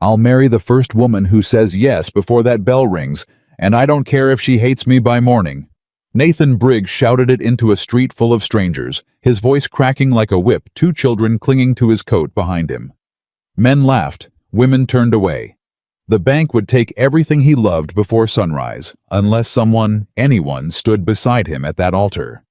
I'll marry the first woman who says yes before that bell rings, and I don't care if she hates me by morning." Nathan Briggs shouted it into a street full of strangers, his voice cracking like a whip, two children clinging to his coat behind him. Men laughed, women turned away. The bank would take everything he loved before sunrise, unless anyone, stood beside him at that altar.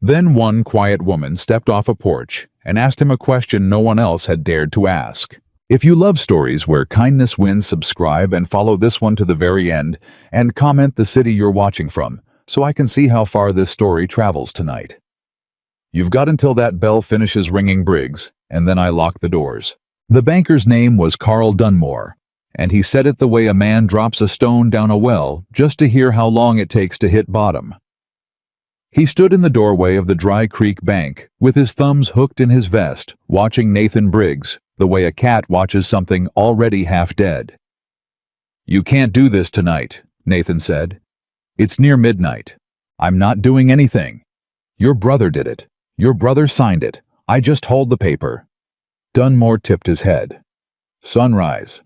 Then one quiet woman stepped off a porch and asked him a question no one else had dared to ask. If you love stories where kindness wins, subscribe and follow this one to the very end, and comment the city you're watching from, so I can see how far this story travels tonight. You've got until that bell finishes ringing, Briggs, and then I lock the doors. The banker's name was Carl Dunmore, and he said it the way a man drops a stone down a well just to hear how long it takes to hit bottom. He stood in the doorway of the Dry Creek Bank, with his thumbs hooked in his vest, watching Nathan Briggs, the way a cat watches something already half dead. "You can't do this tonight," Nathan said. "It's near midnight. I'm not doing anything. Your brother did it. Your brother signed it. I just hold the paper." Dunmore tipped his head. "Sunrise.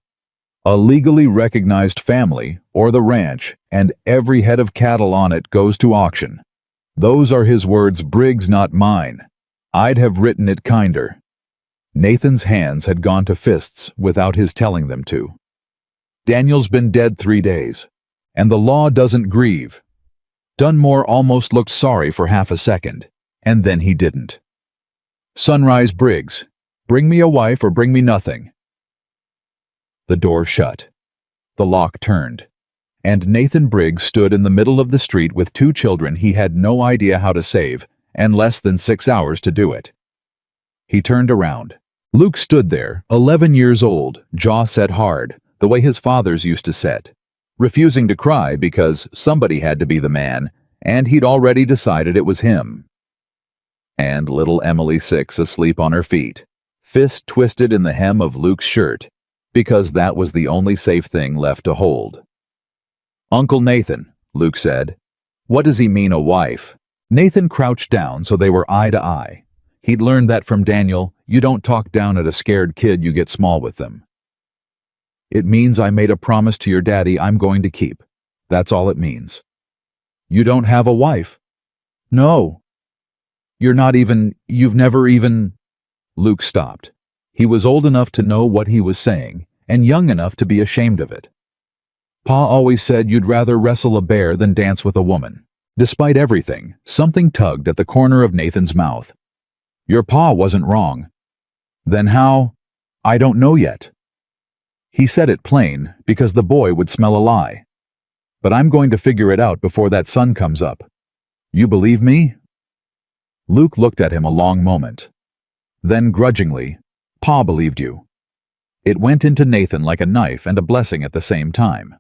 A legally recognized family, or the ranch, and every head of cattle on it goes to auction. Those are his words, Briggs, not mine. I'd have written it kinder." Nathan's hands had gone to fists without his telling them to. "Daniel's been dead 3 days, and the law doesn't grieve." Dunmore almost looked sorry for half a second, and then he didn't. "Sunrise, Briggs. Bring me a wife or bring me nothing." The door shut. The lock turned, and Nathan Briggs stood in the middle of the street with two children he had no idea how to save, and less than 6 hours to do it. He turned around. Luke stood there, 11 years old, jaw set hard, the way his father's used to set, refusing to cry because somebody had to be the man, and he'd already decided it was him. And little Emily 6 asleep on her feet, fist twisted in the hem of Luke's shirt, because that was the only safe thing left to hold. "Uncle Nathan," Luke said. "What does he mean, a wife?" Nathan crouched down so they were eye to eye. He'd learned that from Daniel, you don't talk down at a scared kid, you get small with them. "It means I made a promise to your daddy I'm going to keep. That's all it means." "You don't have a wife?" "No." You've never even..." Luke stopped. He was old enough to know what he was saying, and young enough to be ashamed of it. "Pa always said you'd rather wrestle a bear than dance with a woman." Despite everything, something tugged at the corner of Nathan's mouth. "Your pa wasn't wrong." "Then how?" "I don't know yet." He said it plain, because the boy would smell a lie. "But I'm going to figure it out before that sun comes up. You believe me?" Luke looked at him a long moment. Then grudgingly, "Pa believed you." It went into Nathan like a knife and a blessing at the same time.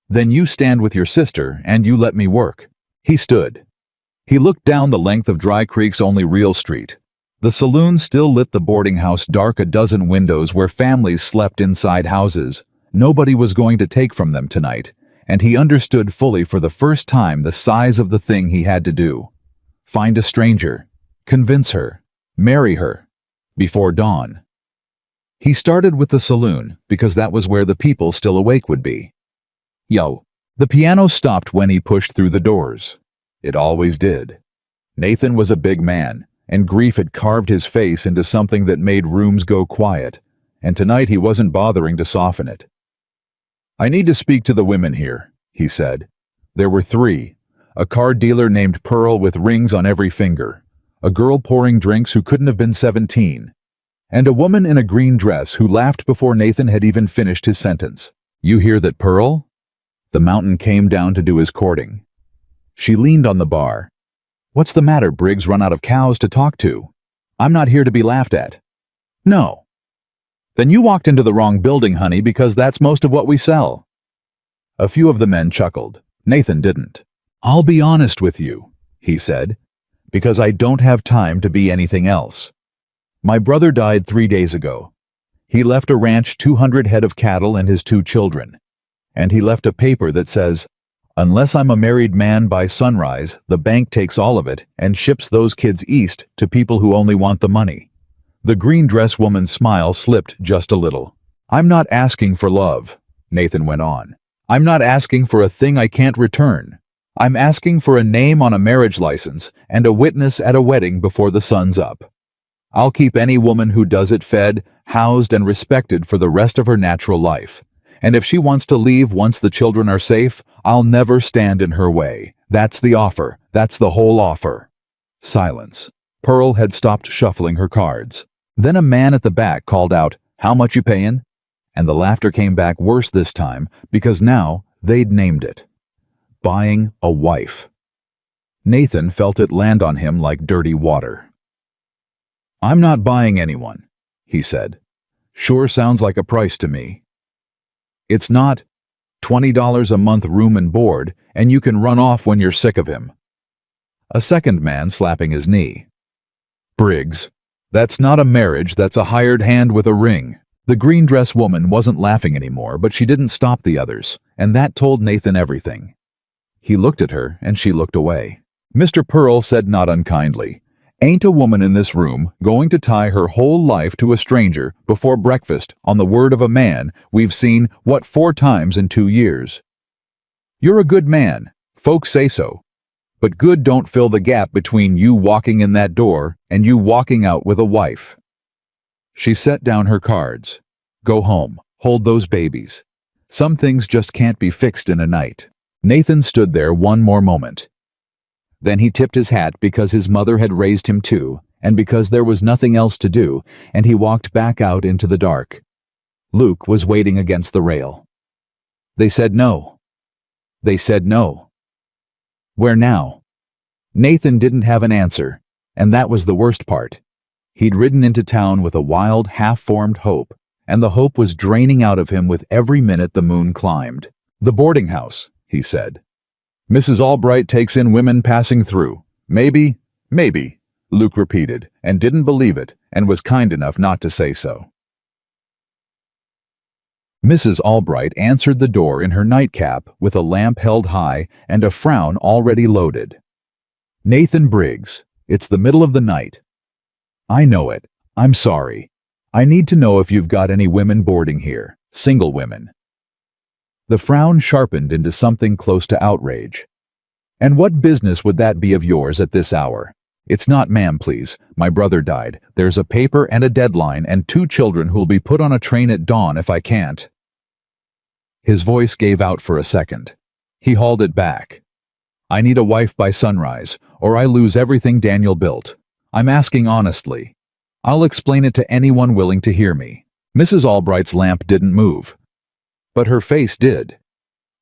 "Then you stand with your sister and you let me work." He stood. He looked down the length of Dry Creek's only real street. The saloon still lit the boarding house dark, a dozen windows where families slept inside houses. Nobody was going to take from them tonight, and he understood fully for the first time the size of the thing he had to do. Find a stranger, convince her, marry her, before dawn. He started with the saloon because that was where the people still awake would be. Yo. The piano stopped when he pushed through the doors. It always did. Nathan was a big man, and grief had carved his face into something that made rooms go quiet, and tonight he wasn't bothering to soften it. "I need to speak to the women here," he said. There were 3. A card dealer named Pearl with rings on every finger, a girl pouring drinks who couldn't have been 17, and a woman in a green dress who laughed before Nathan had even finished his sentence. "You hear that, Pearl?" The mountain came down to do his courting. She leaned on the bar. "What's the matter? Briggs run out of cows to talk to. I'm not here to be laughed at." "No." "Then you walked into the wrong building, honey, because that's most of what we sell." A few of the men chuckled. Nathan didn't. "I'll be honest with you," he said, "because I don't have time to be anything else. My brother died 3 days ago. He left a ranch, 200 head of cattle, and his 2 children. And he left a paper that says, unless I'm a married man by sunrise, the bank takes all of it and ships those kids east to people who only want the money." The green dress woman's smile slipped just a little. I'm not asking for love, Nathan went on. I'm not asking for a thing I can't return. I'm asking for a name on a marriage license and a witness at a wedding before the sun's up. I'll keep any woman who does it fed, housed, and respected for the rest of her natural life. And if she wants to leave once the children are safe, I'll never stand in her way. That's the offer. That's the whole offer. Silence. Pearl had stopped shuffling her cards. Then a man at the back called out, "How much you payin'?" And the laughter came back worse this time, because now they'd named it. Buying a wife. Nathan felt it land on him like dirty water. "I'm not buying anyone," he said. "Sure sounds like a price to me. It's not $20 a month room and board, and you can run off when you're sick of him." A second man slapping his knee. "Briggs, that's not a marriage, that's a hired hand with a ring." The green dress woman wasn't laughing anymore, but she didn't stop the others, and that told Nathan everything. He looked at her, and she looked away. Mr. Pearl said not unkindly, "Ain't a woman in this room going to tie her whole life to a stranger before breakfast on the word of a man we've seen, 4 times in 2 years? You're a good man, folks say so, but good don't fill the gap between you walking in that door and you walking out with a wife." She set down her cards. "Go home, hold those babies. Some things just can't be fixed in a night." Nathan stood there one more moment. Then he tipped his hat because his mother had raised him too, and because there was nothing else to do, and he walked back out into the dark. Luke was waiting against the rail. They said no. They said no. Where now? Nathan didn't have an answer, and that was the worst part. He'd ridden into town with a wild, half-formed hope, and the hope was draining out of him with every minute the moon climbed. "The boarding house," he said. "Mrs. Albright takes in women passing through. Maybe, Luke repeated, and didn't believe it, and was kind enough not to say so. Mrs. Albright answered the door in her nightcap with a lamp held high and a frown already loaded. "Nathan Briggs, it's the middle of the night." "I know it. I'm sorry. I need to know if you've got any women boarding here, single women." The frown sharpened into something close to outrage. "And what business would that be of yours at this hour?" "It's not, ma'am, please. My brother died. There's a paper and a deadline and 2 children who'll be put on a train at dawn if I can't." His voice gave out for a second. He hauled it back. "I need a wife by sunrise, or I lose everything Daniel built. I'm asking honestly. I'll explain it to anyone willing to hear me." Mrs. Albright's lamp didn't move. But her face did.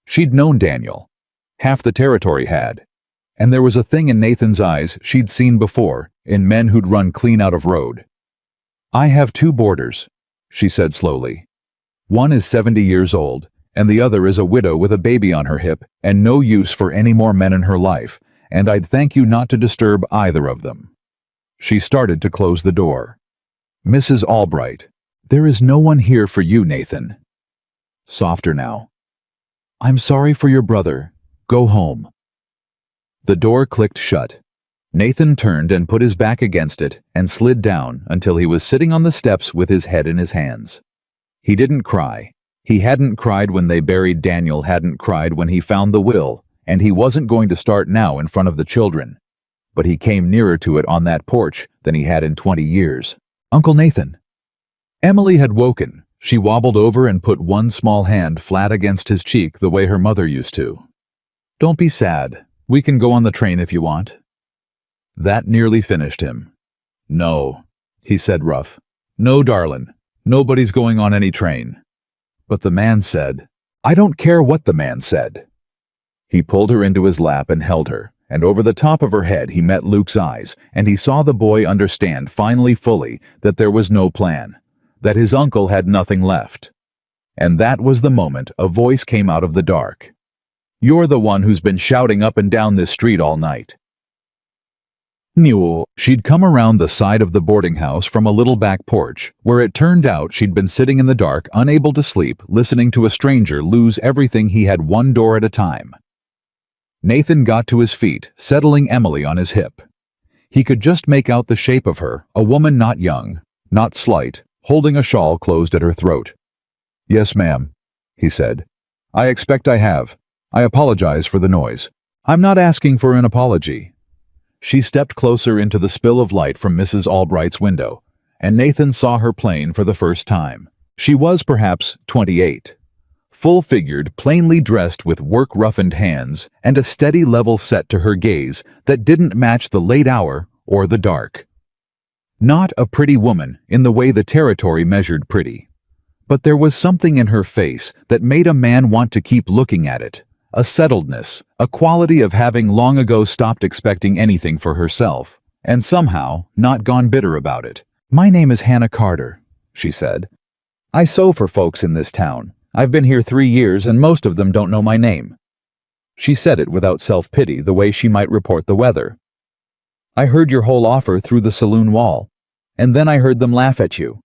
She'd known Daniel. Half the territory had. And there was a thing in Nathan's eyes she'd seen before, in men who'd run clean out of road. "I have 2 boarders," she said slowly. "One is 70 years old, and the other is a widow with a baby on her hip and no use for any more men in her life, and I'd thank you not to disturb either of them." She started to close the door. "Mrs. Albright, there is no one here for you, Nathan." Softer now. "I'm sorry for your brother. Go home." The door clicked shut. Nathan turned and put his back against it and slid down until he was sitting on the steps with his head in his hands. He didn't cry. He hadn't cried when they buried Daniel, hadn't cried when he found the will, and he wasn't going to start now in front of the children. But he came nearer to it on that porch than he had in 20 years. "Uncle Nathan." Emily had woken. She wobbled over and put one small hand flat against his cheek the way her mother used to. "Don't be sad. We can go on the train if you want." That nearly finished him. "No," he said rough. "No, darlin'. Nobody's going on any train." But the man said, "I don't care what the man said." He pulled her into his lap and held her, and over the top of her head he met Luke's eyes, and he saw the boy understand finally fully that there was no plan, that his uncle had nothing left. And that was the moment a voice came out of the dark. "You're the one who's been shouting up and down this street all night." She'd come around the side of the boarding house from a little back porch, where it turned out she'd been sitting in the dark, unable to sleep, listening to a stranger lose everything he had one door at a time. Nathan got to his feet, settling Emily on his hip. He could just make out the shape of her, a woman not young, not slight, holding a shawl closed at her throat. "Yes, ma'am," he said. "I expect I have. I apologize for the noise." "I'm not asking for an apology." She stepped closer into the spill of light from Mrs. Albright's window, and Nathan saw her plain for the first time. She was perhaps 28. Full-figured, plainly dressed with work-roughened hands, and a steady level set to her gaze that didn't match the late hour or the dark. Not a pretty woman in the way the territory measured pretty. But there was something in her face that made a man want to keep looking at it. A settledness, a quality of having long ago stopped expecting anything for herself, and somehow not gone bitter about it. "My name is Hannah Carter," she said. "I sew for folks in this town. I've been here 3 years and most of them don't know my name." She said it without self-pity, the way she might report the weather. "I heard your whole offer through the saloon wall, and then I heard them laugh at you."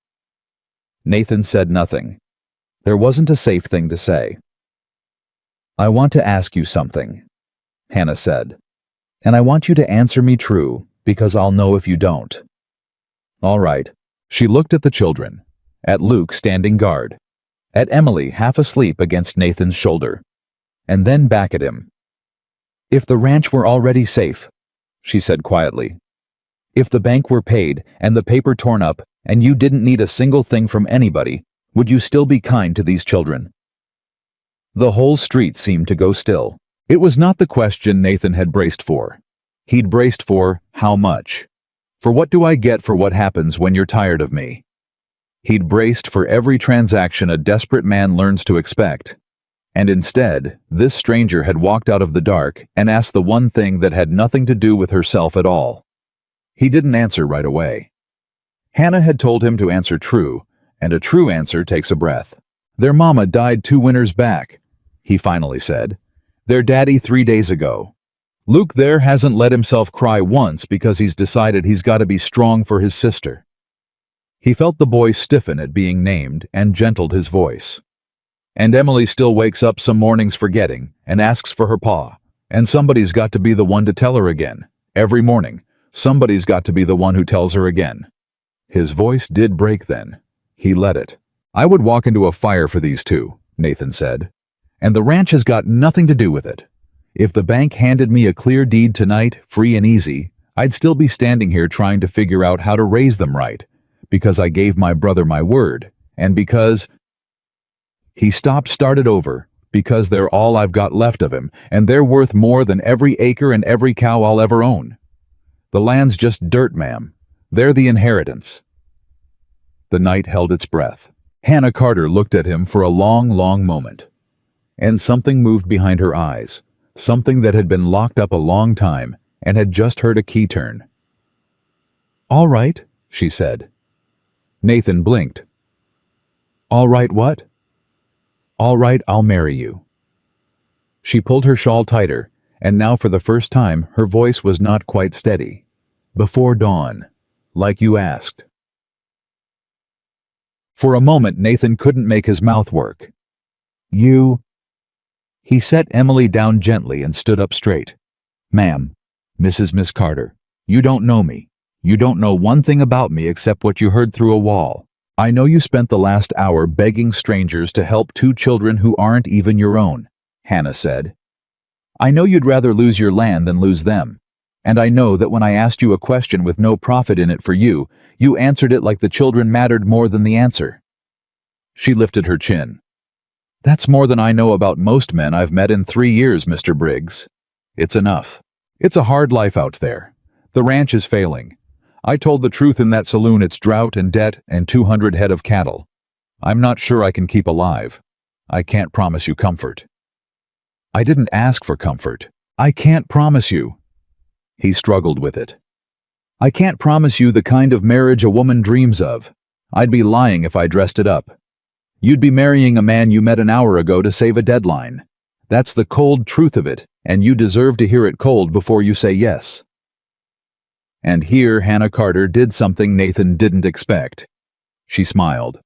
Nathan said nothing. There wasn't a safe thing to say. "I want to ask you something," Hannah said, "and I want you to answer me true, because I'll know if you don't." "All right." She looked at the children, at Luke standing guard, at Emily half asleep against Nathan's shoulder, and then back at him. "If the ranch were already safe," she said quietly, "if the bank were paid and the paper torn up and you didn't need a single thing from anybody, would you still be kind to these children?" The whole street seemed to go still. It was not the question Nathan had braced for. He'd braced for how much. For what do I get for what happens when you're tired of me? He'd braced for every transaction a desperate man learns to expect. And instead, this stranger had walked out of the dark and asked the one thing that had nothing to do with herself at all. He didn't answer right away. Hannah had told him to answer true, and a true answer takes a breath. "Their mama died 2 winters back," he finally said. "Their daddy 3 days ago. Luke there hasn't let himself cry once because he's decided he's got to be strong for his sister." He felt the boy stiffen at being named and gentled his voice. "And Emily still wakes up some mornings forgetting and asks for her pa, and somebody's got to be the one to tell her again. Every morning, somebody's got to be the one who tells her again." His voice did break then. He let it. "I would walk into a fire for these two," Nathan said. "And the ranch has got nothing to do with it. If the bank handed me a clear deed tonight, free and easy, I'd still be standing here trying to figure out how to raise them right, because I gave my brother my word, and because—" He stopped, started over, "because they're all I've got left of him, and they're worth more than every acre and every cow I'll ever own. The land's just dirt, ma'am. They're the inheritance." The night held its breath. Hannah Carter looked at him for a long, long moment. And something moved behind her eyes, something that had been locked up a long time and had just heard a key turn. "All right," she said. Nathan blinked. "All right what?" "All right, I'll marry you." She pulled her shawl tighter, and now for the first time her voice was not quite steady. "Before dawn, like you asked." For a moment Nathan couldn't make his mouth work. "You—" He set Emily down gently and stood up straight. "Ma'am, Miss Carter, you don't know me. You don't know one thing about me except what you heard through a wall. I know you spent the last hour begging strangers to help 2 children who aren't even your own," Hannah said. "I know you'd rather lose your land than lose them. And I know that when I asked you a question with no profit in it for you, you answered it like the children mattered more than the answer." She lifted her chin. "That's more than I know about most men I've met in 3 years, Mr. Briggs. It's enough. It's a hard life out there. The ranch is failing. I told the truth in that saloon. It's drought and debt and 200 head of cattle. I'm not sure I can keep alive. I can't promise you comfort." "I didn't ask for comfort. I can't promise you." He struggled with it. "I can't promise you the kind of marriage a woman dreams of. I'd be lying if I dressed it up. You'd be marrying a man you met an hour ago to save a deadline. That's the cold truth of it, and you deserve to hear it cold before you say yes." And here Hannah Carter did something Nathan didn't expect. She smiled.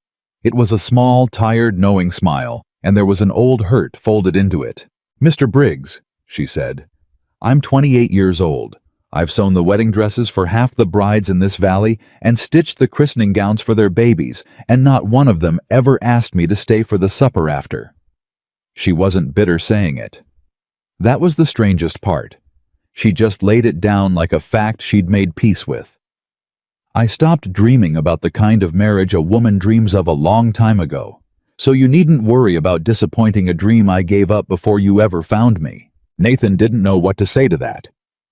It was a small, tired, knowing smile, and there was an old hurt folded into it. "Mr. Briggs," she said, "I'm 28 years old. I've sewn the wedding dresses for half the brides in this valley and stitched the christening gowns for their babies, and not one of them ever asked me to stay for the supper after." She wasn't bitter saying it. That was the strangest part. She just laid it down like a fact she'd made peace with. "I stopped dreaming about the kind of marriage a woman dreams of a long time ago, so you needn't worry about disappointing a dream I gave up before you ever found me." Nathan didn't know what to say to that.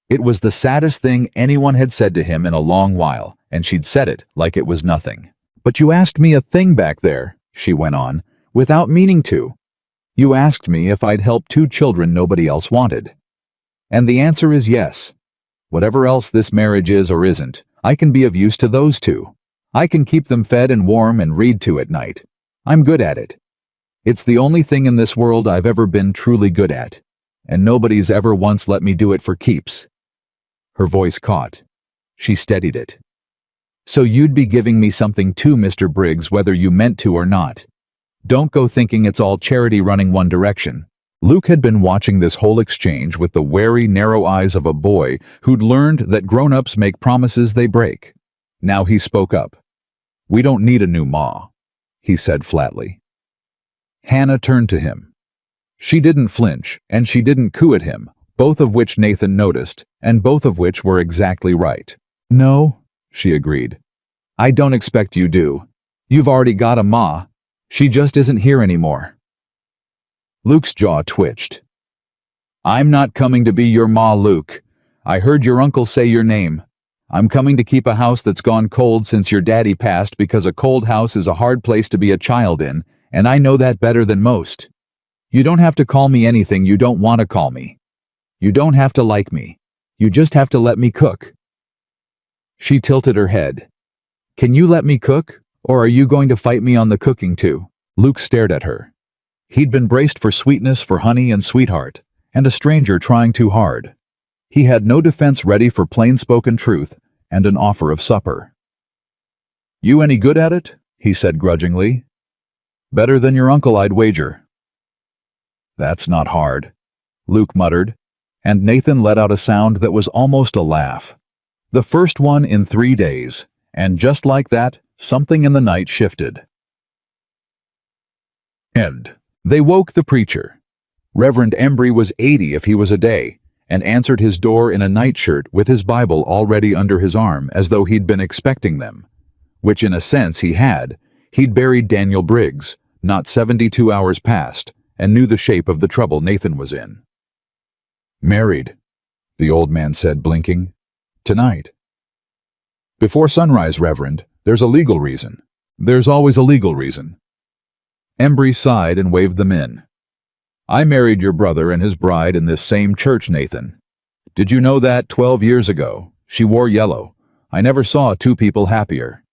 It was the saddest thing anyone had said to him in a long while, and she'd said it like it was nothing. "But you asked me a thing back there," she went on, "without meaning to. You asked me if I'd help 2 children nobody else wanted. And the answer is yes. Whatever else this marriage is or isn't, I can be of use to those 2. I can keep them fed and warm and read to at night. I'm good at it. It's the only thing in this world I've ever been truly good at, and nobody's ever once let me do it for keeps." Her voice caught. She steadied it. "So you'd be giving me something too, Mr. Briggs, whether you meant to or not. Don't go thinking it's all charity running one direction." Luke had been watching this whole exchange with the wary, narrow eyes of a boy who'd learned that grown-ups make promises they break. Now he spoke up. "We don't need a new ma," he said flatly. Hannah turned to him. She didn't flinch, and she didn't coo at him, both of which Nathan noticed, and both of which were exactly right. "No," she agreed. "I don't expect you do. You've already got a ma. She just isn't here anymore." Luke's jaw twitched. "I'm not coming to be your ma, Luke. I heard your uncle say your name. I'm coming to keep a house that's gone cold since your daddy passed, because a cold house is a hard place to be a child in, and I know that better than most. You don't have to call me anything you don't want to call me. You don't have to like me. You just have to let me cook." She tilted her head. "Can you let me cook, or are you going to fight me on the cooking too?" Luke stared at her. He'd been braced for sweetness, for honey and sweetheart, and a stranger trying too hard. He had no defense ready for plain-spoken truth and an offer of supper. "You any good at it?" he said grudgingly. "Better than your uncle, I'd wager." "That's not hard," Luke muttered, and Nathan let out a sound that was almost a laugh. The first one in 3 days, and just like that, something in the night shifted. End. They woke the preacher. Reverend Embry was 80 if he was a day, and answered his door in a nightshirt with his Bible already under his arm, as though he'd been expecting them. Which in a sense he had. He'd buried Daniel Briggs, not 72 hours past, and knew the shape of the trouble Nathan was in. "Married," the old man said, blinking. "Tonight." "Before sunrise, Reverend. There's a legal reason." "There's always a legal reason." Embry sighed and waved them in. "I married your brother and his bride in this same church, Nathan. Did you know that 12 years ago? She wore yellow. I never saw 2 people happier."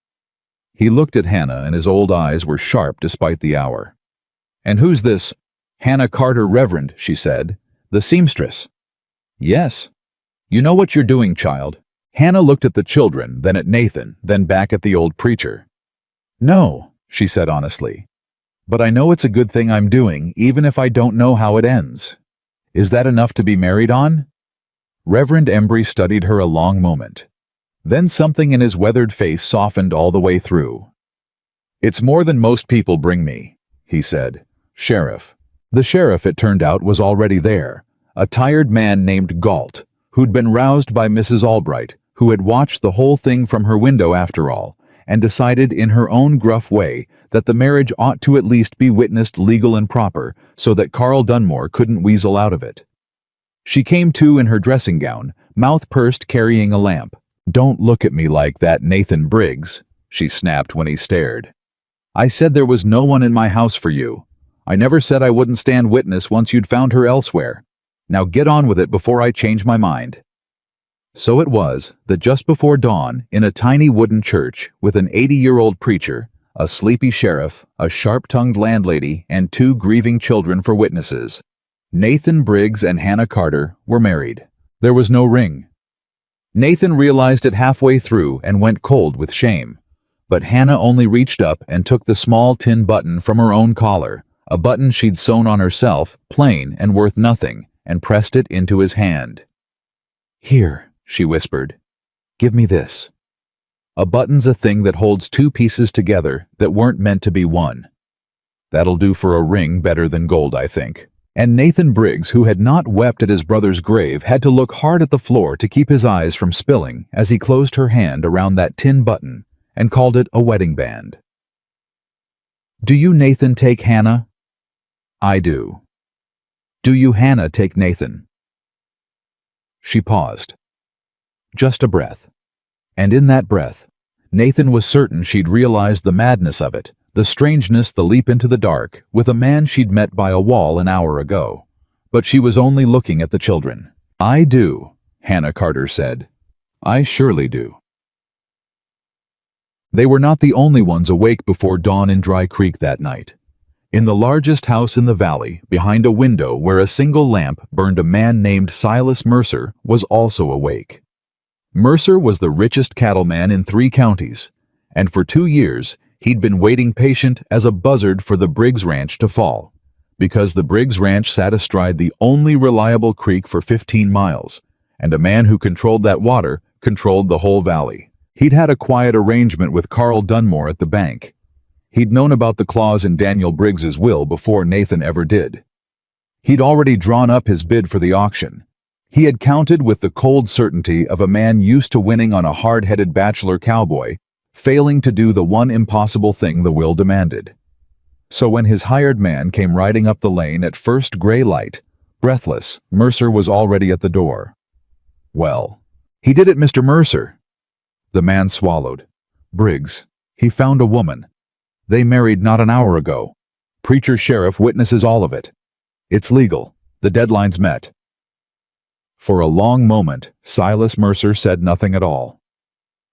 He looked at Hannah, and his old eyes were sharp despite the hour. "And who's this?" "Hannah Carter, Reverend," she said. "The seamstress." "Yes." "You know what you're doing, child." Hannah looked at the children, then at Nathan, then back at the old preacher. "No," she said honestly. "But I know it's a good thing I'm doing, even if I don't know how it ends. Is that enough to be married on?" Reverend Embry studied her a long moment. Then something in his weathered face softened all the way through. "It's more than most people bring me," he said. "Sheriff." The sheriff, it turned out, was already there, a tired man named Galt, who'd been roused by Mrs. Albright, who had watched the whole thing from her window after all, and decided in her own gruff way that the marriage ought to at least be witnessed legal and proper, so that Carl Dunmore couldn't weasel out of it. She came to in her dressing gown, mouth pursed, carrying a lamp. "Don't look at me like that, Nathan Briggs," she snapped when he stared. "I said there was no one in my house for you. I never said I wouldn't stand witness once you'd found her elsewhere. Now get on with it before I change my mind." So it was that just before dawn, in a tiny wooden church with an 80-year-old preacher, a sleepy sheriff, a sharp-tongued landlady, and 2 grieving children for witnesses, Nathan Briggs and Hannah Carter were married. There was no ring. Nathan realized it halfway through and went cold with shame. But Hannah only reached up and took the small tin button from her own collar, a button she'd sewn on herself, plain and worth nothing, and pressed it into his hand. "Here," she whispered. "Give me this." "A button's a thing that holds two pieces together that weren't meant to be one." "That'll do for a ring better than gold, I think." And Nathan Briggs, who had not wept at his brother's grave, had to look hard at the floor to keep his eyes from spilling as he closed her hand around that tin button and called it a wedding band. "Do you, Nathan, take Hannah?" "I do." "Do you, Hannah, take Nathan?" She paused. Just a breath. And in that breath, Nathan was certain she'd realized the madness of it, the strangeness, the leap into the dark, with a man she'd met by a wall an hour ago. But she was only looking at the children. "I do," Hannah Carter said. "I surely do." They were not the only ones awake before dawn in Dry Creek that night. In the largest house in the valley, behind a window where a single lamp burned, a man named Silas Mercer was also awake. Mercer was the richest cattleman in 3 counties, and for 2 years he'd been waiting patient as a buzzard for the Briggs Ranch to fall, because the Briggs Ranch sat astride the only reliable creek for 15 miles, and a man who controlled that water controlled the whole valley. He'd had a quiet arrangement with Carl Dunmore at the bank. He'd known about the clause in Daniel Briggs's will before Nathan ever did. He'd already drawn up his bid for the auction. He had counted with the cold certainty of a man used to winning on a hard-headed bachelor cowboy, failing to do the one impossible thing the will demanded. So when his hired man came riding up the lane at first gray light, breathless, Mercer was already at the door. "Well, he did it, Mr. Mercer." The man swallowed. "Briggs, he found a woman. They married not an hour ago. Preacher Sheriff witnesses all of it. It's legal. The deadline's met." For a long moment, Silas Mercer said nothing at all.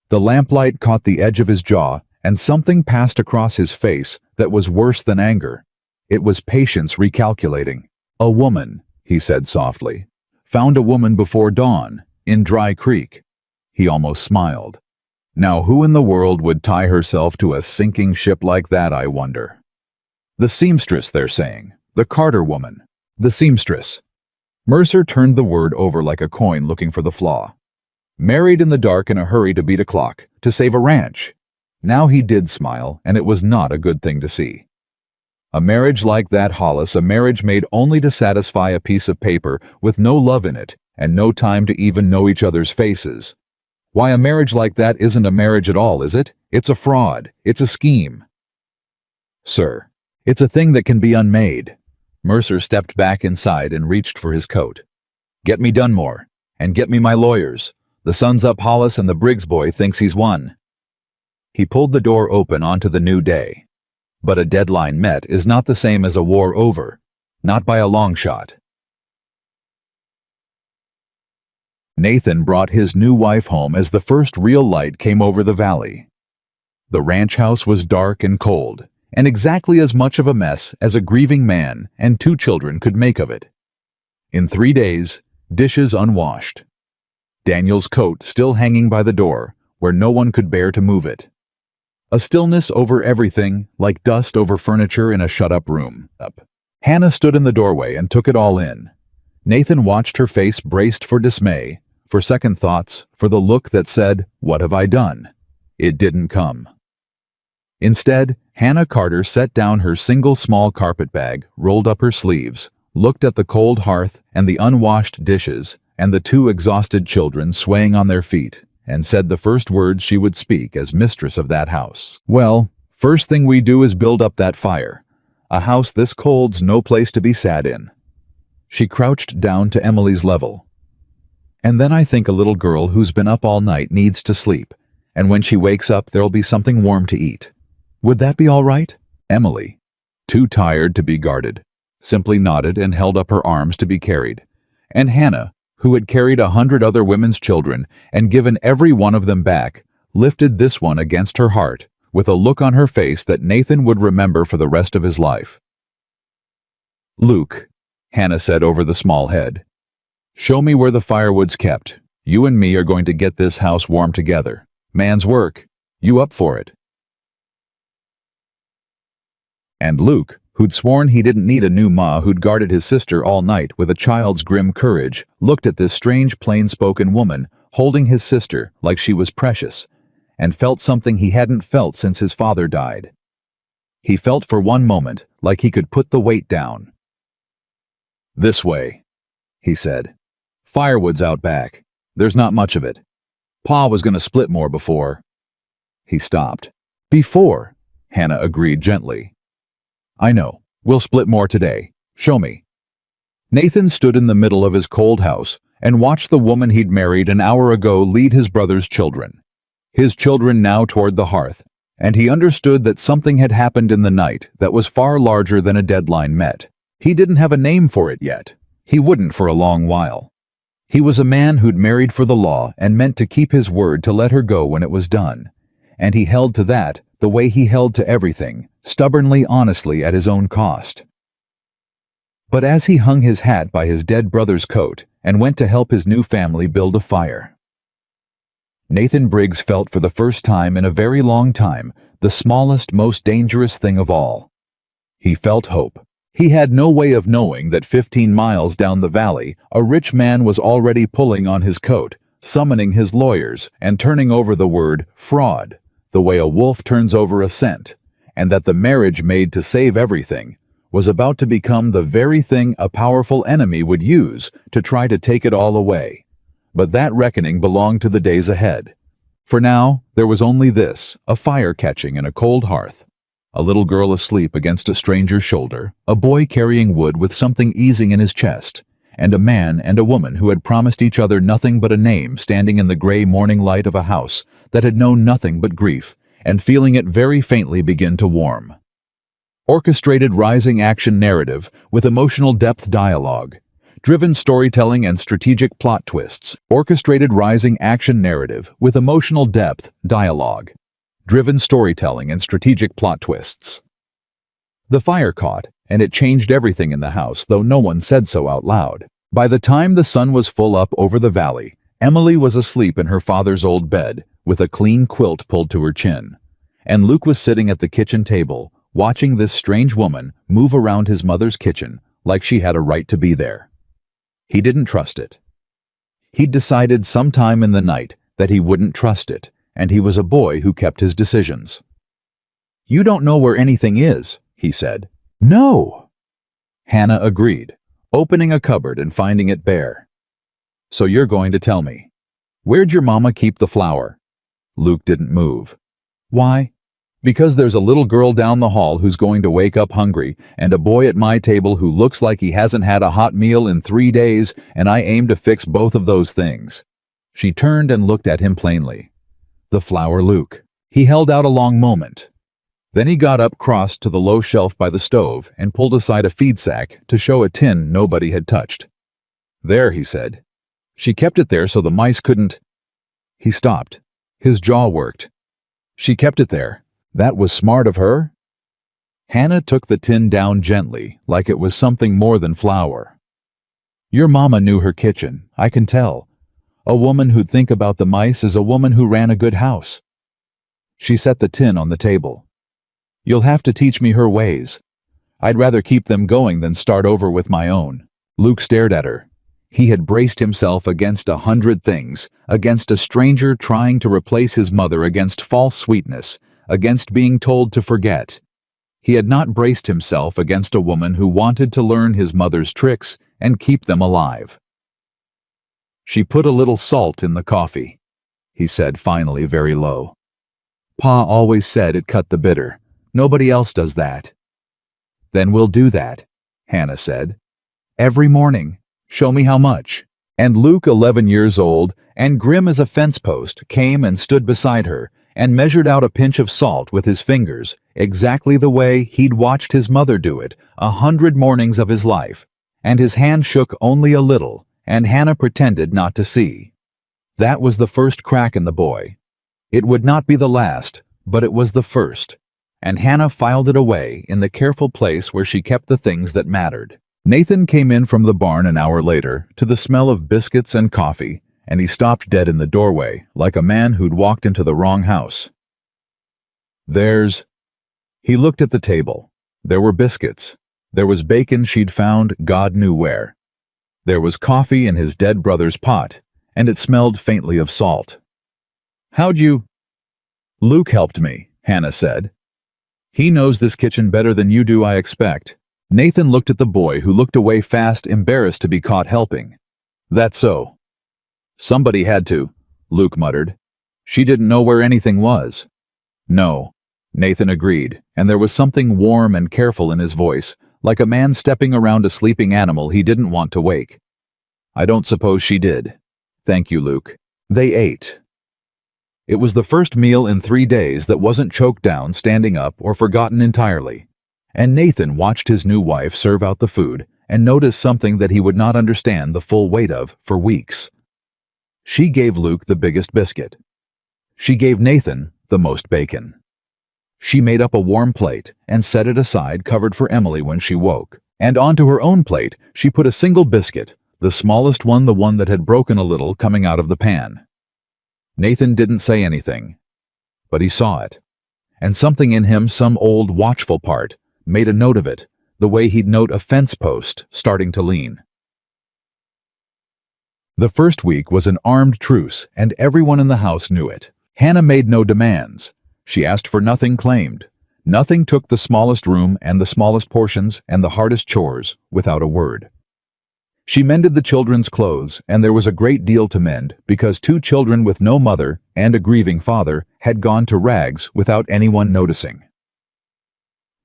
The lamplight caught the edge of his jaw, and something passed across his face that was worse than anger. It was patience recalculating. "A woman," he said softly. "Found a woman before dawn, in Dry Creek." He almost smiled. "Now who in the world would tie herself to a sinking ship like that, I wonder?" "The seamstress, they're saying. The Carter woman. The seamstress." Mercer turned the word over like a coin looking for the flaw. Married in the dark in a hurry to beat a clock, to save a ranch. Now he did smile, and it was not a good thing to see. A marriage like that, Hollis, a marriage made only to satisfy a piece of paper with no love in it and no time to even know each other's faces. Why, a marriage like that isn't a marriage at all, is it? It's a fraud. It's a scheme. "Sir, it's a thing that can be unmade." Mercer stepped back inside and reached for his coat. "Get me Dunmore, and get me my lawyers. The sun's up, Hollis, and the Briggs boy thinks he's won." He pulled the door open onto the new day. But a deadline met is not the same as a war over. Not by a long shot. Nathan brought his new wife home as the first real light came over the valley. The ranch house was dark and cold, and exactly as much of a mess as a grieving man and 2 children could make of it. In 3 days, dishes unwashed. Daniel's coat still hanging by the door, where no one could bear to move it. A stillness over everything, like dust over furniture in a shut-up room. Hannah stood in the doorway and took it all in. Nathan watched her face, braced for dismay, for second thoughts, for the look that said, "What have I done?" It didn't come. Instead, Hannah Carter set down her single small carpet bag, rolled up her sleeves, looked at the cold hearth and the unwashed dishes and the 2 exhausted children swaying on their feet, and said the first words she would speak as mistress of that house. "Well, first thing we do is build up that fire. A house this cold's no place to be sad in." She crouched down to Emily's level. "And then I think a little girl who's been up all night needs to sleep, and when she wakes up there'll be something warm to eat. Would that be all right?" Emily, too tired to be guarded, simply nodded and held up her arms to be carried. And Hannah, who had carried 100 other women's children and given every one of them back, lifted this one against her heart with a look on her face that Nathan would remember for the rest of his life. "Luke," Hannah said over the small head, "show me where the firewood's kept. You and me are going to get this house warm together. Man's work. You up for it?" And Luke, who'd sworn he didn't need a new ma who'd guarded his sister all night with a child's grim courage, looked at this strange, plain-spoken woman, holding his sister like she was precious, and felt something he hadn't felt since his father died. He felt for one moment like he could put the weight down. "This way," he said. "Firewood's out back. There's not much of it. Pa was going to split more before." He stopped. "Before," Hannah agreed gently. "I know. We'll split more today. Show me." Nathan stood in the middle of his cold house and watched the woman he'd married an hour ago lead his brother's children. His children now toward the hearth, and he understood that something had happened in the night that was far larger than a deadline met. He didn't have a name for it yet. He wouldn't for a long while. He was a man who'd married for the law and meant to keep his word to let her go when it was done. And he held to that the way he held to everything, stubbornly, honestly, at his own cost. But as he hung his hat by his dead brother's coat and went to help his new family build a fire, Nathan Briggs felt for the first time in a very long time the smallest, most dangerous thing of all. He felt hope. He had no way of knowing that 15 miles down the valley, a rich man was already pulling on his coat, summoning his lawyers, and turning over the word fraud, the way a wolf turns over a scent, and that the marriage made to save everything was about to become the very thing a powerful enemy would use to try to take it all away. But that reckoning belonged to the days ahead. For now, there was only this, a fire catching in a cold hearth, a little girl asleep against a stranger's shoulder, a boy carrying wood with something easing in his chest, and a man and a woman who had promised each other nothing but a name standing in the gray morning light of a house that had known nothing but grief, and feeling it very faintly begin to warm. Orchestrated rising action narrative with emotional depth dialogue. Driven storytelling and strategic plot twists. Orchestrated rising action narrative with emotional depth dialogue. Driven storytelling and strategic plot twists. The fire caught, and it changed everything in the house, though no one said so out loud. By the time the sun was full up over the valley, Emily was asleep in her father's old bed, with a clean quilt pulled to her chin. And Luke was sitting at the kitchen table, watching this strange woman move around his mother's kitchen like she had a right to be there. He didn't trust it. He'd decided sometime in the night that he wouldn't trust it, and he was a boy who kept his decisions. "You don't know where anything is," he said. "No." Hannah agreed, opening a cupboard and finding it bare. "So you're going to tell me. Where'd your mama keep the flour?" Luke didn't move. "Why?" "Because there's a little girl down the hall who's going to wake up hungry, and a boy at my table who looks like he hasn't had a hot meal in 3 days, and I aim to fix both of those things." She turned and looked at him plainly. "The flour, Luke." He held out a long moment. Then he got up, crossed to the low shelf by the stove, and pulled aside a feed sack to show a tin nobody had touched. "There," he said. "She kept it there so the mice couldn't—" He stopped. His jaw worked. "She kept it there. That was smart of her?" Hannah took the tin down gently, like it was something more than flour. "Your mama knew her kitchen, I can tell. A woman who'd think about the mice is a woman who ran a good house." She set the tin on the table. "You'll have to teach me her ways. I'd rather keep them going than start over with my own." Luke stared at her. He had braced himself against 100 things, against a stranger trying to replace his mother, against false sweetness, against being told to forget. He had not braced himself against a woman who wanted to learn his mother's tricks and keep them alive. "She put a little salt in the coffee," he said finally, very low. "Pa always said it cut the bitter. Nobody else does that." "Then we'll do that," Hannah said. "Every morning. Show me how much." And Luke, 11 years old, and grim as a fence post, came and stood beside her, and measured out a pinch of salt with his fingers, exactly the way he'd watched his mother do it 100 mornings of his life, and his hand shook only a little, and Hannah pretended not to see. That was the first crack in the boy. It would not be the last, but it was the first, and Hannah filed it away in the careful place where she kept the things that mattered. Nathan came in from the barn an hour later to the smell of biscuits and coffee, and he stopped dead in the doorway, like a man who'd walked into the wrong house. He looked at the table. There were biscuits. There was bacon she'd found God knew where. There was coffee in his dead brother's pot, and it smelled faintly of salt. "How'd you—" "Luke helped me," Hannah said. "He knows this kitchen better than you do, I expect." Nathan looked at the boy, who looked away fast, embarrassed to be caught helping. "That's so." "Somebody had to," Luke muttered. "She didn't know where anything was." "No," Nathan agreed, and there was something warm and careful in his voice, like a man stepping around a sleeping animal he didn't want to wake. "I don't suppose she did. Thank you, Luke." They ate. It was the first meal in 3 days that wasn't choked down standing up or forgotten entirely, and Nathan watched his new wife serve out the food and noticed something that he would not understand the full weight of for weeks. She gave Luke the biggest biscuit. She gave Nathan the most bacon. She made up a warm plate and set it aside covered for Emily when she woke, and onto her own plate she put a single biscuit, the smallest one, the one that had broken a little coming out of the pan. Nathan didn't say anything, but he saw it, and something in him, some old watchful part, made a note of it, the way he'd note a fence post starting to lean. The first week was an armed truce, and everyone in the house knew it. Hannah made no demands. She asked for nothing, claimed. Nothing, took the smallest room and the smallest portions and the hardest chores without a word. She mended the children's clothes, and there was a great deal to mend because 2 children with no mother and a grieving father had gone to rags without anyone noticing.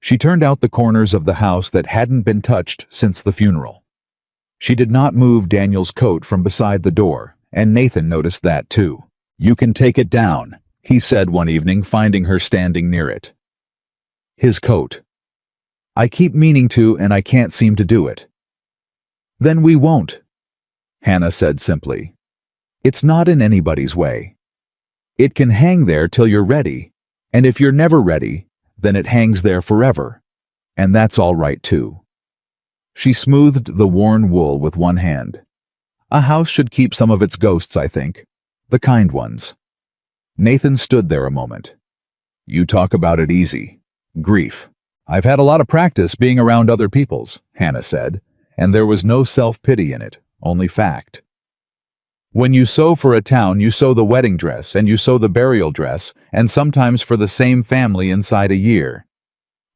She turned out the corners of the house that hadn't been touched since the funeral. She did not move Daniel's coat from beside the door, and Nathan noticed that too. "You can take it down," he said one evening, finding her standing near it. His coat. "I keep meaning to, and I can't seem to do it." "Then we won't," Hannah said simply. "It's not in anybody's way. It can hang there till you're ready, and if you're never ready, then it hangs there forever, and that's all right too." She smoothed the worn wool with one hand. "A house should keep some of its ghosts, I think. The kind ones." Nathan stood there a moment. "You talk about it easy. Grief. I've had a lot of practice being around other people's," Hannah said, and there was no self-pity in it, only fact. "When you sew for a town, you sew the wedding dress, and you sew the burial dress, and sometimes for the same family inside a year.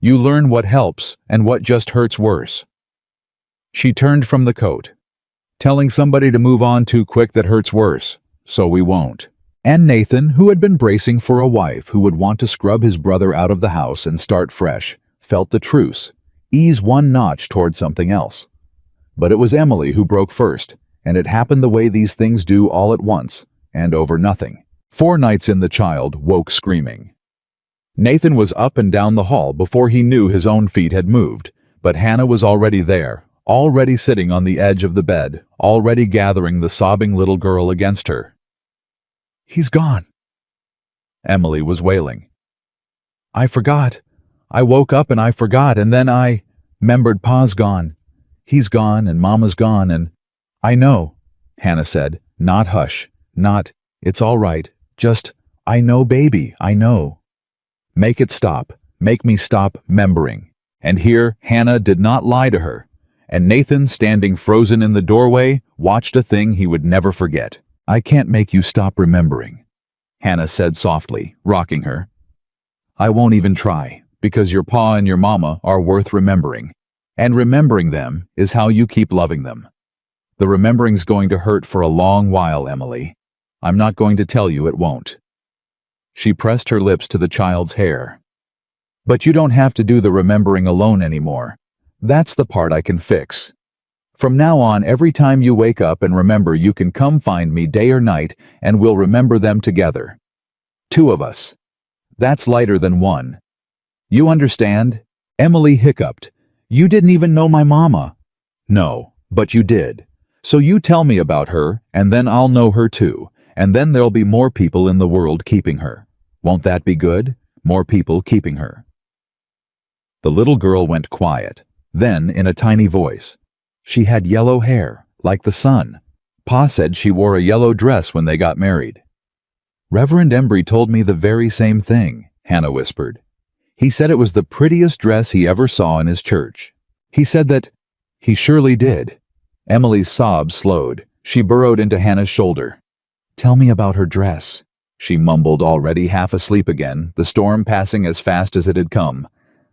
You learn what helps and what just hurts worse." She turned from the coat. "Telling somebody to move on too quick that hurts worse, so we won't." And Nathan, who had been bracing for a wife who would want to scrub his brother out of the house and start fresh, felt the truce, ease one notch toward something else. But it was Emily who broke first, and it happened the way these things do, all at once, and over nothing. 4 nights in, the child woke screaming. Nathan was up and down the hall before he knew his own feet had moved, but Hannah was already there, already sitting on the edge of the bed, already gathering the sobbing little girl against her. "He's gone," Emily was wailing. "I forgot. I woke up and I forgot, and then I 'membered Pa's gone. He's gone and Mama's gone and—" "I know," Hannah said, not hush, not, "It's all right, just, I know, baby, I know." Make it stop, make me stop 'membering. And here Hannah did not lie to her, and Nathan, standing frozen in the doorway, watched a thing he would never forget. "I can't make you stop remembering," Hannah said softly, rocking her. "I won't even try, because your pa and your mama are worth remembering, and remembering them is how you keep loving them. The remembering's going to hurt for a long while, Emily. I'm not going to tell you it won't." She pressed her lips to the child's hair. "But you don't have to do the remembering alone anymore. That's the part I can fix. From now on, every time you wake up and remember, you can come find me day or night, and we'll remember them together. 2 of us. That's lighter than 1. You understand?" Emily hiccuped. "You didn't even know my mama." "No, but you did. So you tell me about her, and then I'll know her too, and then there'll be more people in the world keeping her. Won't that be good? More people keeping her." The little girl went quiet. Then, in a tiny voice, "She had yellow hair, like the sun. Pa said she wore a yellow dress when they got married." "Reverend Embry told me the very same thing," Hannah whispered. "He said it was the prettiest dress he ever saw in his church. He said that—" "He surely did." Emily's sobs slowed. She burrowed into Hannah's shoulder. "Tell me about her dress," she mumbled, already half asleep again, the storm passing as fast as it had come.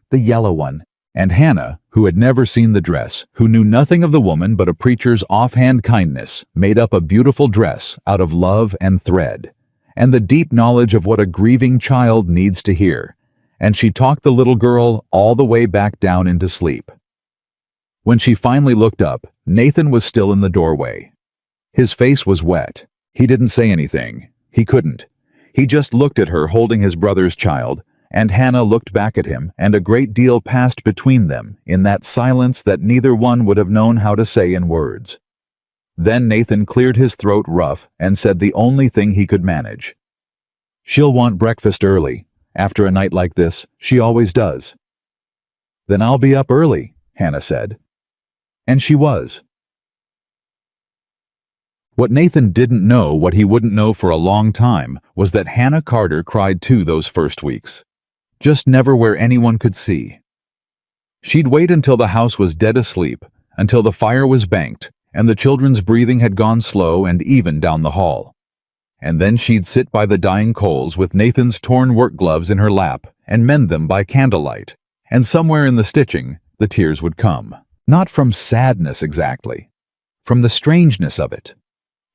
"The yellow one." And Hannah, who had never seen the dress, who knew nothing of the woman but a preacher's offhand kindness, made up a beautiful dress out of love and thread, and the deep knowledge of what a grieving child needs to hear, and she talked the little girl all the way back down into sleep. When she finally looked up, Nathan was still in the doorway. His face was wet. He didn't say anything. He couldn't. He just looked at her holding his brother's child, and Hannah looked back at him, and a great deal passed between them in that silence that neither one would have known how to say in words. Then Nathan cleared his throat rough and said the only thing he could manage. "She'll want breakfast early. After a night like this, she always does." "Then I'll be up early," Hannah said. And she was. What Nathan didn't know, what he wouldn't know for a long time, was that Hannah Carter cried too those first weeks. Just never where anyone could see. She'd wait until the house was dead asleep, until the fire was banked, and the children's breathing had gone slow and even down the hall. And then she'd sit by the dying coals with Nathan's torn work gloves in her lap and mend them by candlelight, and somewhere in the stitching, the tears would come. Not from sadness exactly, from the strangeness of it.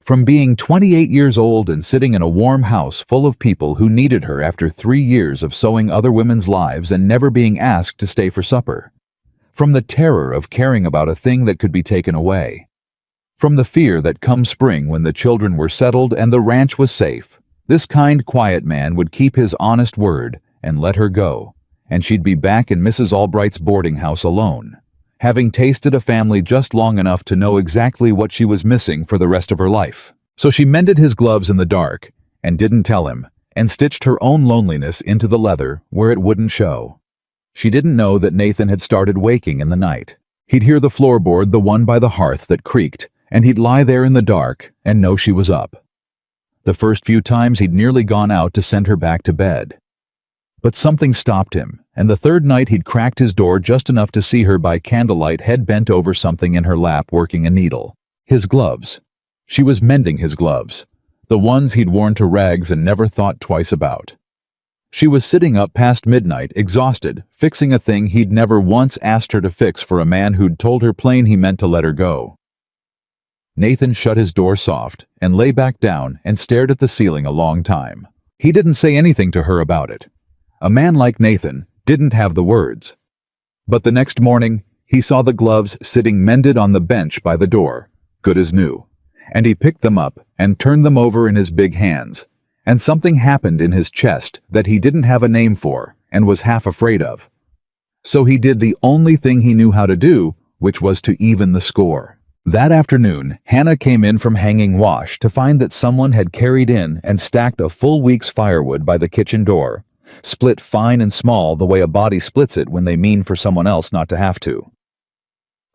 From being 28 years old and sitting in a warm house full of people who needed her after 3 years of sewing other women's lives and never being asked to stay for supper. From the terror of caring about a thing that could be taken away. From the fear that come spring when the children were settled and the ranch was safe, this kind, quiet man would keep his honest word and let her go, and she'd be back in Mrs. Albright's boarding house alone, having tasted a family just long enough to know exactly what she was missing for the rest of her life. So she mended his gloves in the dark, and didn't tell him, and stitched her own loneliness into the leather where it wouldn't show. She didn't know that Nathan had started waking in the night. He'd hear the floorboard, the one by the hearth, that creaked, and he'd lie there in the dark and know she was up. The first few times he'd nearly gone out to send her back to bed. But something stopped him, and the third night he'd cracked his door just enough to see her by candlelight, head bent over something in her lap, working a needle. His gloves. She was mending his gloves, the ones he'd worn to rags and never thought twice about. She was sitting up past midnight, exhausted, fixing a thing he'd never once asked her to fix for a man who'd told her plain he meant to let her go. Nathan shut his door soft and lay back down and stared at the ceiling a long time. He didn't say anything to her about it. A man like Nathan didn't have the words. But the next morning, he saw the gloves sitting mended on the bench by the door, good as new, and he picked them up and turned them over in his big hands, and something happened in his chest that he didn't have a name for and was half afraid of. So he did the only thing he knew how to do, which was to even the score. That afternoon, Hannah came in from hanging wash to find that someone had carried in and stacked a full week's firewood by the kitchen door, split fine and small the way a body splits it when they mean for someone else not to have to.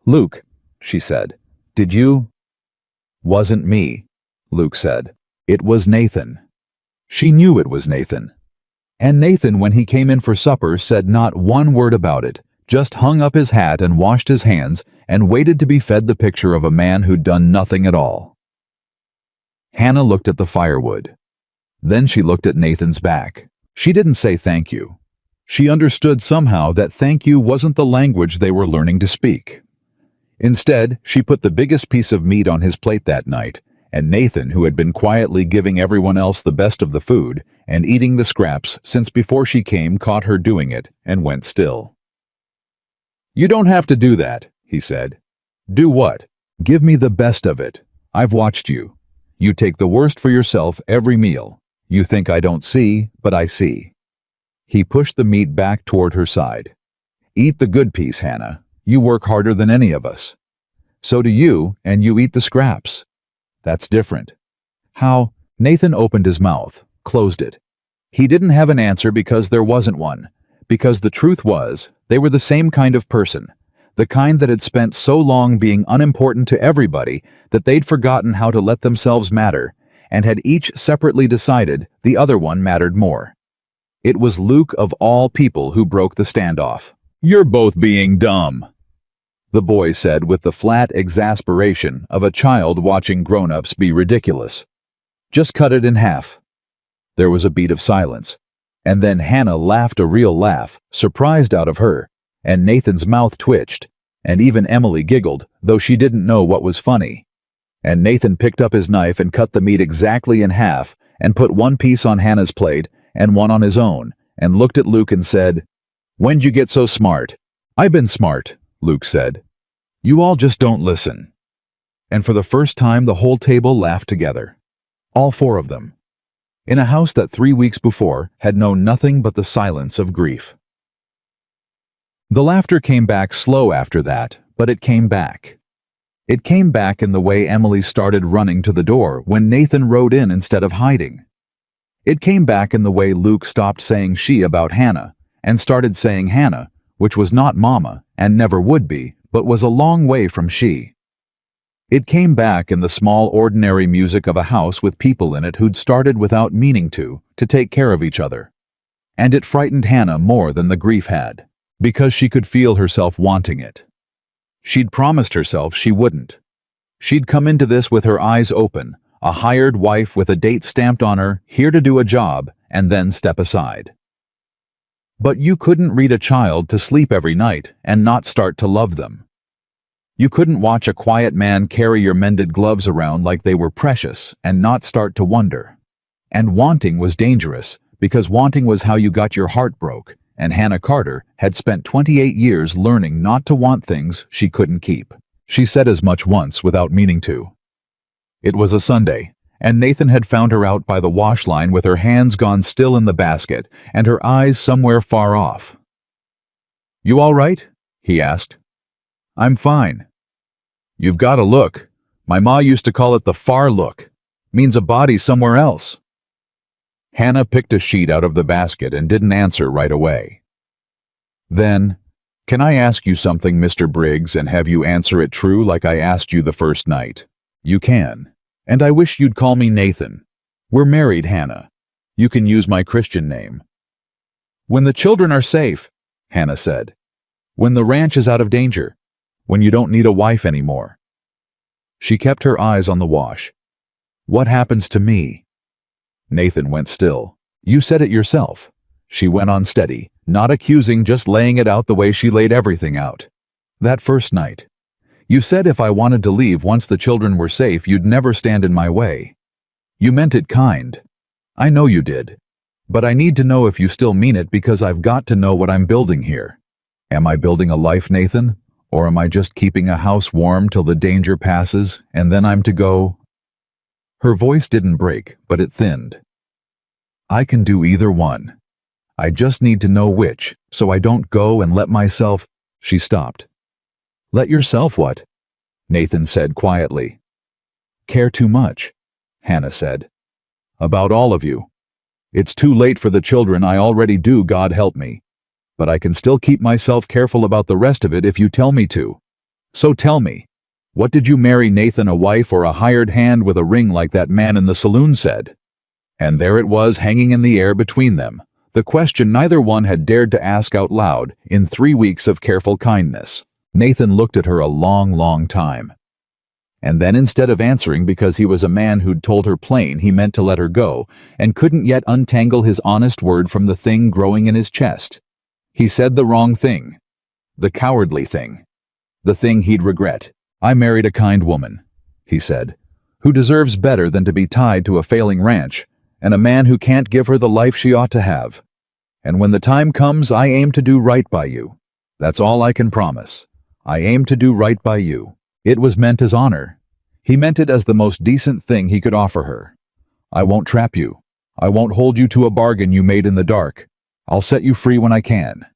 "Luke," she said, "did you—" "Wasn't me," Luke said. "It was Nathan." She knew it was Nathan. And Nathan, when he came in for supper, said not one word about it, just hung up his hat and washed his hands and waited to be fed the picture of a man who'd done nothing at all. Hannah looked at the firewood. Then she looked at Nathan's back. She didn't say thank you. She understood somehow that thank you wasn't the language they were learning to speak. Instead, she put the biggest piece of meat on his plate that night, and Nathan, who had been quietly giving everyone else the best of the food and eating the scraps since before she came, caught her doing it and went still. "You don't have to do that," he said. "Do what? Give me the best of it. I've watched you. You take the worst for yourself every meal. You think I don't see, but I see." He pushed the meat back toward her side. "Eat the good piece, Hannah. You work harder than any of us. So do you, and you eat the scraps. That's different." "How?" Nathan opened his mouth, closed it. He didn't have an answer because there wasn't one, because the truth was, they were the same kind of person, the kind that had spent so long being unimportant to everybody that they'd forgotten how to let themselves matter, and had each separately decided the other one mattered more. It was Luke of all people who broke the standoff. "You're both being dumb," the boy said with the flat exasperation of a child watching grown-ups be ridiculous. Just cut it in half." There was a beat of silence. And then Hannah laughed a real laugh, surprised out of her, and Nathan's mouth twitched, and even Emily giggled, though she didn't know what was funny. And Nathan picked up his knife and cut the meat exactly in half, and put one piece on Hannah's plate and one on his own, and looked at Luke and said, "When'd you get so smart?" "I've been smart," Luke said. "You all just don't listen." And for the first time the whole table laughed together. All four of them. In a house that 3 weeks before had known nothing but the silence of grief. The laughter came back slow after that, but it came back. It came back in the way Emily started running to the door when Nathan rode in instead of hiding. It came back in the way Luke stopped saying she about Hannah and started saying Hannah, which was not Mama and never would be, but was a long way from she. It came back in the small ordinary music of a house with people in it who'd started without meaning to take care of each other. And it frightened Hannah more than the grief had, because she could feel herself wanting it. She'd promised herself she wouldn't. She'd come into this with her eyes open, a hired wife with a date stamped on her, here to do a job, and then step aside. But you couldn't read a child to sleep every night and not start to love them. You couldn't watch a quiet man carry your mended gloves around like they were precious and not start to wonder. And wanting was dangerous, because wanting was how you got your heart broke, and Hannah Carter had spent 28 years learning not to want things she couldn't keep. She said as much once without meaning to. It was a Sunday, and Nathan had found her out by the wash line with her hands gone still in the basket and her eyes somewhere far off. "You all right?" he asked. "I'm fine." "You've got a look. My ma used to call it the far look. Means a body somewhere else." Hannah picked a sheet out of the basket and didn't answer right away. Then, "Can I ask you something, Mr. Briggs, and have you answer it true like I asked you the first night?" "You can. And I wish you'd call me Nathan. We're married, Hannah. You can use my Christian name." "When the children are safe," Hannah said. "When the ranch is out of danger. When you don't need a wife anymore." She kept her eyes on the wash. "What happens to me?" Nathan went still. "You said it yourself." She went on steady, not accusing, just laying it out the way she laid everything out. "That first night. You said if I wanted to leave once the children were safe, you'd never stand in my way. You meant it kind. I know you did. But I need to know if you still mean it, because I've got to know what I'm building here. Am I building a life, Nathan? Or am I just keeping a house warm till the danger passes, and then I'm to go?" Her voice didn't break, but it thinned. "I can do either one. I just need to know which, so I don't go and let myself—" She stopped. "Let yourself what?" Nathan said quietly. "Care too much," Hannah said. "About all of you. It's too late for the children, I already do, God help me. But I can still keep myself careful about the rest of it if you tell me to. So tell me, what did you marry Nathan, a wife or a hired hand with a ring like that man in the saloon said?" And there it was, hanging in the air between them, the question neither one had dared to ask out loud in 3 weeks of careful kindness. Nathan looked at her a long, long time. And then, instead of answering, because he was a man who'd told her plain he meant to let her go and couldn't yet untangle his honest word from the thing growing in his chest, he said the wrong thing, the cowardly thing, the thing he'd regret. "I married a kind woman," he said, "who deserves better than to be tied to a failing ranch, and a man who can't give her the life she ought to have. And when the time comes, I aim to do right by you. That's all I can promise. I aim to do right by you." It was meant as honor. He meant it as the most decent thing he could offer her. "I won't trap you. I won't hold you to a bargain you made in the dark. I'll set you free when I can."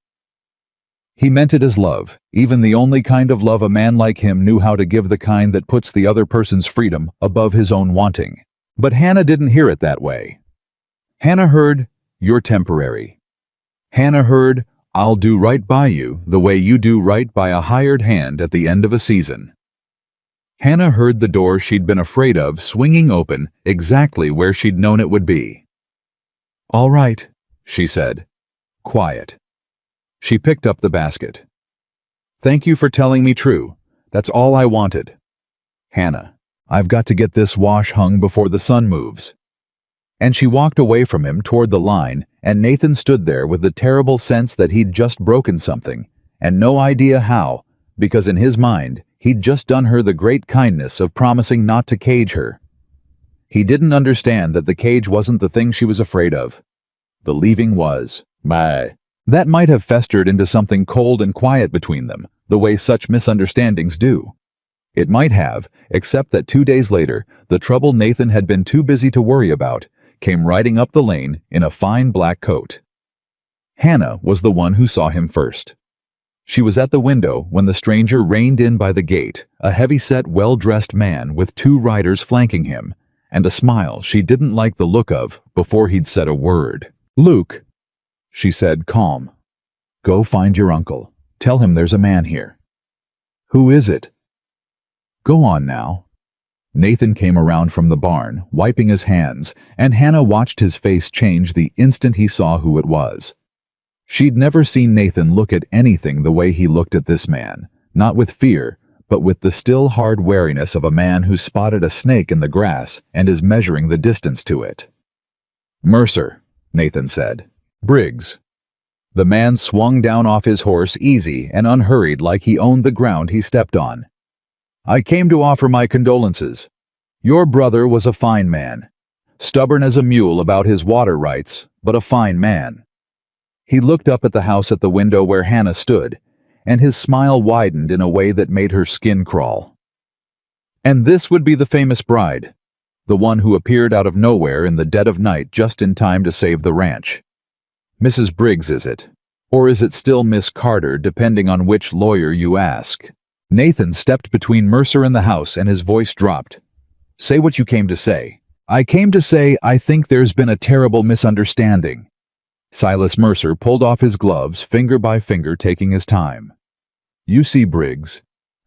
He meant it as love, even the only kind of love a man like him knew how to give, the kind that puts the other person's freedom above his own wanting. But Hannah didn't hear it that way. Hannah heard, "You're temporary." Hannah heard, "I'll do right by you the way you do right by a hired hand at the end of a season." Hannah heard the door she'd been afraid of swinging open exactly where she'd known it would be. "All right," she said. Quiet. She picked up the basket. "Thank you for telling me true. That's all I wanted." "Hannah, I've got to get this wash hung before the sun moves." And she walked away from him toward the line, and Nathan stood there with the terrible sense that he'd just broken something, and no idea how, because in his mind, he'd just done her the great kindness of promising not to cage her. He didn't understand that the cage wasn't the thing she was afraid of. The leaving was. That might have festered into something cold and quiet between them, the way such misunderstandings do. It might have, except that 2 days later, the trouble Nathan had been too busy to worry about came riding up the lane in a fine black coat. Hannah was the one who saw him first. She was at the window when the stranger reined in by the gate, a heavy-set, well-dressed man with 2 riders flanking him, and a smile she didn't like the look of before he'd said a word. "Luke," she said, calm. "Go find your uncle. Tell him there's a man here." "Who is it?" "Go on now." Nathan came around from the barn, wiping his hands, and Hannah watched his face change the instant he saw who it was. She'd never seen Nathan look at anything the way he looked at this man, not with fear, but with the still hard wariness of a man who spotted a snake in the grass and is measuring the distance to it. "Mercer," Nathan said. "Briggs." The man swung down off his horse easy and unhurried like he owned the ground he stepped on. "I came to offer my condolences. Your brother was a fine man. Stubborn as a mule about his water rights, but a fine man." He looked up at the house at the window where Hannah stood, and his smile widened in a way that made her skin crawl. And this would be the famous bride, the one who appeared out of nowhere in the dead of night just in time to save the ranch. "Mrs. Briggs, is it? Or is it still Miss Carter, depending on which lawyer you ask?" Nathan stepped between Mercer and the house, and his voice dropped. "Say what you came to say." "I came to say I think there's been a terrible misunderstanding." Silas Mercer pulled off his gloves, finger by finger, taking his time. "You see, Briggs,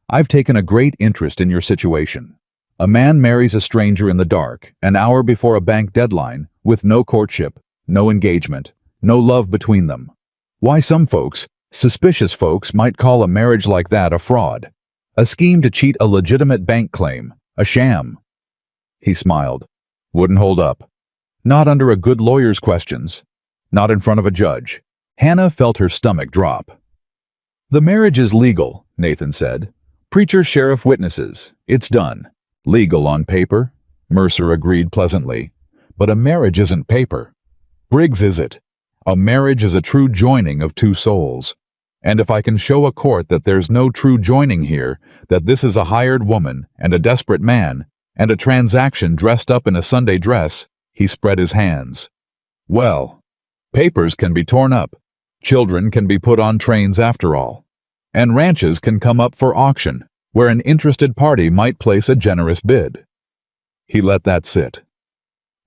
I've taken a great interest in your situation. A man marries a stranger in the dark, an hour before a bank deadline, with no courtship, no engagement, no love between them. Why, some folks, suspicious folks, might call a marriage like that a fraud, a scheme to cheat a legitimate bank claim, a sham." He smiled. "Wouldn't hold up. Not under a good lawyer's questions. Not in front of a judge." Hannah felt her stomach drop. "The marriage is legal," Nathan said. "Preacher, sheriff, witnesses. It's done. Legal on paper," Mercer agreed pleasantly. "But a marriage isn't paper. Briggs, is it? A marriage is a true joining of 2 souls. And if I can show a court that there's no true joining here, that this is a hired woman and a desperate man, and a transaction dressed up in a Sunday dress," he spread his hands. "Well, papers can be torn up, children can be put on trains after all, and ranches can come up for auction, where an interested party might place a generous bid." He let that sit.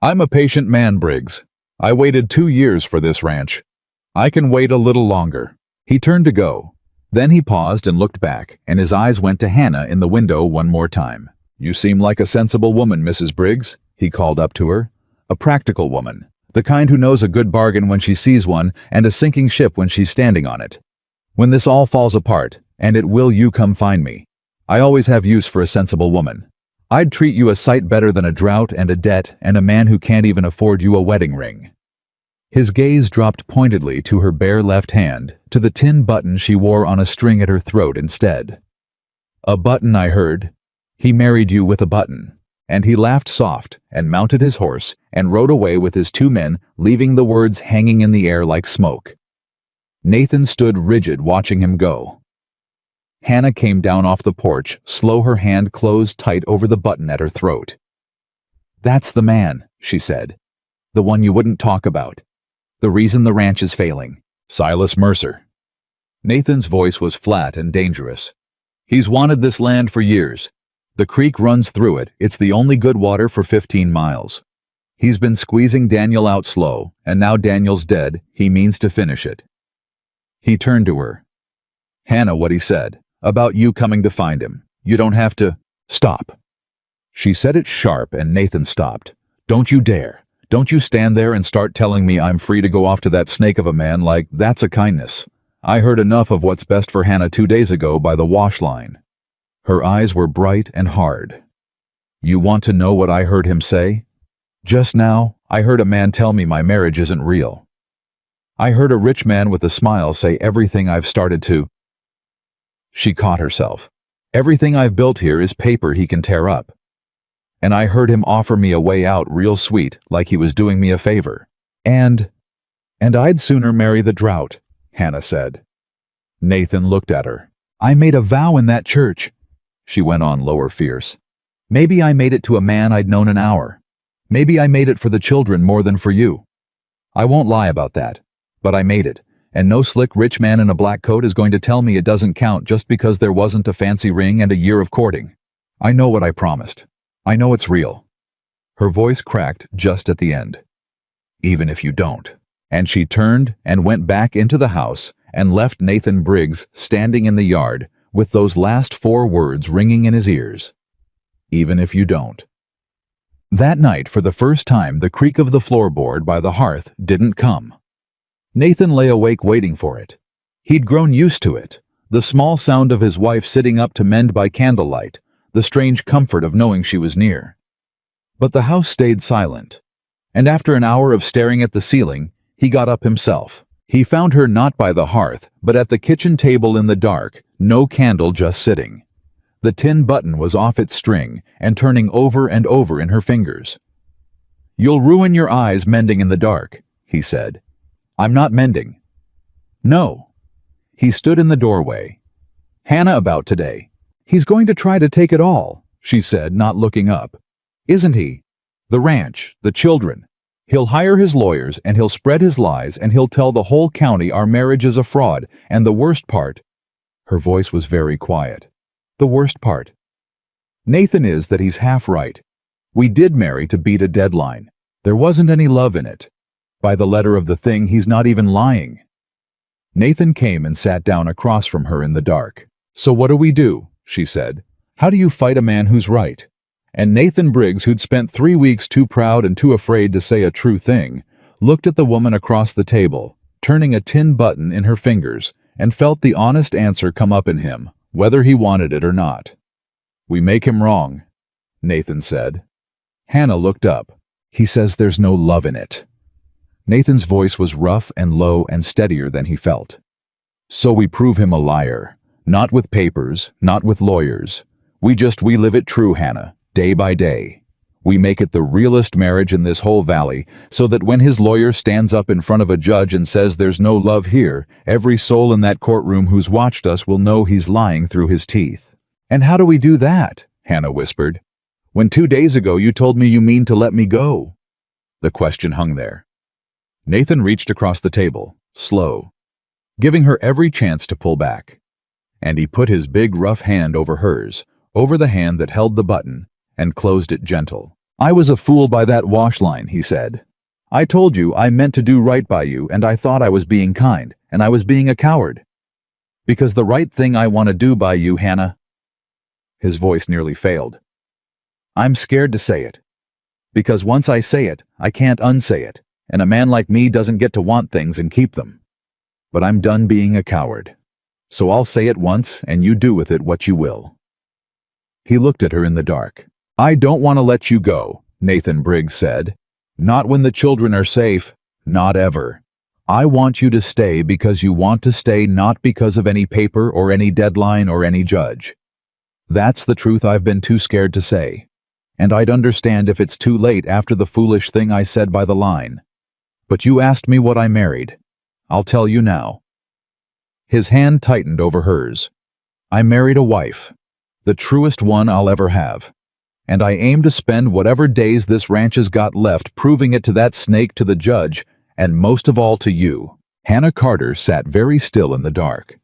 "I'm a patient man, Briggs. I waited 2 years for this ranch. I can wait a little longer." He turned to go. Then he paused and looked back, and his eyes went to Hannah in the window one more time. "You seem like a sensible woman, Mrs. Briggs," he called up to her. "A practical woman, the kind who knows a good bargain when she sees one and a sinking ship when she's standing on it. When this all falls apart, and it will, you come find me. I always have use for a sensible woman. I'd treat you a sight better than a drought and a debt and a man who can't even afford you a wedding ring." His gaze dropped pointedly to her bare left hand, to the tin button she wore on a string at her throat instead. "A button, I heard. He married you with a button." And he laughed soft and mounted his horse and rode away with his 2 men, leaving the words hanging in the air like smoke. Nathan stood rigid, watching him go. Hannah came down off the porch, slow, her hand closed tight over the button at her throat. "That's the man," she said. "The one you wouldn't talk about. The reason the ranch is failing. Silas Mercer." Nathan's voice was flat and dangerous. "He's wanted this land for years. The creek runs through it. It's the only good water for 15 miles. He's been squeezing Daniel out slow, and now Daniel's dead, he means to finish it." He turned to her. "Hannah, what he said, about you coming to find him. You don't have to—" "Stop." She said it sharp, and Nathan stopped. "Don't you dare. Don't you stand there and start telling me I'm free to go off to that snake of a man like that's a kindness. I heard enough of what's best for Hannah 2 days ago by the wash line." Her eyes were bright and hard. "You want to know what I heard him say? Just now, I heard a man tell me my marriage isn't real. I heard a rich man with a smile say everything I've started to. She caught herself. Everything I've built here is paper he can tear up. And I heard him offer me a way out real sweet, like he was doing me a favor. And I'd sooner marry the drought, Hannah said. Nathan looked at her. I made a vow in that church, she went on lower fierce. Maybe I made it to a man I'd known an hour. Maybe I made it for the children more than for you. I won't lie about that, but I made it, and no slick rich man in a black coat is going to tell me it doesn't count just because there wasn't a fancy ring and a year of courting. I know what I promised. I know it's real. Her voice cracked just at the end. Even if you don't. And she turned and went back into the house and left Nathan Briggs standing in the yard with those last 4 words ringing in his ears. Even if you don't. That night, for the first time, the creak of the floorboard by the hearth didn't come. Nathan lay awake waiting for it. He'd grown used to it, the small sound of his wife sitting up to mend by candlelight, the strange comfort of knowing she was near. But the house stayed silent, and after an hour of staring at the ceiling, he got up himself. He found her not by the hearth, but at the kitchen table in the dark, no candle, just sitting. The tin button was off its string and turning over and over in her fingers. You'll ruin your eyes mending in the dark, he said. I'm not mending. No. He stood in the doorway. Hannah about today. He's going to try to take it all, she said, not looking up. Isn't he? The ranch, the children. He'll hire his lawyers and he'll spread his lies and he'll tell the whole county our marriage is a fraud, and the worst part— her voice was very quiet. The worst part, Nathan, is that he's half right. We did marry to beat a deadline. There wasn't any love in it. By the letter of the thing, he's not even lying. Nathan came and sat down across from her in the dark. So what do we do? She said. How do you fight a man who's right? And Nathan Briggs, who'd spent 3 weeks too proud and too afraid to say a true thing, looked at the woman across the table, turning a tin button in her fingers, and felt the honest answer come up in him, whether he wanted it or not. We make him wrong, Nathan said. Hannah looked up. He says there's no love in it. Nathan's voice was rough and low and steadier than he felt. So we prove him a liar. Not with papers, not with lawyers. We live it true, Hannah, day by day. We make it the realest marriage in this whole valley, so that when his lawyer stands up in front of a judge and says there's no love here, every soul in that courtroom who's watched us will know he's lying through his teeth. And how do we do that? Hannah whispered. When 2 days ago you told me you mean to let me go. The question hung there. Nathan reached across the table, slow, giving her every chance to pull back. And he put his big rough hand over hers, over the hand that held the button, and closed it gentle. I was a fool by that wash line, he said. I told you I meant to do right by you, and I thought I was being kind, and I was being a coward. Because the right thing I want to do by you, Hannah— His voice nearly failed. I'm scared to say it. Because once I say it, I can't unsay it, and a man like me doesn't get to want things and keep them. But I'm done being a coward. So I'll say it once, and you do with it what you will. He looked at her in the dark. I don't want to let you go, Nathan Briggs said. Not when the children are safe. Not ever. I want you to stay because you want to stay, not because of any paper or any deadline or any judge. That's the truth I've been too scared to say. And I'd understand if it's too late after the foolish thing I said by the line. But you asked me what I married. I'll tell you now. His hand tightened over hers. I married a wife. The truest one I'll ever have. And I aim to spend whatever days this ranch has got left proving it to that snake, to the judge, and most of all to you. Hannah Carter sat very still in the dark.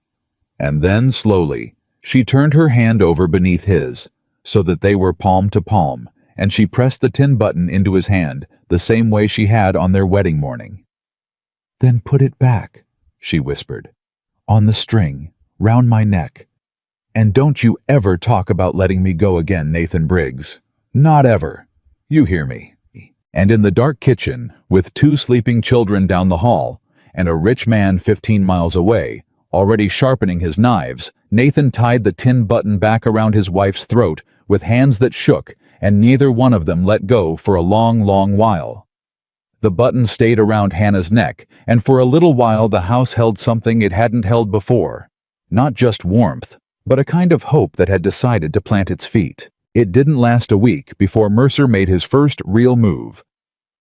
And then, slowly, she turned her hand over beneath his, so that they were palm to palm, and she pressed the tin button into his hand, the same way she had on their wedding morning. Then put it back, she whispered, on the string, round my neck. And don't you ever talk about letting me go again, Nathan Briggs. Not ever. You hear me. And in the dark kitchen, with 2 sleeping children down the hall, and a rich man 15 miles away, already sharpening his knives, Nathan tied the tin button back around his wife's throat with hands that shook, and neither one of them let go for a long, long while. The button stayed around Hannah's neck, and for a little while the house held something it hadn't held before. Not just warmth, but a kind of hope that had decided to plant its feet. It didn't last a week before Mercer made his first real move.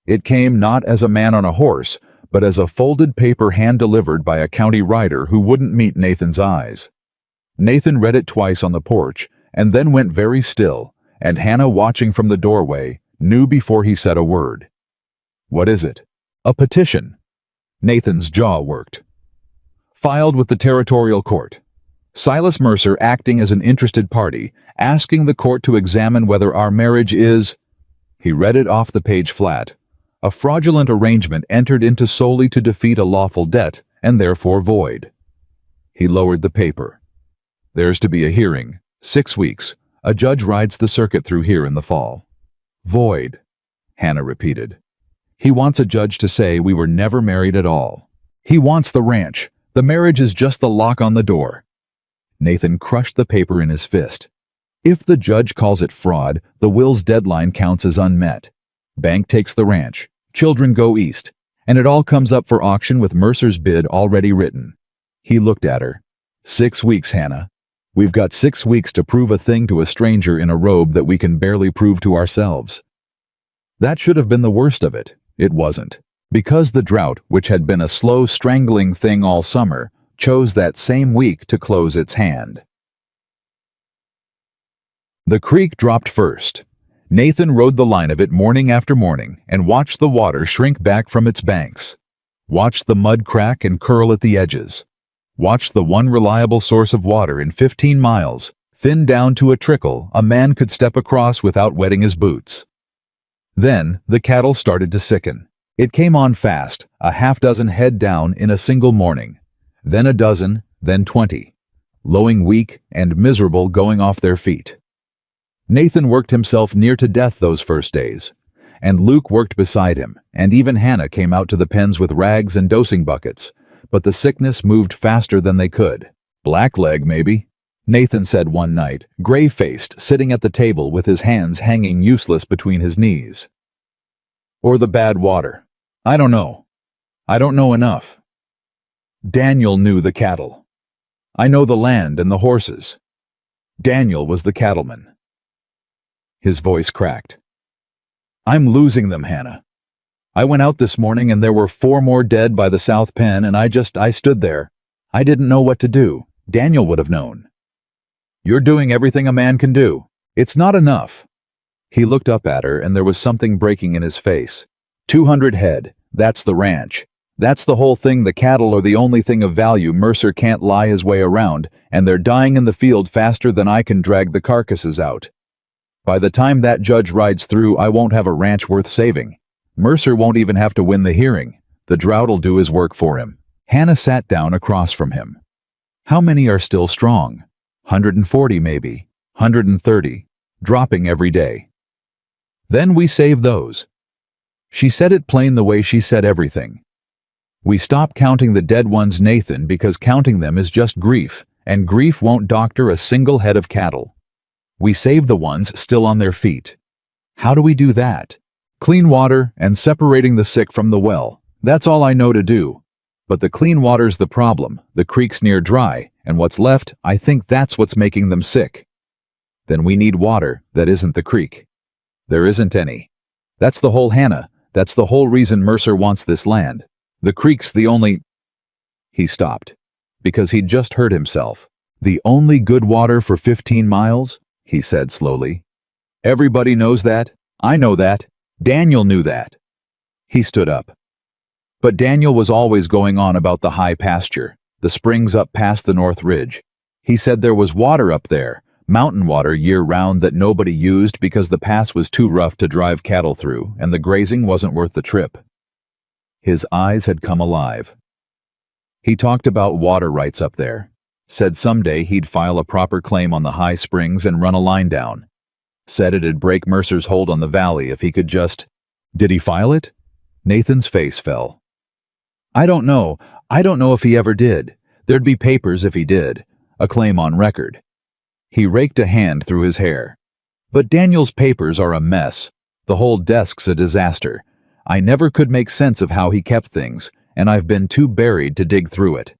It came not as a man on a horse, but as a folded paper hand-delivered by a county rider who wouldn't meet Nathan's eyes. Nathan read it twice on the porch, and then went very still, and Hannah, watching from the doorway, knew before he said a word. "What is it?" "A petition." Nathan's jaw worked. "Filed with the territorial court. Silas Mercer acting as an interested party, asking the court to examine whether our marriage is—" He read it off the page flat. "A fraudulent arrangement entered into solely to defeat a lawful debt, and therefore void." He lowered the paper. "There's to be a hearing. 6 weeks. A judge rides the circuit through here in the fall." "Void," Hannah repeated. "He wants a judge to say we were never married at all. He wants the ranch. The marriage is just the lock on the door." Nathan crushed the paper in his fist. If the judge calls it fraud, the will's deadline counts as unmet. Bank takes the ranch, children go east, and it all comes up for auction with Mercer's bid already written. He looked at her. 6 weeks, Hannah. We've got 6 weeks to prove a thing to a stranger in a robe that we can barely prove to ourselves. That should have been the worst of it. It wasn't. Because the drought, which had been a slow, strangling thing all summer, chose that same week to close its hand. The creek dropped first. Nathan rode the line of it morning after morning and watched the water shrink back from its banks. Watched the mud crack and curl at the edges. Watched the one reliable source of water in 15 miles, thin down to a trickle a man could step across without wetting his boots. Then the cattle started to sicken. It came on fast, a half-dozen head down in a single morning. Then a dozen, then 20. Lowing weak and miserable, going off their feet. Nathan worked himself near to death those first days, and Luke worked beside him, and even Hannah came out to the pens with rags and dosing buckets, but the sickness moved faster than they could. "Blackleg, maybe," Nathan said one night, gray-faced, sitting at the table with his hands hanging useless between his knees. "Or the bad water. I don't know. I don't know enough. Daniel knew the cattle. I know the land and the horses. Daniel was the cattleman." His voice cracked. "I'm losing them, Hannah. I went out this morning and there were 4 more dead by the south pen, and I stood there. I didn't know what to do. Daniel would have known." "You're doing everything a man can do. It's not enough." He looked up at her, and there was something breaking in his face. 200 head. That's the ranch. That's the whole thing. The cattle are the only thing of value Mercer can't lie his way around, and they're dying in the field faster than I can drag the carcasses out. By the time that judge rides through, I won't have a ranch worth saving. Mercer won't even have to win the hearing. The drought'll do his work for him." Hannah sat down across from him. "How many are still strong? 140 maybe, 130, dropping every day. Then we save those." She said it plain the way she said everything. "We stop counting the dead ones, Nathan, because counting them is just grief, and grief won't doctor a single head of cattle. We save the ones still on their feet. How do we do that? Clean water and separating the sick from the well. That's all I know to do. But the clean water's the problem. The creek's near dry, and what's left, I think that's what's making them sick. Then we need water that isn't the creek. There isn't any. That's the whole Hannah. That's the whole reason Mercer wants this land. The creek's the only—" He stopped, because he'd just heard himself. "The only good water for 15 miles?" he said slowly. "Everybody knows that. I know that. Daniel knew that." He stood up. But Daniel was always going on about the high pasture, the springs up past the North Ridge. He said there was water up there, mountain water year-round that nobody used because the pass was too rough to drive cattle through, and the grazing wasn't worth the trip. His eyes had come alive. He talked about water rights up there. Said someday he'd file a proper claim on the high springs and run a line down. Said it'd break Mercer's hold on the valley if he could just— Did he file it? Nathan's face fell. I don't know if he ever did. There'd be papers if he did. A claim on record. He raked a hand through his hair. But Daniel's papers are a mess. The whole desk's a disaster. I never could make sense of how he kept things, and I've been too buried to dig through it."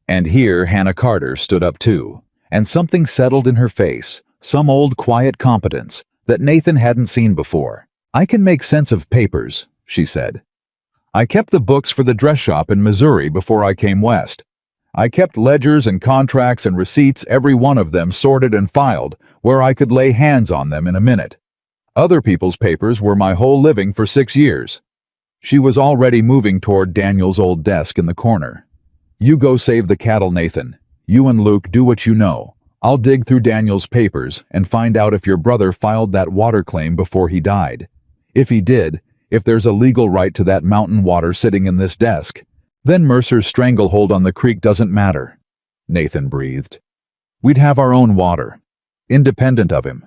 And here Hannah Carter stood up too, and something settled in her face, some old quiet competence that Nathan hadn't seen before. "I can make sense of papers," she said. "I kept the books for the dress shop in Missouri before I came west. I kept ledgers and contracts and receipts, every one of them sorted and filed, where I could lay hands on them in a minute. Other people's papers were my whole living for 6 years." She was already moving toward Daniel's old desk in the corner. "You go save the cattle, Nathan. You and Luke do what you know. I'll dig through Daniel's papers and find out if your brother filed that water claim before he died. If he did, if there's a legal right to that mountain water sitting in this desk, then Mercer's stranglehold on the creek doesn't matter," Nathan breathed. "We'd have our own water, independent of him.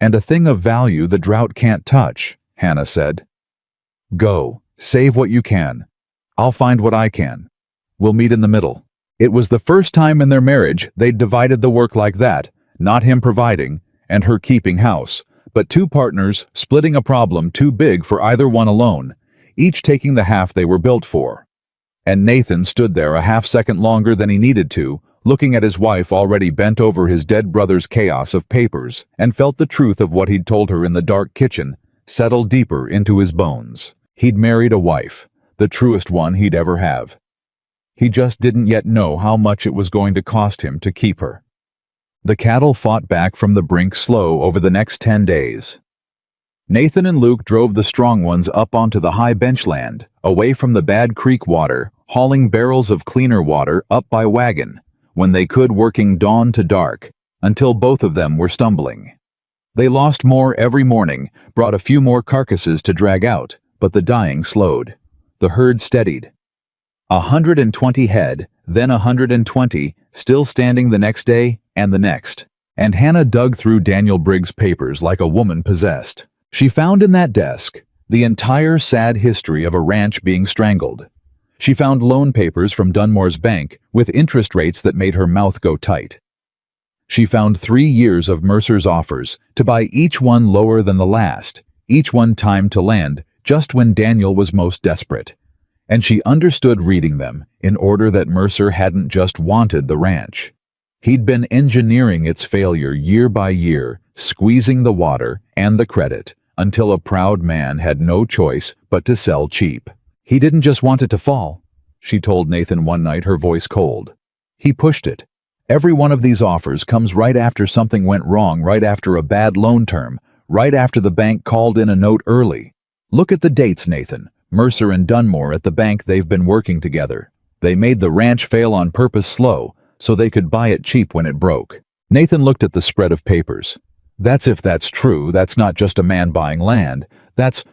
And a thing of value the drought can't touch," Hannah said. "Go, save what you can. I'll find what I can. We'll meet in the middle." It was the first time in their marriage they'd divided the work like that, not him providing and her keeping house, but two partners splitting a problem too big for either one alone, each taking the half they were built for. And Nathan stood there a half-second longer than he needed to, looking at his wife already bent over his dead brother's chaos of papers, and felt the truth of what he'd told her in the dark kitchen settle deeper into his bones. He'd married a wife, the truest one he'd ever have. He just didn't yet know how much it was going to cost him to keep her. The cattle fought back from the brink slow over the next 10 days. Nathan and Luke drove the strong ones up onto the high benchland, away from the bad creek water, hauling barrels of cleaner water up by wagon, when they could, working dawn to dark, until both of them were stumbling. They lost more every morning, brought a few more carcasses to drag out, but the dying slowed. The herd steadied. 120 head, then 120, still standing the next day and the next. And Hannah dug through Daniel Briggs' papers like a woman possessed. She found in that desk the entire sad history of a ranch being strangled. She found loan papers from Dunmore's bank with interest rates that made her mouth go tight. She found 3 years of Mercer's offers, to buy each one lower than the last, each one timed to land just when Daniel was most desperate. And she understood reading them in order that Mercer hadn't just wanted the ranch. He'd been engineering its failure year by year, squeezing the water and the credit, until a proud man had no choice but to sell cheap. "He didn't just want it to fall," she told Nathan one night, her voice cold. "He pushed it. Every one of these offers comes right after something went wrong, right after a bad loan term, right after the bank called in a note early. Look at the dates, Nathan. Mercer and Dunmore at the bank, they've been working together. They made the ranch fail on purpose slow, so they could buy it cheap when it broke." Nathan looked at the spread of papers. "That's if that's true. That's not just a man buying land. That's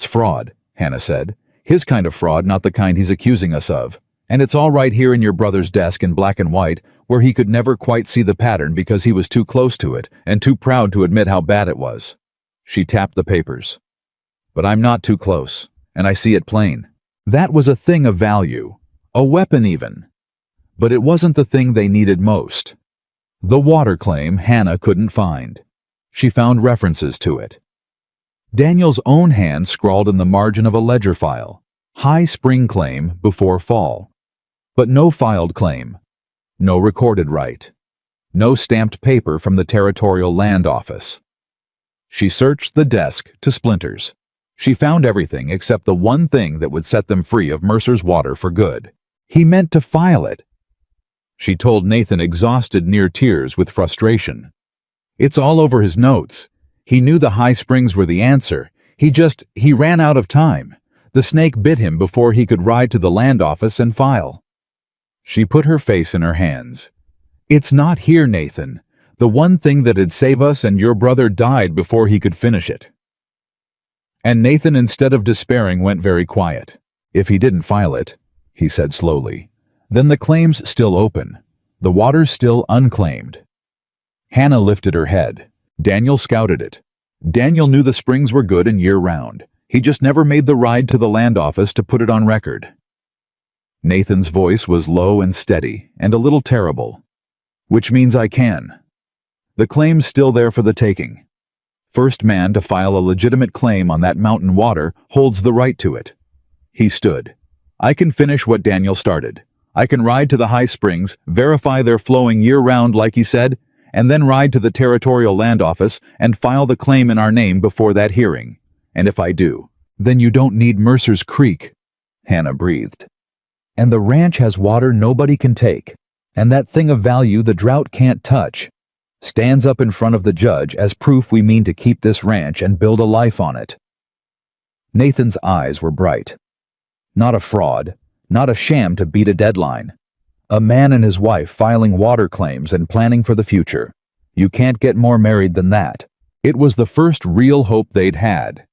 fraud," Hannah said. "His kind of fraud, not the kind he's accusing us of. And it's all right here in your brother's desk in black and white, where he could never quite see the pattern because he was too close to it and too proud to admit how bad it was." She tapped the papers. "But I'm not too close, and I see it plain. That was a thing of value, a weapon even. But it wasn't the thing they needed most. The water claim Hannah couldn't find. She found references to it. Daniel's own hand scrawled in the margin of a ledger file, high spring claim before fall. But no filed claim, no recorded right, no stamped paper from the Territorial Land Office. She searched the desk to splinters. She found everything except the one thing that would set them free of Mercer's water for good. He meant to file it. She told Nathan, exhausted near tears with frustration. "It's all over his notes. He knew the high springs were the answer. He ran out of time. The snake bit him before he could ride to the land office and file." She put her face in her hands. "It's not here, Nathan. The one thing that'd save us, and your brother died before he could finish it." And Nathan, instead of despairing, went very quiet. "If he didn't file it," he said slowly, "then the claim's still open. The water's still unclaimed." Hannah lifted her head. Daniel scouted it. Daniel knew the springs were good and year-round. He just never made the ride to the land office to put it on record. Nathan's voice was low and steady, and a little terrible. "Which means I can. The claim's still there for the taking. First man to file a legitimate claim on that mountain water holds the right to it. He stood. I can finish what Daniel started. I can ride to the high springs, verify they're flowing year-round like he said, and then ride to the territorial land office and file the claim in our name before that hearing. And if I do, then you don't need Mercer's Creek, Hannah breathed. And the ranch has water nobody can take, and that thing of value the drought can't touch. Stands up in front of the judge as proof we mean to keep this ranch and build a life on it. Nathan's eyes were bright. Not a fraud, not a sham to beat a deadline. A man and his wife filing water claims and planning for the future. You can't get more married than that. It was the first real hope they'd had.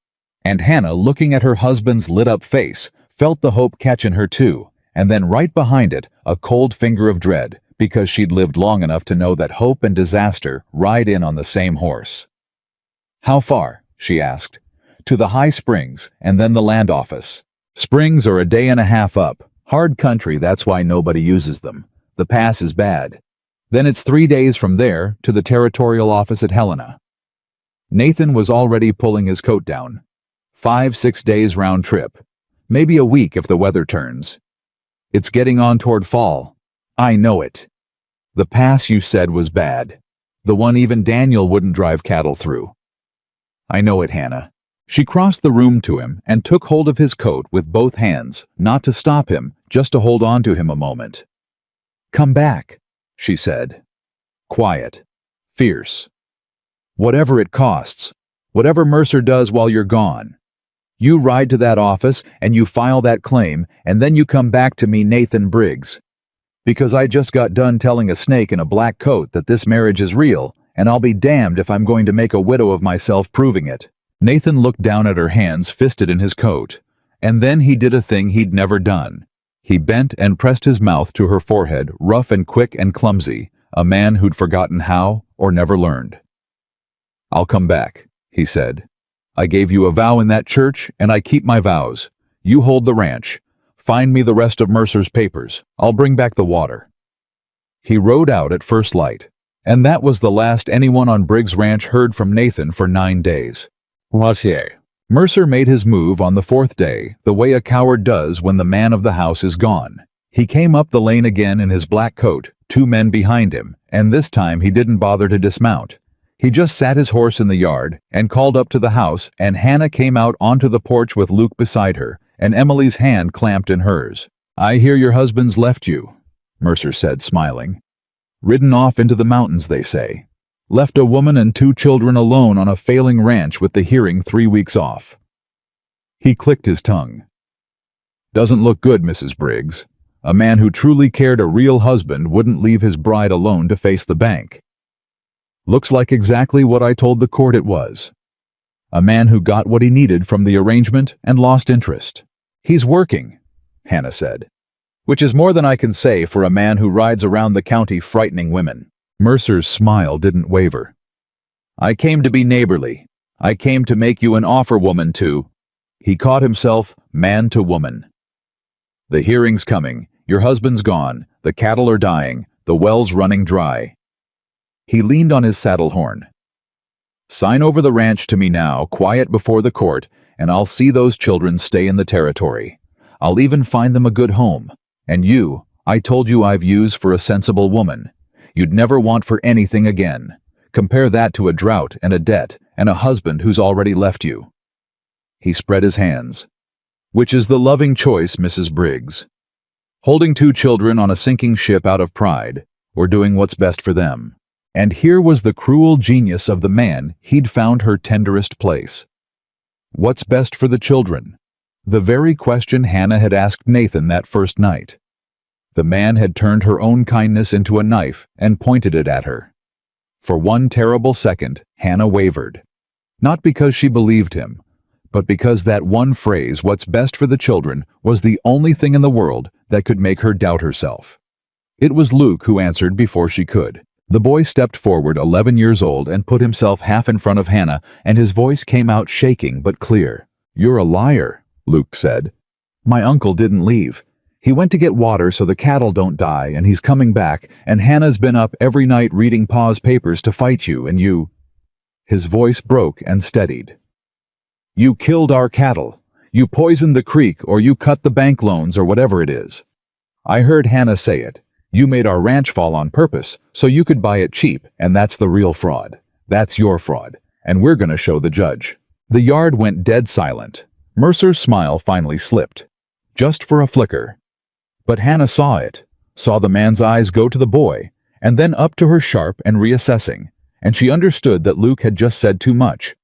And Hannah, looking at her husband's lit-up face, felt the hope catch in her too, and then right behind it, a cold finger of dread, because she'd lived long enough to know that hope and disaster ride in on the same horse. How far? She asked. To the high springs, and then the land office. Springs are a day and a half up. Hard country, that's why nobody uses them. The pass is bad. Then it's 3 days from there to the territorial office at Helena. Nathan was already pulling his coat down. 5-6 days round trip. Maybe a week if the weather turns. It's getting on toward fall. I know it. The pass you said was bad. The one even Daniel wouldn't drive cattle through. I know it, Hannah. She crossed the room to him and took hold of his coat with both hands, not to stop him, just to hold on to him a moment. Come back, she said. Quiet. Fierce. Whatever it costs. Whatever Mercer does while you're gone. You ride to that office and you file that claim, and then you come back to me, Nathan Briggs. Because I just got done telling a snake in a black coat that this marriage is real, and I'll be damned if I'm going to make a widow of myself proving it. Nathan looked down at her hands fisted in his coat, and then he did a thing he'd never done. He bent and pressed his mouth to her forehead, rough and quick and clumsy, a man who'd forgotten how or never learned. I'll come back, he said. I gave you a vow in that church, and I keep my vows. You hold the ranch. Find me the rest of Mercer's papers. I'll bring back the water. He rode out at first light, and that was the last anyone on Briggs Ranch heard from Nathan for 9 days. Wattier. Mercer made his move on the 4th day, the way a coward does when the man of the house is gone. He came up the lane again in his black coat, 2 men behind him, and this time he didn't bother to dismount. He just sat his horse in the yard and called up to the house, and Hannah came out onto the porch with Luke beside her, and Emily's hand clamped in hers. I hear your husband's left you, Mercer said, smiling. Ridden off into the mountains, they say. Left a woman and 2 children alone on a failing ranch with the hearing 3 weeks off. He clicked his tongue. Doesn't look good, Mrs. Briggs. A man who truly cared a real husband wouldn't leave his bride alone to face the bank. Looks like exactly what I told the court it was. A man who got what he needed from the arrangement and lost interest. He's working, Hannah said, which is more than I can say for a man who rides around the county frightening women. Mercer's smile didn't waver. I came to be neighborly. I came to make you an offer, woman, too. He caught himself man to woman. The hearing's coming. Your husband's gone. The cattle are dying. The well's running dry. He leaned on his saddle horn. Sign over the ranch to me now, quiet before the court, and I'll see those children stay in the territory. I'll even find them a good home. And you, I told you I've used for a sensible woman. You'd never want for anything again. Compare that to a drought and a debt and a husband who's already left you. He spread his hands. Which is the loving choice, Mrs. Briggs? Holding 2 children on a sinking ship out of pride, or doing what's best for them? And here was the cruel genius of the man he'd found her tenderest place. What's best for the children? The very question Hannah had asked Nathan that first night. The man had turned her own kindness into a knife and pointed it at her. For one terrible second, Hannah wavered. Not because she believed him, but because that one phrase, what's best for the children, was the only thing in the world that could make her doubt herself. It was Luke who answered before she could. The boy stepped forward, 11 years old, and put himself half in front of Hannah, and his voice came out shaking but clear. You're a liar, Luke said. My uncle didn't leave. He went to get water so the cattle don't die, and he's coming back, and Hannah's been up every night reading Pa's papers to fight you, and you... His voice broke and steadied. "You killed our cattle. You poisoned the creek, or you cut the bank loans, or whatever it is. I heard Hannah say it. You made our ranch fall on purpose, so you could buy it cheap, and that's the real fraud. That's your fraud, and we're going to show the judge." The yard went dead silent. Mercer's smile finally slipped, just for a flicker. But Hannah saw it, saw the man's eyes go to the boy, and then up to her sharp and reassessing, and she understood that Luke had just said too much,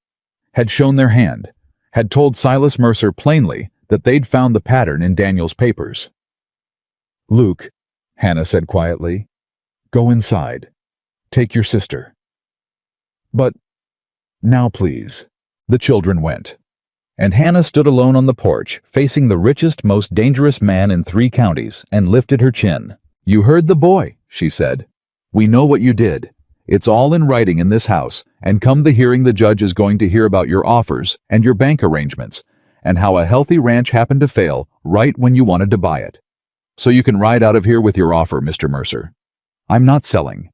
had shown their hand, had told Silas Mercer plainly that they'd found the pattern in Daniel's papers. "Luke," Hannah said quietly, "go inside. Take your sister." "But now, please." The children went, and Hannah stood alone on the porch, facing the richest, most dangerous man in 3 counties, and lifted her chin. "You heard the boy," she said. "We know what you did. It's all in writing in this house, and come the hearing, the judge is going to hear about your offers and your bank arrangements, and how a healthy ranch happened to fail right when you wanted to buy it. So you can ride out of here with your offer, Mr. Mercer. I'm not selling.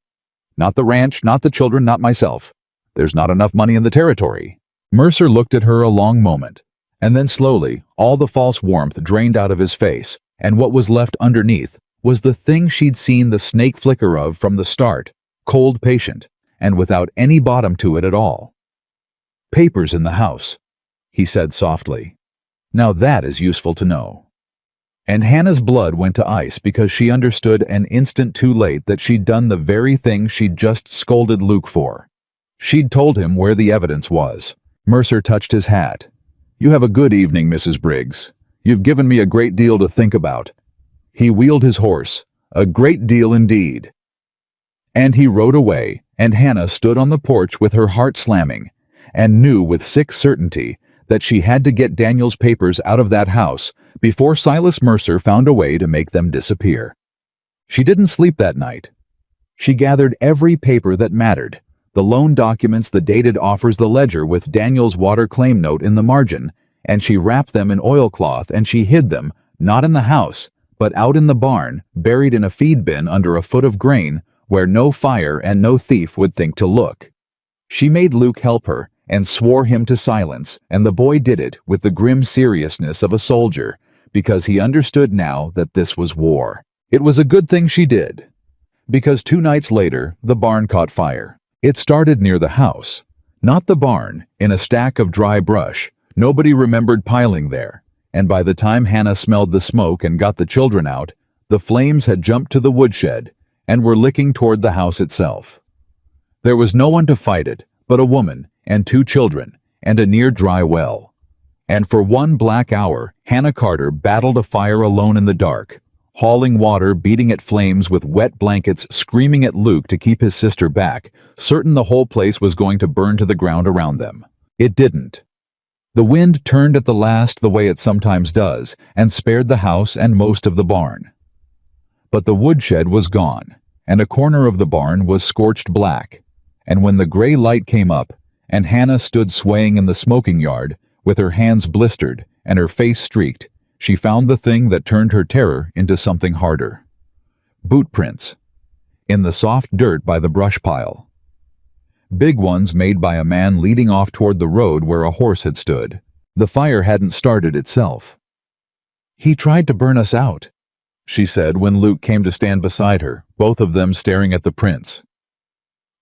Not the ranch, not the children, not myself. There's not enough money in the territory." Mercer looked at her a long moment, and then slowly all the false warmth drained out of his face, and what was left underneath was the thing she'd seen the snake flicker of from the start, cold, patient, and without any bottom to it at all. "Papers in the house," he said softly. "Now that is useful to know." And Hannah's blood went to ice because she understood an instant too late that she'd done the very thing she'd just scolded Luke for. She'd told him where the evidence was. Mercer touched his hat. "You have a good evening, Mrs. Briggs. You've given me a great deal to think about." He wheeled his horse. "A great deal indeed." And he rode away, and Hannah stood on the porch with her heart slamming, and knew with sick certainty that she had to get Daniel's papers out of that house before Silas Mercer found a way to make them disappear. She didn't sleep that night. She gathered every paper that mattered, the loan documents, the dated offers, the ledger with Daniel's water claim note in the margin, and she wrapped them in oilcloth and she hid them, not in the house, but out in the barn, buried in a feed bin under a foot of grain, where no fire and no thief would think to look. She made Luke help her and swore him to silence, and the boy did it with the grim seriousness of a soldier, because he understood now that this was war. It was a good thing she did, because 2 nights later the barn caught fire. It started near the house, not the barn, in a stack of dry brush. Nobody remembered piling there, and by the time Hannah smelled the smoke and got the children out, the flames had jumped to the woodshed and were licking toward the house itself. There was no one to fight it but a woman and 2 children and a near dry well. And for 1 black hour, Hannah Carter battled a fire alone in the dark, hauling water, beating at flames with wet blankets, screaming at Luke to keep his sister back, certain the whole place was going to burn to the ground around them. It didn't. The wind turned at the last the way it sometimes does, and spared the house and most of the barn. But the woodshed was gone, and a corner of the barn was scorched black, and when the gray light came up, and Hannah stood swaying in the smoking yard, with her hands blistered and her face streaked, she found the thing that turned her terror into something harder. Boot prints. In the soft dirt by the brush pile. Big ones made by a man leading off toward the road where a horse had stood. The fire hadn't started itself. "He tried to burn us out," she said when Luke came to stand beside her, both of them staring at the prints.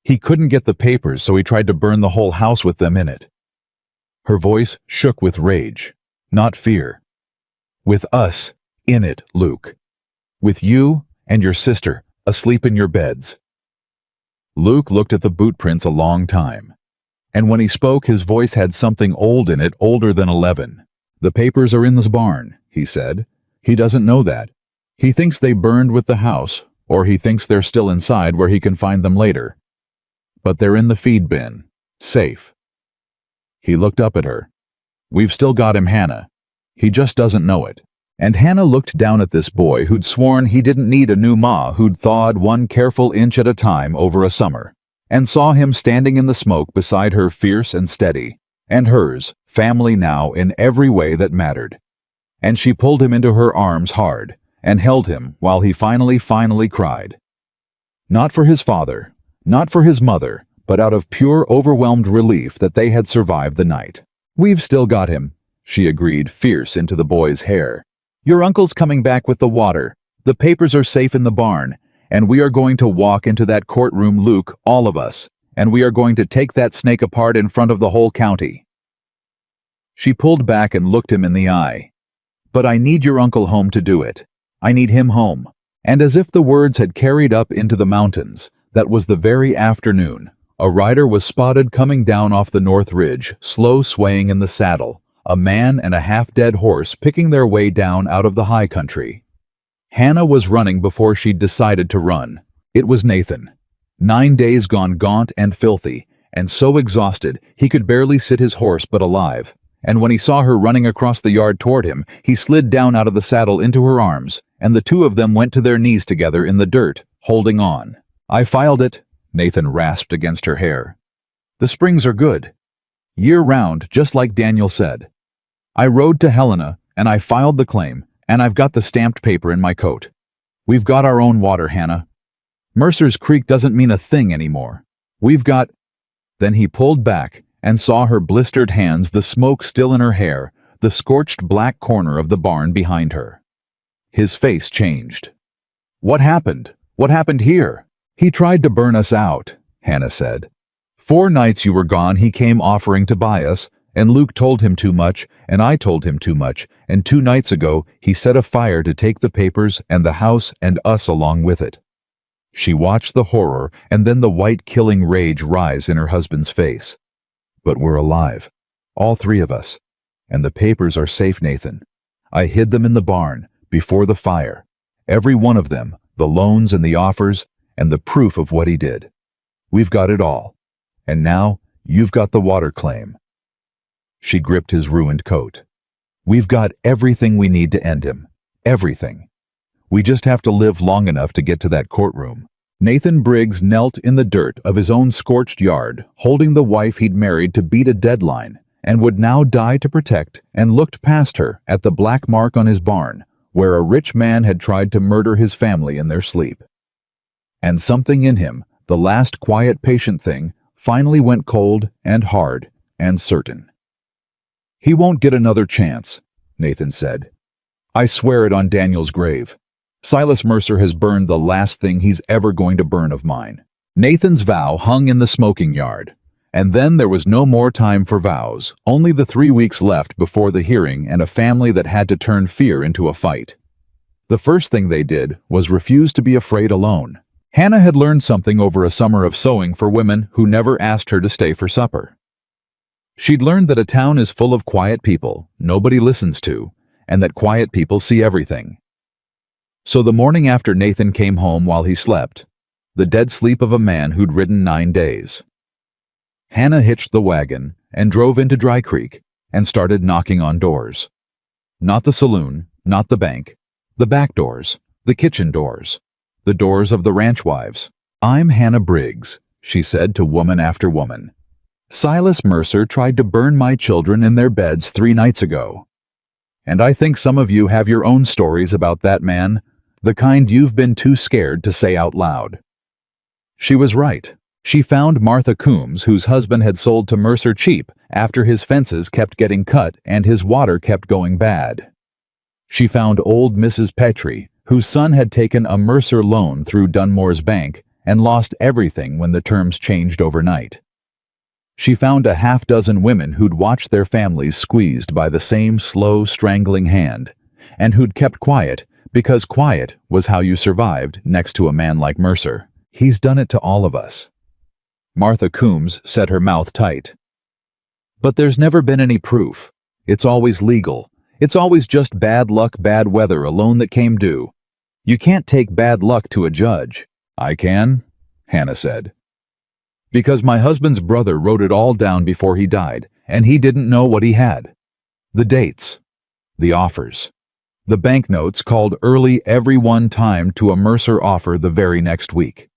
"He couldn't get the papers, so he tried to burn the whole house with them in it." Her voice shook with rage, not fear. "With us in it, Luke. With you and your sister asleep in your beds." Luke looked at the boot prints a long time, and when he spoke his voice had something old in it, older than 11. "The papers are in this barn," he said. "He doesn't know that. He thinks they burned with the house, or he thinks they're still inside where he can find them later. But they're in the feed bin, safe." He looked up at her. "We've still got him, Hannah. He just doesn't know it." And Hannah looked down at this boy who'd sworn he didn't need a new ma, who'd thawed 1 careful inch at a time over a summer, and saw him standing in the smoke beside her, fierce and steady, and hers, family now in every way that mattered. And she pulled him into her arms hard, and held him while he finally cried. Not for his father, not for his mother, but out of pure overwhelmed relief that they had survived the night. "We've still got him," she agreed, fierce into the boy's hair. "Your uncle's coming back with the water. The papers are safe in the barn, and we are going to walk into that courtroom, Luke, all of us, and we are going to take that snake apart in front of the whole county." She pulled back and looked him in the eye. "But I need your uncle home to do it. I need him home." And as if the words had carried up into the mountains, that was the very afternoon, a rider was spotted coming down off the north ridge, slow swaying in the saddle, a man and a half-dead horse picking their way down out of the high country. Hannah was running before she'd decided to run. It was Nathan. 9 days gone gaunt and filthy, and so exhausted he could barely sit his horse but alive. And when he saw her running across the yard toward him, he slid down out of the saddle into her arms, and the two of them went to their knees together in the dirt, holding on. "I filed it," Nathan rasped against her hair. "The springs are good. Year-round, just like Daniel said. I rode to Helena, and I filed the claim, and I've got the stamped paper in my coat. We've got our own water, Hannah. Mercer's Creek doesn't mean a thing anymore. We've got—" Then he pulled back and saw her blistered hands, the smoke still in her hair, the scorched black corner of the barn behind her. His face changed. "What happened? What happened here?" "He tried to burn us out," Hannah said. 4 nights you were gone he came offering to buy us, and Luke told him too much, and I told him too much, and 2 nights ago he set a fire to take the papers and the house and us along with it." She watched the horror and then the white killing rage rise in her husband's face. "But we're alive, all 3 of us, and the papers are safe, Nathan. I hid them in the barn, before the fire. Every one of them, the loans and the offers, and the proof of what he did. We've got it all. And now, you've got the water claim." She gripped his ruined coat. "We've got everything we need to end him. Everything. We just have to live long enough to get to that courtroom." Nathan Briggs knelt in the dirt of his own scorched yard, holding the wife he'd married to beat a deadline, and would now die to protect, and looked past her at the black mark on his barn, where a rich man had tried to murder his family in their sleep. And something in him, the last quiet patient thing, finally went cold and hard and certain. "He won't get another chance," Nathan said. "I swear it on Daniel's grave. Silas Mercer has burned the last thing he's ever going to burn of mine." Nathan's vow hung in the smoking yard. And then there was no more time for vows, only the 3 weeks left before the hearing and a family that had to turn fear into a fight. The first thing they did was refuse to be afraid alone. Hannah had learned something over a summer of sewing for women who never asked her to stay for supper. She'd learned that a town is full of quiet people nobody listens to, and that quiet people see everything. So the morning after Nathan came home while he slept, the dead sleep of a man who'd ridden 9 days, Hannah hitched the wagon and drove into Dry Creek and started knocking on doors. Not the saloon, not the bank, the back doors, the kitchen doors, the doors of the ranch wives. "I'm Hannah Briggs," she said to woman after woman. "Silas Mercer tried to burn my children in their beds 3 nights ago. And I think some of you have your own stories about that man, the kind you've been too scared to say out loud." She was right. She found Martha Coombs, whose husband had sold to Mercer cheap after his fences kept getting cut and his water kept going bad. She found old Mrs. Petrie, whose son had taken a Mercer loan through Dunmore's bank and lost everything when the terms changed overnight. She found a half-dozen women who'd watched their families squeezed by the same slow, strangling hand, and who'd kept quiet because quiet was how you survived next to a man like Mercer. "He's done it to all of us." Martha Coombs set her mouth tight. "But there's never been any proof. It's always legal. It's always just bad luck, bad weather, a loan that came due. You can't take bad luck to a judge." "I can," Hannah said. "Because my husband's brother wrote it all down before he died, and he didn't know what he had. The dates, the offers, the banknotes called early every one time to a Mercer offer the very next week.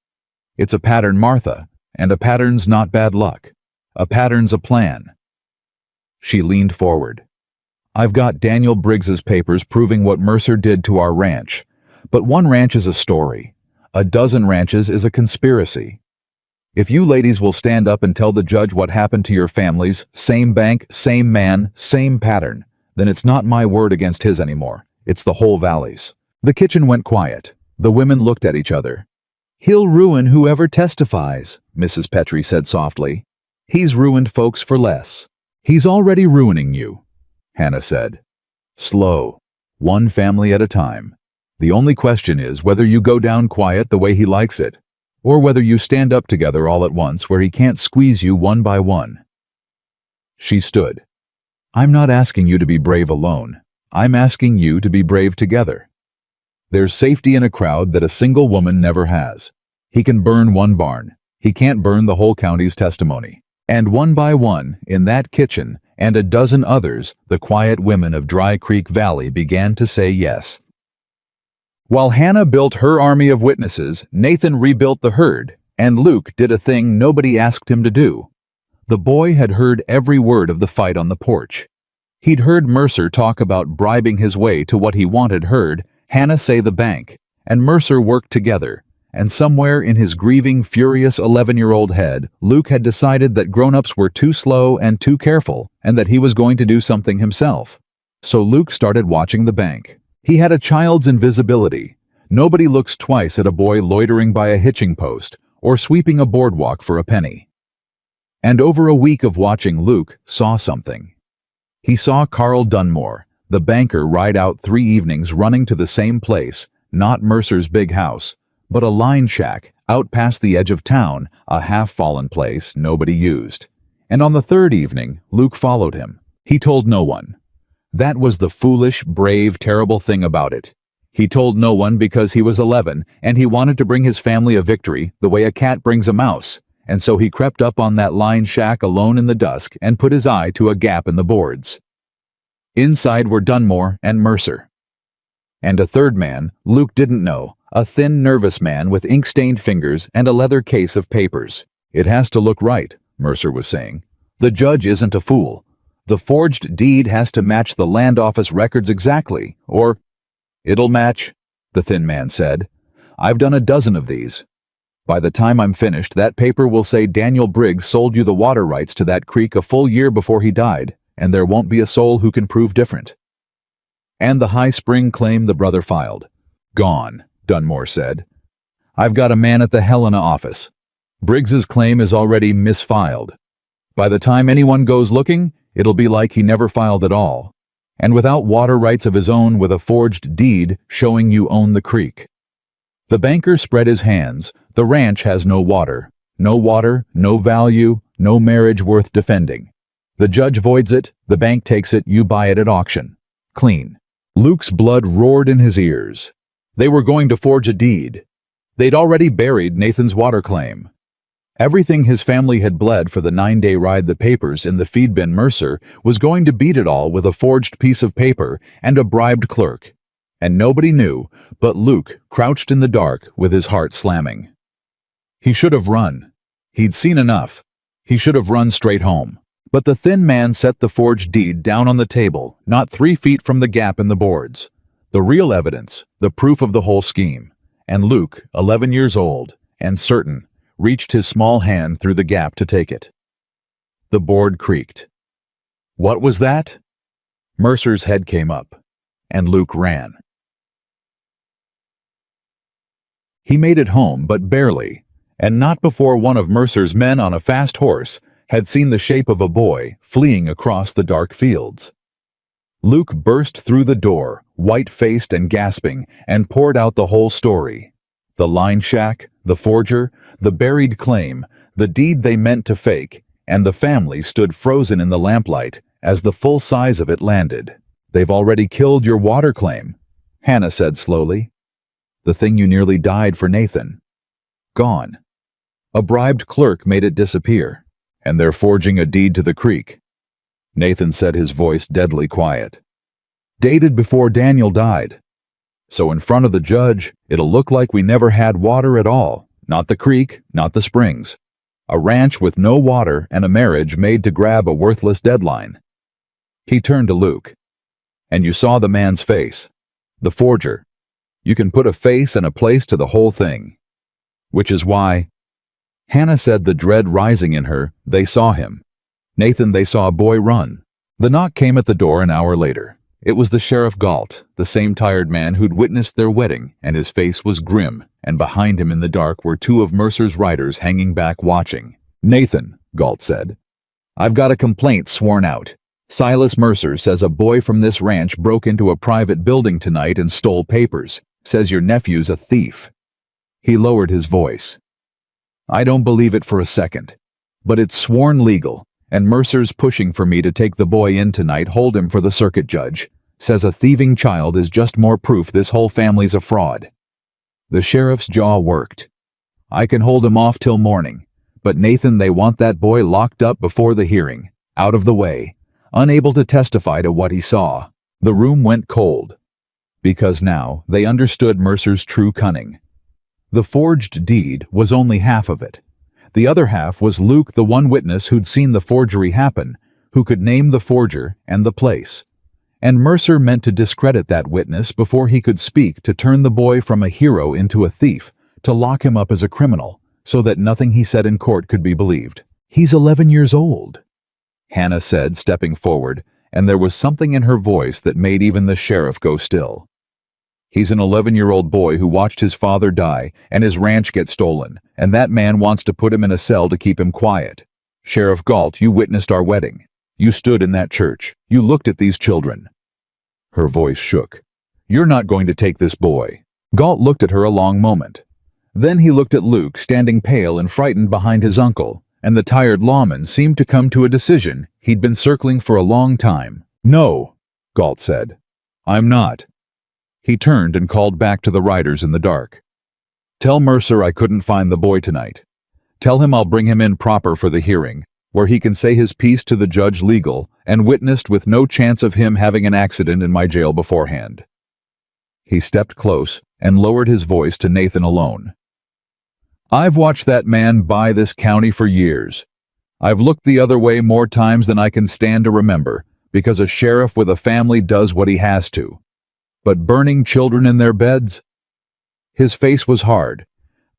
It's a pattern, Martha, and a pattern's not bad luck. A pattern's a plan." She leaned forward. "I've got Daniel Briggs's papers proving what Mercer did to our ranch, but one ranch is a story. A dozen ranches is a conspiracy. If you ladies will stand up and tell the judge what happened to your families, same bank, same man, same pattern, then it's not my word against his anymore. It's the whole valley's." The kitchen went quiet. The women looked at each other. "He'll ruin whoever testifies," Mrs. Petrie said softly. "He's ruined folks for less." "He's already ruining you," Hannah said. "Slow, one family at a time. The only question is whether you go down quiet the way he likes it, or whether you stand up together all at once where he can't squeeze you one by one." She stood. "I'm not asking you to be brave alone. I'm asking you to be brave together. There's safety in a crowd that a single woman never has. He can burn one barn. He can't burn the whole county's testimony." And one by one, in that kitchen and a dozen others, the quiet women of Dry Creek Valley began to say yes. While Hannah built her army of witnesses, Nathan rebuilt the herd, and Luke did a thing nobody asked him to do. The boy had heard every word of the fight on the porch. He'd heard Mercer talk about bribing his way to what he wanted, heard Hannah say the bank, and Mercer worked together, and somewhere in his grieving, furious 11-year-old head, Luke had decided that grown-ups were too slow and too careful, and that he was going to do something himself. So Luke started watching the bank. He had a child's invisibility. Nobody looks twice at a boy loitering by a hitching post or sweeping a boardwalk for a penny. And over a week of watching, Luke saw something. He saw Carl Dunmore, the banker, ride out 3 evenings running to the same place, not Mercer's big house, but a line shack out past the edge of town, a half-fallen place nobody used. And on the 3rd evening, Luke followed him. He told no one. That was the foolish, brave, terrible thing about it. He told no one because he was 11, and he wanted to bring his family a victory the way a cat brings a mouse, and so he crept up on that line shack alone in the dusk and put his eye to a gap in the boards. Inside were Dunmore and Mercer. And a third man Luke didn't know, a thin, nervous man with ink-stained fingers and a leather case of papers. "It has to look right," Mercer was saying. "The judge isn't a fool. The forged deed has to match the land office records exactly, or—" "It'll match," the thin man said. "I've done a dozen of these. By the time I'm finished, that paper will say Daniel Briggs sold you the water rights to that creek a full year before he died, and there won't be a soul who can prove different." "And the High Spring claim the brother filed?" "Gone," Dunmore said. "I've got a man at the Helena office. Briggs's claim is already misfiled. By the time anyone goes looking, it'll be like he never filed at all, and without water rights of his own, with a forged deed showing you own the creek." The banker spread his hands. "The ranch has no water, no value, no marriage worth defending. The judge voids it, the bank takes it, you buy it at auction. Clean." Luke's blood roared in his ears. They were going to forge a deed. They'd already buried Nathan's water claim. Everything his family had bled for the 9-day ride, the papers in the feed bin, Mercer was going to beat it all with a forged piece of paper and a bribed clerk. And nobody knew, but Luke crouched in the dark with his heart slamming. He should have run. He'd seen enough. He should have run straight home. But the thin man set the forged deed down on the table, not 3 feet from the gap in the boards. The real evidence, the proof of the whole scheme. And Luke, 11 years old, and certain, reached his small hand through the gap to take it. The board creaked. What was that? Mercer's head came up, and Luke ran. He made it home, but barely, and not before one of Mercer's men on a fast horse had seen the shape of a boy fleeing across the dark fields. Luke burst through the door, white-faced and gasping, and poured out the whole story. The line shack, the forger, the buried claim, the deed they meant to fake, and the family stood frozen in the lamplight as the full size of it landed. "They've already killed your water claim," Hannah said slowly. "The thing you nearly died for, Nathan. Gone. A bribed clerk made it disappear, and they're forging a deed to the creek." Nathan said, his voice deadly quiet. "Dated before Daniel died. So in front of the judge, it'll look like we never had water at all. Not the creek, not the springs. A ranch with no water and a marriage made to grab a worthless deadline." He turned to Luke. "And you saw the man's face. The forger. You can put a face and a place to the whole thing. Which is why—" Hannah said, the dread rising in her. They saw him. Nathan, they saw a boy run. The knock came at the door an hour later. It was the Sheriff Galt, the same tired man who'd witnessed their wedding, and his face was grim, and behind him in the dark were two of Mercer's riders hanging back watching. Nathan, Galt said, I've got a complaint sworn out. Silas Mercer says a boy from this ranch broke into a private building tonight and stole papers. Says your nephew's a thief. He lowered his voice. I don't believe it for a second. But it's sworn legal, and Mercer's pushing for me to take the boy in tonight, hold him for the circuit judge. Says a thieving child is just more proof this whole family's a fraud. The sheriff's jaw worked. I can hold him off till morning. But Nathan, they want that boy locked up before the hearing, out of the way, unable to testify to what he saw. The room went cold. Because now they understood Mercer's true cunning. The forged deed was only half of it. The other half was Luke, the one witness who'd seen the forgery happen, who could name the forger and the place. And Mercer meant to discredit that witness before he could speak, to turn the boy from a hero into a thief, to lock him up as a criminal, so that nothing he said in court could be believed. He's 11 years old, Hannah said, stepping forward, and there was something in her voice that made even the sheriff go still. He's an 11-year-old boy who watched his father die and his ranch get stolen, and that man wants to put him in a cell to keep him quiet. Sheriff Galt, you witnessed our wedding. You stood in that church. You looked at these children. Her voice shook. You're not going to take this boy. Galt looked at her a long moment. Then he looked at Luke, standing pale and frightened behind his uncle, and the tired lawman seemed to come to a decision he'd been circling for a long time. No, Galt said. I'm not. He turned and called back to the riders in the dark. Tell Mercer I couldn't find the boy tonight. Tell him I'll bring him in proper for the hearing, where he can say his piece to the judge legal and witnessed, with no chance of him having an accident in my jail beforehand. He stepped close and lowered his voice to Nathan alone. I've watched that man buy this county for years. I've looked the other way more times than I can stand to remember, because a sheriff with a family does what he has to. But burning children in their beds? His face was hard.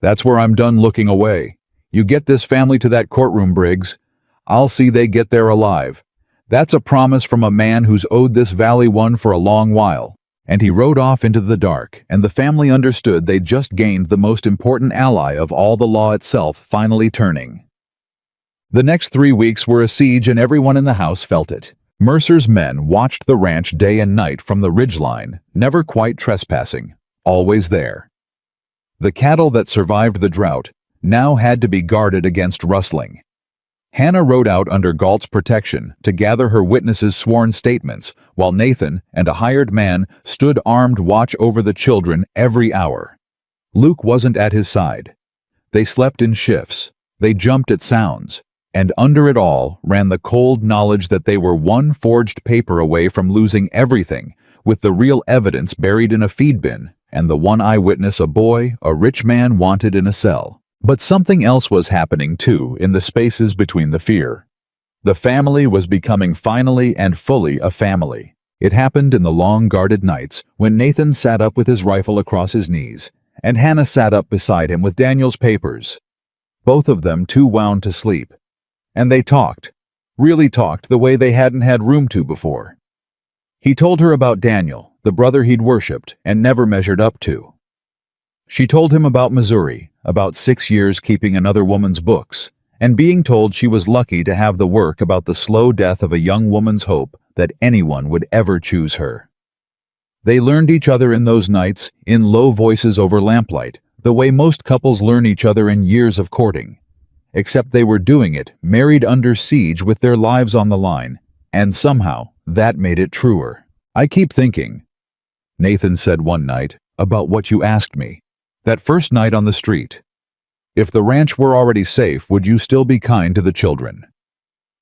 That's where I'm done looking away. You get this family to that courtroom, Briggs. I'll see they get there alive. That's a promise from a man who's owed this valley one for a long while. And he rode off into the dark, and the family understood they'd just gained the most important ally of all, the law itself finally turning. The next 3 weeks were a siege, and everyone in the house felt it. Mercer's men watched the ranch day and night from the ridgeline, never quite trespassing, always there. The cattle that survived the drought now had to be guarded against rustling. Hannah rode out under Galt's protection to gather her witnesses' sworn statements, while Nathan and a hired man stood armed watch over the children every hour. Luke wasn't at his side. They slept in shifts. They jumped at sounds. And under it all ran the cold knowledge that they were one forged paper away from losing everything, with the real evidence buried in a feed bin, and the one eyewitness a boy a rich man wanted in a cell. But something else was happening too in the spaces between the fear. The family was becoming finally and fully a family. It happened in the long guarded nights when Nathan sat up with his rifle across his knees, and Hannah sat up beside him with Daniel's papers. Both of them too wound to sleep. And they talked, really talked the way they hadn't had room to before. He told her about Daniel, the brother he'd worshipped and never measured up to. She told him about Missouri, about 6 years keeping another woman's books, and being told she was lucky to have the work about the slow death of a young woman's hope that anyone would ever choose her. They learned each other in those nights, in low voices over lamplight, the way most couples learn each other in years of courting. Except they were doing it, married under siege with their lives on the line, and somehow that made it truer. I keep thinking, Nathan said one night, about what you asked me. That first night on the street. If the ranch were already safe, would you still be kind to the children?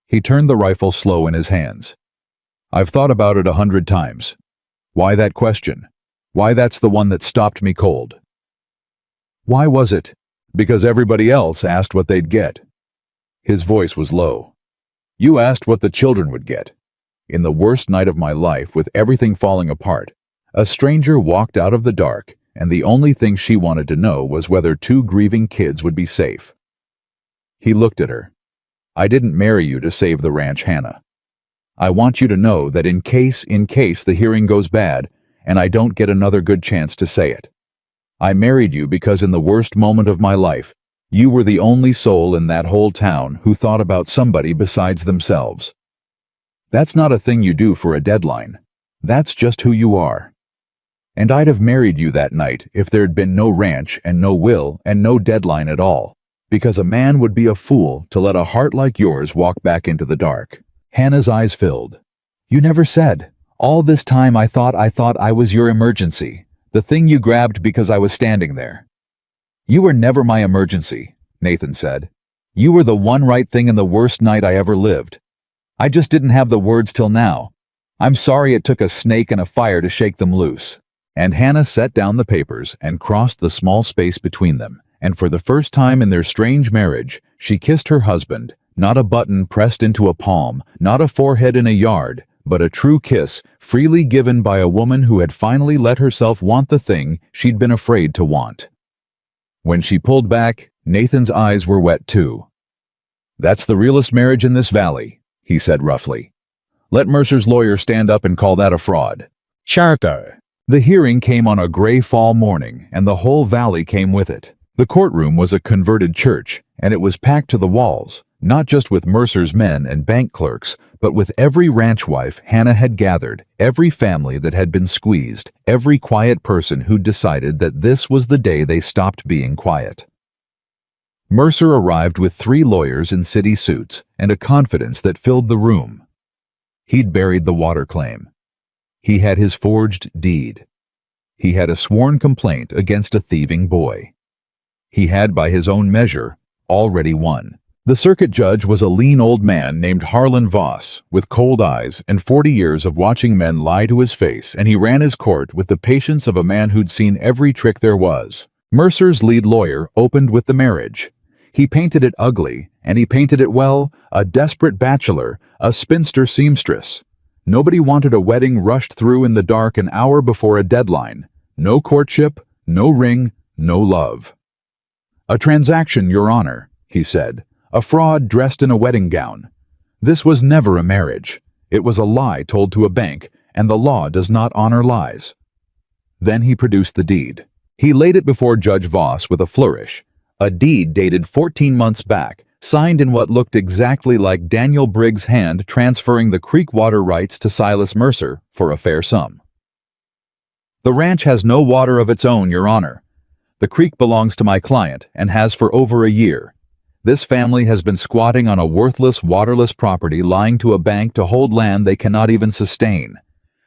He turned the rifle slow in his hands. I've thought about it 100 times. Why that question? Why that's the one that stopped me cold? Why was it? Because everybody else asked what they'd get. His voice was low. You asked what the children would get. In the worst night of my life, with everything falling apart, a stranger walked out of the dark, and the only thing she wanted to know was whether 2 grieving kids would be safe. He looked at her. "I didn't marry you to save the ranch, Hannah. I want you to know that in case the hearing goes bad, and I don't get another good chance to say it. I married you because in the worst moment of my life, you were the only soul in that whole town who thought about somebody besides themselves. That's not a thing you do for a deadline. That's just who you are. And I'd have married you that night if there'd been no ranch and no will and no deadline at all, because a man would be a fool to let a heart like yours walk back into the dark." Hannah's eyes filled. "You never said. All this time I thought I was your emergency, the thing you grabbed because I was standing there." "You were never my emergency," Nathan said. "You were the one right thing in the worst night I ever lived. I just didn't have the words till now. I'm sorry it took a snake and a fire to shake them loose." And Hannah set down the papers and crossed the small space between them, and for the first time in their strange marriage, she kissed her husband, not a button pressed into a palm, not a forehead in a yard, but a true kiss, freely given by a woman who had finally let herself want the thing she'd been afraid to want. When she pulled back, Nathan's eyes were wet too. "That's the realest marriage in this valley," he said roughly. "Let Mercer's lawyer stand up and call that a fraud." Charter. The hearing came on a gray fall morning, and the whole valley came with it. The courtroom was a converted church, and it was packed to the walls, not just with Mercer's men and bank clerks, but with every ranch wife Hannah had gathered, every family that had been squeezed, every quiet person who'd decided that this was the day they stopped being quiet. Mercer arrived with 3 lawyers in city suits and a confidence that filled the room. He'd buried the water claim. He had his forged deed. He had a sworn complaint against a thieving boy. He had, by his own measure, already won. The circuit judge was a lean old man named Harlan Voss, with cold eyes and 40 years of watching men lie to his face, and he ran his court with the patience of a man who'd seen every trick there was. Mercer's lead lawyer opened with the marriage. He painted it ugly, and he painted it well, a desperate bachelor, a spinster seamstress. Nobody wanted a wedding rushed through in the dark an hour before a deadline. No courtship, no ring, no love. "A transaction, Your Honor," he said. "A fraud dressed in a wedding gown. This was never a marriage. It was a lie told to a bank, and the law does not honor lies." Then he produced the deed. He laid it before Judge Voss with a flourish. A deed dated 14 months back, signed in what looked exactly like Daniel Briggs' hand transferring the creek water rights to Silas Mercer for a fair sum. "The ranch has no water of its own, Your Honor. The creek belongs to my client and has for over a year. This family has been squatting on a worthless, waterless property lying to a bank to hold land they cannot even sustain.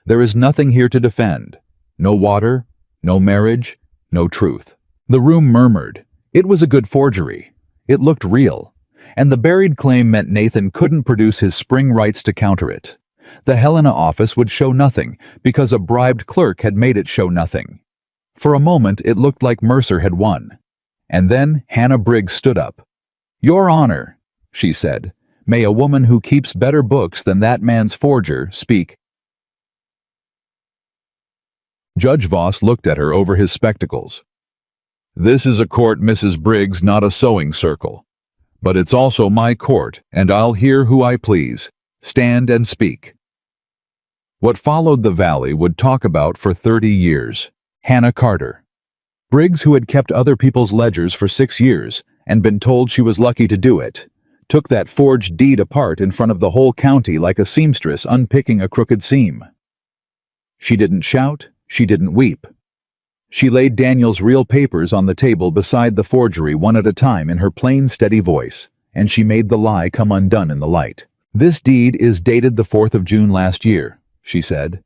There is nothing here to defend. No water, no marriage, no truth." The room murmured. It was a good forgery. It looked real. And the buried claim meant Nathan couldn't produce his spring rights to counter it. The Helena office would show nothing, because a bribed clerk had made it show nothing. For a moment it looked like Mercer had won. And then Hannah Briggs stood up. "Your Honor," she said, "may a woman who keeps better books than that man's forger speak." Judge Voss looked at her over his spectacles. "This is a court, Mrs. Briggs, not a sewing circle. But it's also my court, and I'll hear who I please. Stand and speak." What followed the valley would talk about for 30 years. Hannah Carter. Briggs, who had kept other people's ledgers for 6 years and been told she was lucky to do it, took that forged deed apart in front of the whole county like a seamstress unpicking a crooked seam. She didn't shout, she didn't weep. She laid Daniel's real papers on the table beside the forgery one at a time in her plain, steady voice, and she made the lie come undone in the light. "This deed is dated the 4th of June last year," she said.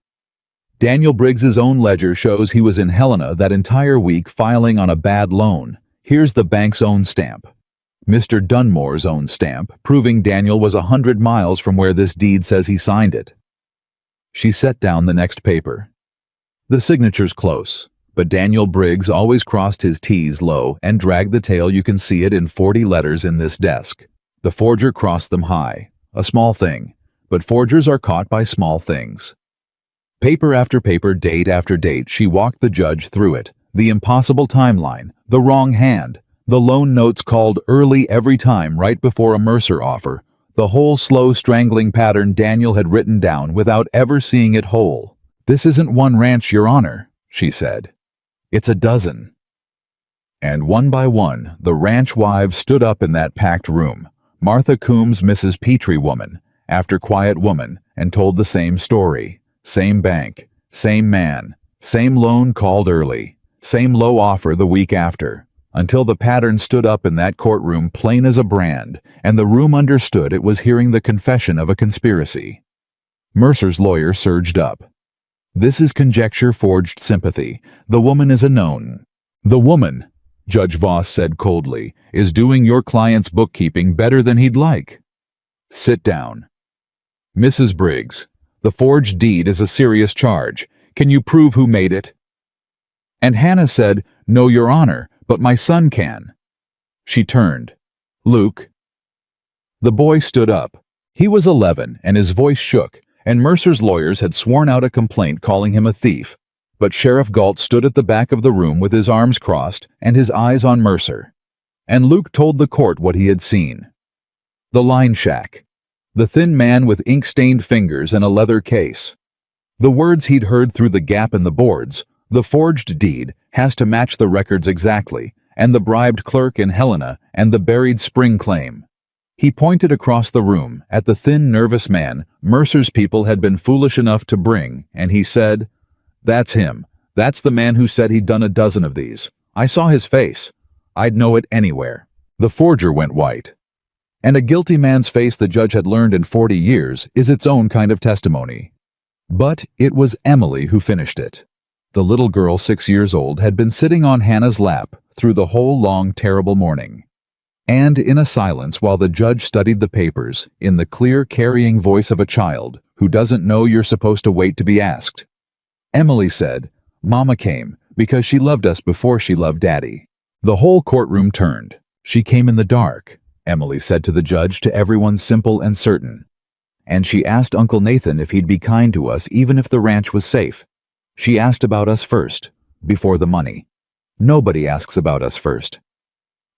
"Daniel Briggs's own ledger shows he was in Helena that entire week filing on a bad loan. Here's the bank's own stamp. Mr. Dunmore's own stamp, proving Daniel was 100 miles from where this deed says he signed it." She set down the next paper. The signature's close, but Daniel Briggs always crossed his T's low and dragged the tail. You can see it in 40 letters in this desk. The forger crossed them high. A small thing, but forgers are caught by small things. Paper after paper, date after date, she walked the judge through it. The impossible timeline, the wrong hand, The loan notes called early every time right before a Mercer offer, the whole slow strangling pattern Daniel had written down without ever seeing it whole. "This isn't one ranch, Your Honor," she said. "It's a dozen." And one by one, the ranch wives stood up in that packed room. Martha Coombs, Mrs. Petrie woman, after quiet woman, and told the same story. Same bank, same man, same loan called early, same low offer the week after, until the pattern stood up in that courtroom plain as a brand, and the room understood it was hearing the confession of a conspiracy. Mercer's lawyer surged up. "This is conjecture-forged sympathy. The woman is a known." "The woman," Judge Voss said coldly, "is doing your client's bookkeeping better than he'd like." "Sit down." "Mrs. Briggs, the forged deed is a serious charge. Can you prove who made it?" And Hannah said, "No, Your Honor, but my son can." She turned. "Luke." The boy stood up. He was 11, and his voice shook, and Mercer's lawyers had sworn out a complaint calling him a thief. But Sheriff Galt stood at the back of the room with his arms crossed and his eyes on Mercer. And Luke told the court what he had seen. The line shack. The thin man with ink-stained fingers and a leather case. The words he'd heard through the gap in the boards. The forged deed has to match the records exactly, and the bribed clerk in Helena, and the buried spring claim. He pointed across the room at the thin, nervous man Mercer's people had been foolish enough to bring, and he said, "That's him. That's the man who said he'd done a dozen of these. I saw his face. I'd know it anywhere." The forger went white. And a guilty man's face, the judge had learned in 40 years, is its own kind of testimony. But it was Emily who finished it. The little girl, 6 years old, had been sitting on Hannah's lap through the whole long, terrible morning. And in a silence while the judge studied the papers, in the clear, carrying voice of a child who doesn't know you're supposed to wait to be asked, Emily said, "Mama came because she loved us before she loved Daddy." The whole courtroom turned. "She came in the dark," Emily said to the judge, to everyone simple and certain. "And she asked Uncle Nathan if he'd be kind to us even if the ranch was safe. She asked about us first, before the money. Nobody asks about us first."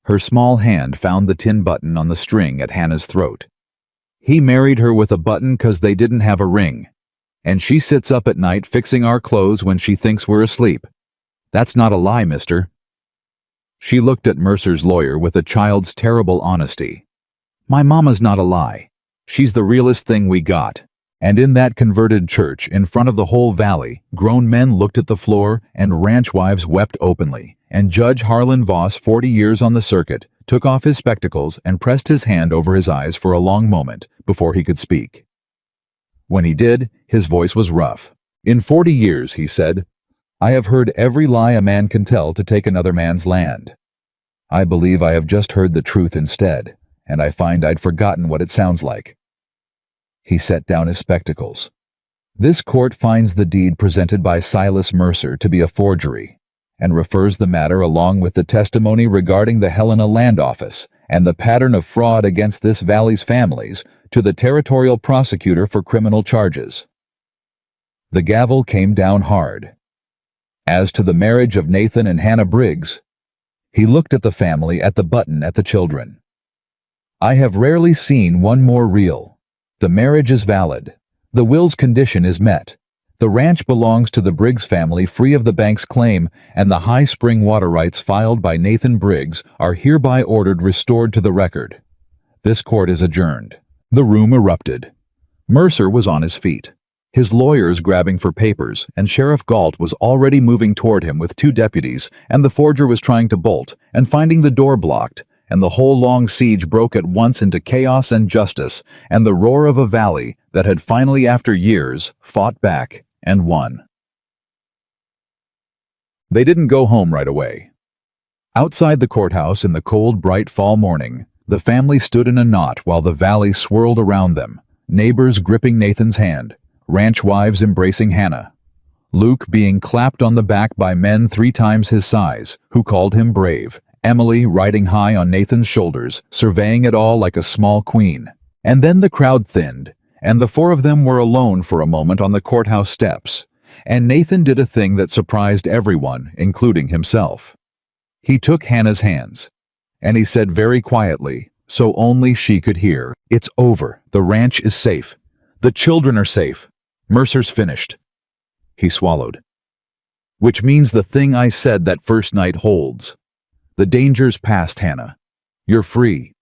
Her small hand found the tin button on the string at Hannah's throat. "He married her with a button 'cause they didn't have a ring. And she sits up at night fixing our clothes when she thinks we're asleep. That's not a lie, mister." She looked at Mercer's lawyer with a child's terrible honesty. "My mama's not a lie. She's the realest thing we got." And in that converted church, in front of the whole valley, grown men looked at the floor, and ranch wives wept openly, and Judge Harlan Voss, 40 years on the circuit, took off his spectacles and pressed his hand over his eyes for a long moment before he could speak. When he did, his voice was rough. "In 40 years, he said, I have heard every lie a man can tell to take another man's land. I believe I have just heard the truth instead, and I find I'd forgotten what it sounds like." He set down his spectacles. "This court finds the deed presented by Silas Mercer to be a forgery, and refers the matter along with the testimony regarding the Helena Land Office and the pattern of fraud against this valley's families to the territorial prosecutor for criminal charges." The gavel came down hard. As to the marriage of Nathan and Hannah Briggs, he looked at the family, at the button, at the children. "I have rarely seen one more real. The marriage is valid. The will's condition is met. The ranch belongs to the Briggs family free of the bank's claim, and the high spring water rights filed by Nathan Briggs are hereby ordered restored to the record. This court is adjourned." The room erupted. Mercer was on his feet, his lawyers grabbing for papers, and Sheriff Galt was already moving toward him with 2 deputies, and the forger was trying to bolt, and finding the door blocked, and the whole long siege broke at once into chaos and justice, and the roar of a valley that had finally, after years, fought back and won. They didn't go home right away. Outside the courthouse in the cold, bright fall morning, the family stood in a knot while the valley swirled around them, neighbors gripping Nathan's hand, ranch wives embracing Hannah, Luke being clapped on the back by men 3 times his size, who called him brave, Emily riding high on Nathan's shoulders, surveying it all like a small queen. And then the crowd thinned, and the 4 of them were alone for a moment on the courthouse steps, and Nathan did a thing that surprised everyone, including himself. He took Hannah's hands. And he said very quietly, so only she could hear, "It's over. The ranch is safe. The children are safe. Mercer's finished." He swallowed. "Which means the thing I said that first night holds. The danger's past, Hannah. You're free.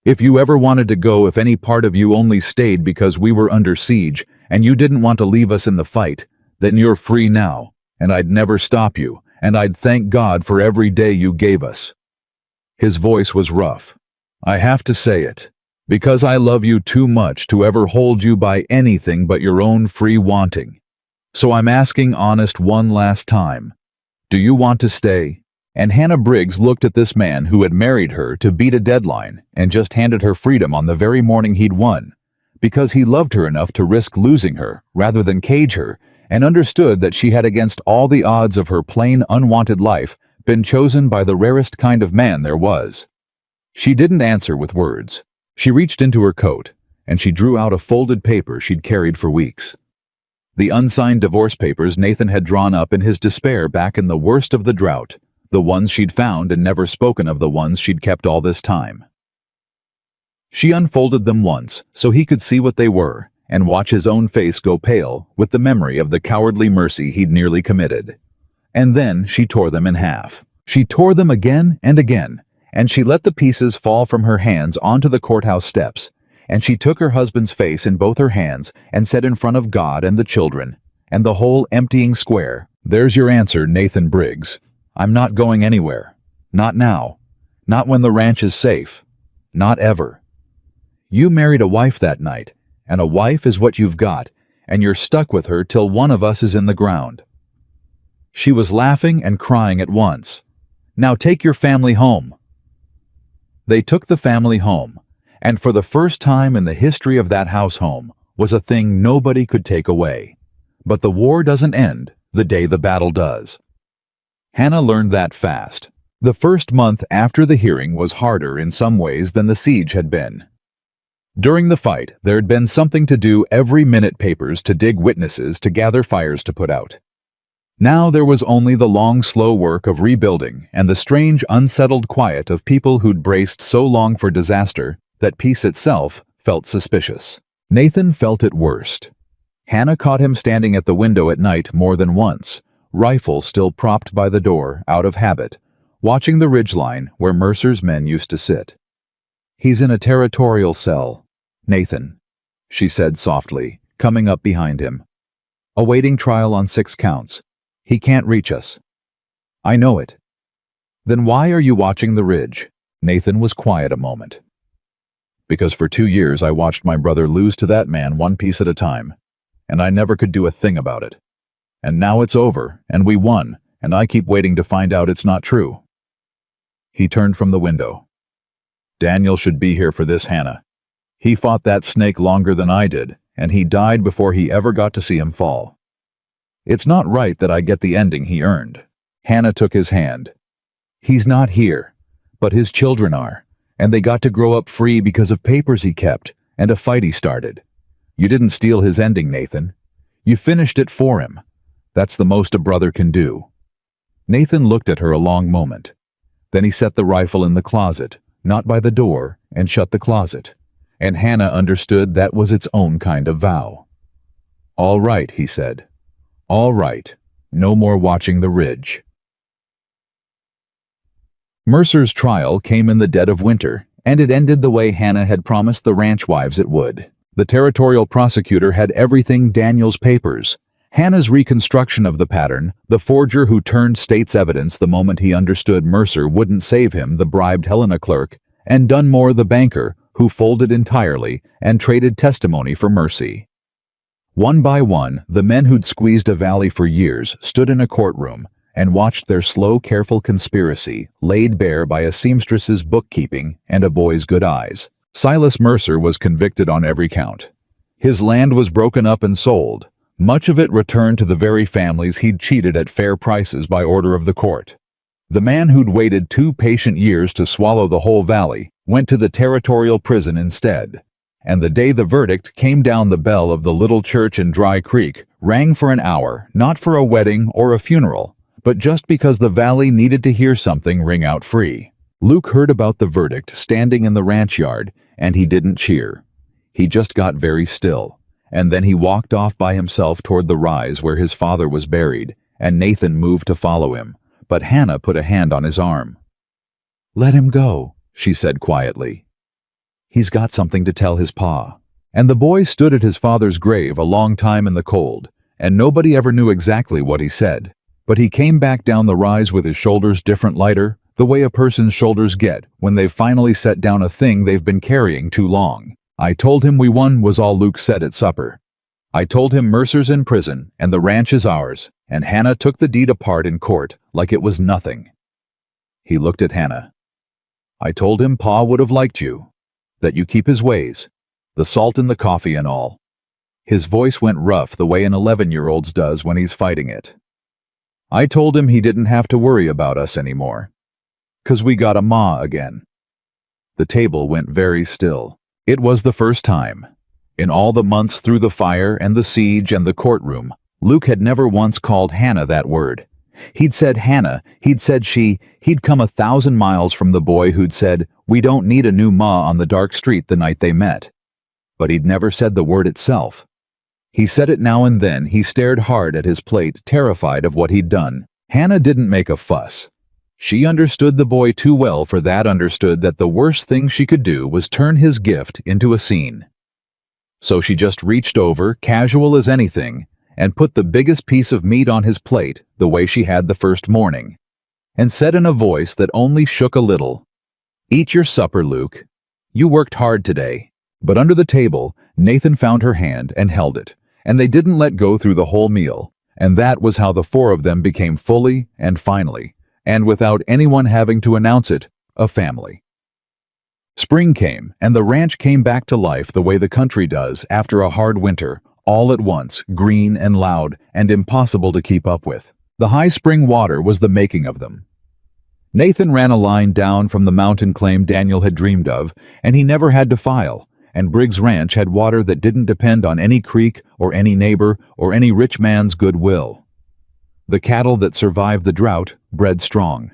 If you ever wanted to go, if any part of you only stayed because we were under siege and you didn't want to leave us in the fight, then you're free now, and I'd never stop you, and I'd thank God for every day you gave us." His voice was rough. "I have to say it, because I love you too much to ever hold you by anything but your own free wanting. So I'm asking honest one last time. Do you want to stay?" And Hannah Briggs looked at this man who had married her to beat a deadline and just handed her freedom on the very morning he'd won, because he loved her enough to risk losing her rather than cage her, and understood that she had, against all the odds of her plain, unwanted life, been chosen by the rarest kind of man there was. She didn't answer with words. She reached into her coat, and she drew out a folded paper she'd carried for weeks. The unsigned divorce papers Nathan had drawn up in his despair back in the worst of the drought, the ones she'd found and never spoken of, the ones she'd kept all this time. She unfolded them once so he could see what they were and watch his own face go pale with the memory of the cowardly mercy he'd nearly committed. And then she tore them in half. She tore them again and again, and she let the pieces fall from her hands onto the courthouse steps, and she took her husband's face in both her hands and said in front of God and the children, and the whole emptying square, "There's your answer, Nathan Briggs. I'm not going anywhere. Not now. Not when the ranch is safe. Not ever. You married a wife that night, and a wife is what you've got, and you're stuck with her till one of us is in the ground." She was laughing and crying at once. "Now take your family home." They took the family home, and for the first time in the history of that house, home was a thing nobody could take away. But the war doesn't end the day the battle does. Hannah learned that fast. The first month after the hearing was harder in some ways than the siege had been. During the fight, there'd been something to do every minute: papers to dig, witnesses to gather, fires to put out. Now there was only the long, slow work of rebuilding and the strange, unsettled quiet of people who'd braced so long for disaster that peace itself felt suspicious. Nathan felt it worst. Hannah caught him standing at the window at night more than once, rifle still propped by the door, out of habit, watching the ridgeline where Mercer's men used to sit. "He's in a territorial cell, Nathan," she said softly, coming up behind him. "Awaiting trial on 6 counts. He can't reach us." "I know it." "Then why are you watching the ridge?" Nathan was quiet a moment. "Because for 2 years I watched my brother lose to that man one piece at a time, and I never could do a thing about it. And now it's over, and we won, and I keep waiting to find out it's not true." He turned from the window. "Daniel should be here for this, Hannah. He fought that snake longer than I did, and he died before he ever got to see him fall. It's not right that I get the ending he earned." Hannah took his hand. "He's not here, but his children are, and they got to grow up free because of papers he kept and a fight he started. You didn't steal his ending, Nathan. You finished it for him. That's the most a brother can do." Nathan looked at her a long moment. Then he set the rifle in the closet, not by the door, and shut the closet. And Hannah understood that was its own kind of vow. "All right," he said. "All right. No more watching the ridge." Mercer's trial came in the dead of winter, and it ended the way Hannah had promised the ranch wives it would. The territorial prosecutor had everything: Daniel's papers, Hannah's reconstruction of the pattern, the forger who turned state's evidence the moment he understood Mercer wouldn't save him, the bribed Helena clerk, and Dunmore the banker, who folded entirely and traded testimony for mercy. One by one, the men who'd squeezed a valley for years stood in a courtroom and watched their slow, careful conspiracy laid bare by a seamstress's bookkeeping and a boy's good eyes. Silas Mercer was convicted on every count. His land was broken up and sold, much of it returned to the very families he'd cheated at fair prices by order of the court. The man who'd waited 2 patient years to swallow the whole valley went to the territorial prison instead. And the day the verdict came down, the bell of the little church in Dry Creek rang for an hour, not for a wedding or a funeral, but just because the valley needed to hear something ring out free. Luke heard about the verdict standing in the ranch yard, and he didn't cheer. He just got very still, and then he walked off by himself toward the rise where his father was buried, and Nathan moved to follow him, but Hannah put a hand on his arm. "Let him go," she said quietly. "He's got something to tell his pa." And the boy stood at his father's grave a long time in the cold, and nobody ever knew exactly what he said. But he came back down the rise with his shoulders different lighter, the way a person's shoulders get when they've finally set down a thing they've been carrying too long. "I told him we won," was all Luke said at supper. "I told him Mercer's in prison, and the ranch is ours, and Hannah took the deed apart in court like it was nothing." He looked at Hannah. "I told him Pa would have liked you, that you keep his ways, the salt in the coffee and all." His voice went rough the way an 11-year-old's does when he's fighting it. "I told him he didn't have to worry about us anymore, 'cause we got a ma again." The table went very still. It was the first time. In all the months through the fire and the siege and the courtroom, Luke had never once called Hannah that word. He'd said Hannah, he'd said she, he'd come 1,000 miles from the boy who'd said, "We don't need a new ma" on the dark street the night they met. But he'd never said the word itself. He said it now and then. He stared hard at his plate, terrified of what he'd done. Hannah didn't make a fuss. She understood the boy too well for that, understood that the worst thing she could do was turn his gift into a scene. So she just reached over, casual as anything, and put the biggest piece of meat on his plate the way she had the first morning, and said in a voice that only shook a little, "Eat your supper, Luke. You worked hard today." But under the table, Nathan found her hand and held it, and they didn't let go through the whole meal, and that was how the four of them became fully and finally, and without anyone having to announce it, a family. Spring came, and the ranch came back to life the way the country does after a hard winter, all at once, green and loud and impossible to keep up with. The high spring water was the making of them. Nathan ran a line down from the mountain claim Daniel had dreamed of, and he never had to file, and Briggs Ranch had water that didn't depend on any creek or any neighbor or any rich man's goodwill. The cattle that survived the drought bred strong.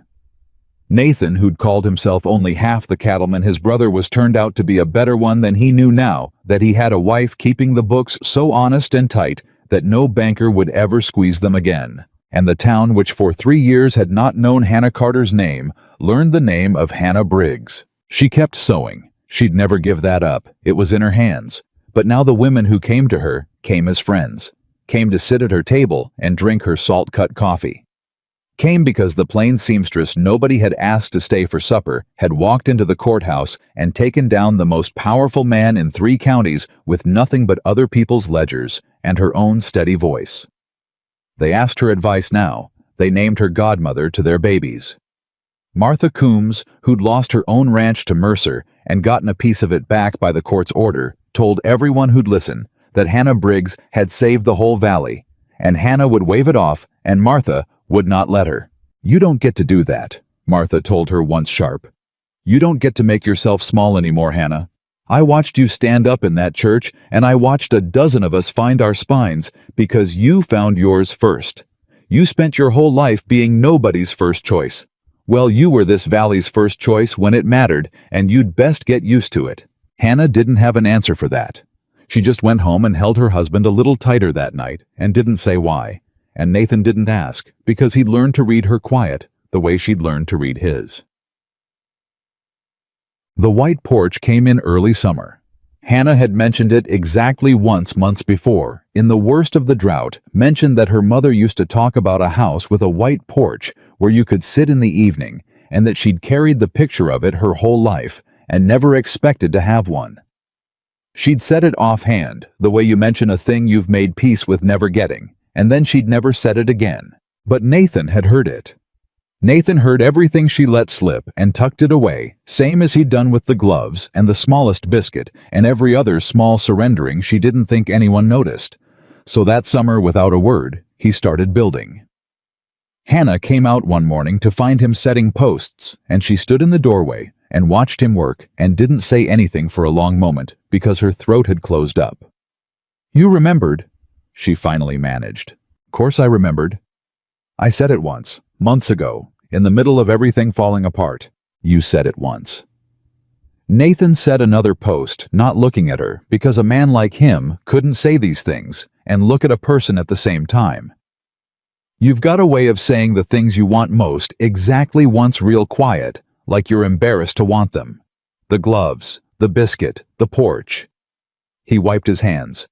Nathan, who'd called himself only half the cattleman his brother was, turned out to be a better one than he knew now that he had a wife keeping the books so honest and tight that no banker would ever squeeze them again. And the town, which for 3 years had not known Hannah Carter's name, learned the name of Hannah Briggs. She kept sewing. She'd never give that up. It was in her hands. But now the women who came to her came as friends, came to sit at her table and drink her salt-cut coffee. Came because the plain seamstress nobody had asked to stay for supper had walked into the courthouse and taken down the most powerful man in 3 counties with nothing but other people's ledgers and her own steady voice. They asked her advice now. They named her godmother to their babies. Martha Coombs, who'd lost her own ranch to Mercer and gotten a piece of it back by the court's order, told everyone who'd listen that Hannah Briggs had saved the whole valley, and Hannah would wave it off, and Martha would not let her. "You don't get to do that," Martha told her once sharp. "You don't get to make yourself small anymore, Hannah. I watched you stand up in that church, and I watched a dozen of us find our spines because you found yours first. You spent your whole life being nobody's first choice. Well, you were this valley's first choice when it mattered, and you'd best get used to it." Hannah didn't have an answer for that. She just went home and held her husband a little tighter that night and didn't say why. And Nathan didn't ask, because he'd learned to read her quiet the way she'd learned to read his. The white porch came in early summer. Hannah had mentioned it exactly once months before, in the worst of the drought, mentioned that her mother used to talk about a house with a white porch where you could sit in the evening, and that she'd carried the picture of it her whole life and never expected to have one. She'd said it offhand, the way you mention a thing you've made peace with never getting, and then she'd never said it again. But Nathan had heard it. Nathan heard everything she let slip and tucked it away, same as he'd done with the gloves and the smallest biscuit and every other small surrendering she didn't think anyone noticed. So that summer, without a word, he started building. Hannah came out one morning to find him setting posts, and she stood in the doorway and watched him work and didn't say anything for a long moment because her throat had closed up. "You remembered," she finally managed. "Course I remembered. I said it once, months ago, in the middle of everything falling apart. You said it once. Nathan said another post, not looking at her, because a man like him couldn't say these things and look at a person at the same time. You've got a way of saying the things you want most exactly once real quiet, like you're embarrassed to want them. The gloves, the biscuit, the porch. He wiped his hands.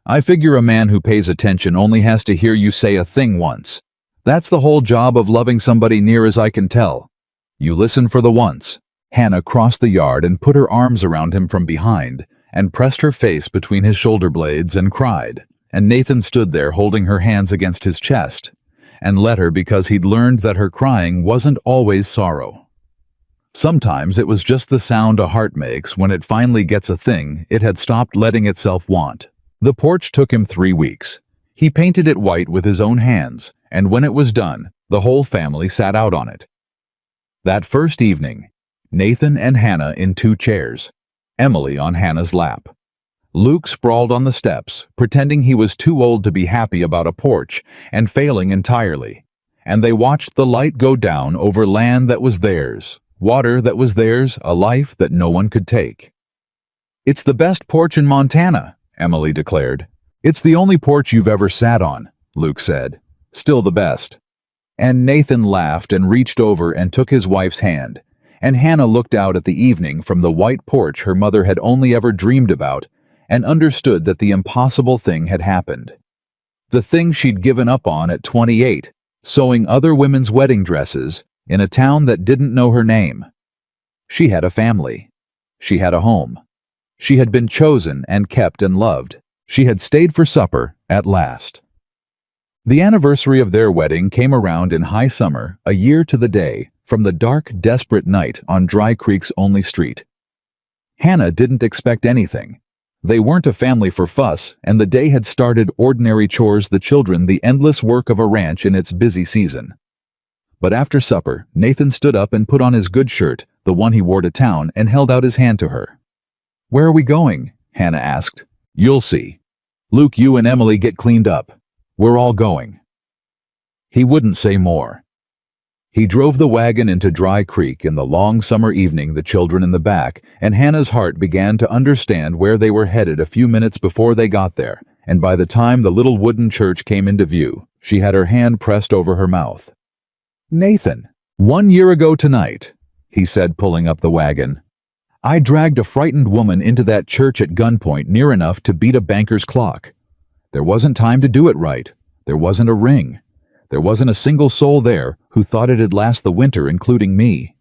I figure a man who pays attention only has to hear you say a thing once. That's the whole job of loving somebody near as I can tell. You listen for the once. Hannah crossed the yard and put her arms around him from behind and pressed her face between his shoulder blades and cried, and Nathan stood there holding her hands against his chest and let her because he'd learned that her crying wasn't always sorrow. Sometimes it was just the sound a heart makes when it finally gets a thing it had stopped letting itself want. The porch took him 3 weeks. He painted it white with his own hands, and when it was done, the whole family sat out on it. That first evening, Nathan and Hannah in 2 chairs, Emily on Hannah's lap. Luke sprawled on the steps, pretending he was too old to be happy about a porch and failing entirely, and they watched the light go down over land that was theirs, water that was theirs, a life that no one could take. It's the best porch in Montana, Emily declared. It's the only porch you've ever sat on, Luke said. Still the best. And Nathan laughed and reached over and took his wife's hand, and Hannah looked out at the evening from the white porch her mother had only ever dreamed about and understood that the impossible thing had happened. The thing she'd given up on at 28, sewing other women's wedding dresses in a town that didn't know her name. She had a family. She had a home. She had been chosen and kept and loved. She had stayed for supper at last. The anniversary of their wedding came around in high summer, a year to the day, from the dark, desperate night on Dry Creek's only street. Hannah didn't expect anything. They weren't a family for fuss, and the day had started ordinary chores, the children, the endless work of a ranch in its busy season. But after supper, Nathan stood up and put on his good shirt, the one he wore to town, and held out his hand to her. "Where are we going?" Hannah asked. "You'll see. Luke, you and Emily get cleaned up. We're all going." He wouldn't say more. He drove the wagon into Dry Creek in the long summer evening, the children in the back, and Hannah's heart began to understand where they were headed a few minutes before they got there, and by the time the little wooden church came into view, she had her hand pressed over her mouth. "Nathan, 1 year ago tonight," he said, pulling up the wagon, "I dragged a frightened woman into that church at gunpoint near enough to beat a banker's clock. There wasn't time to do it right. There wasn't a ring. There wasn't a single soul there who thought it'd last the winter, including me."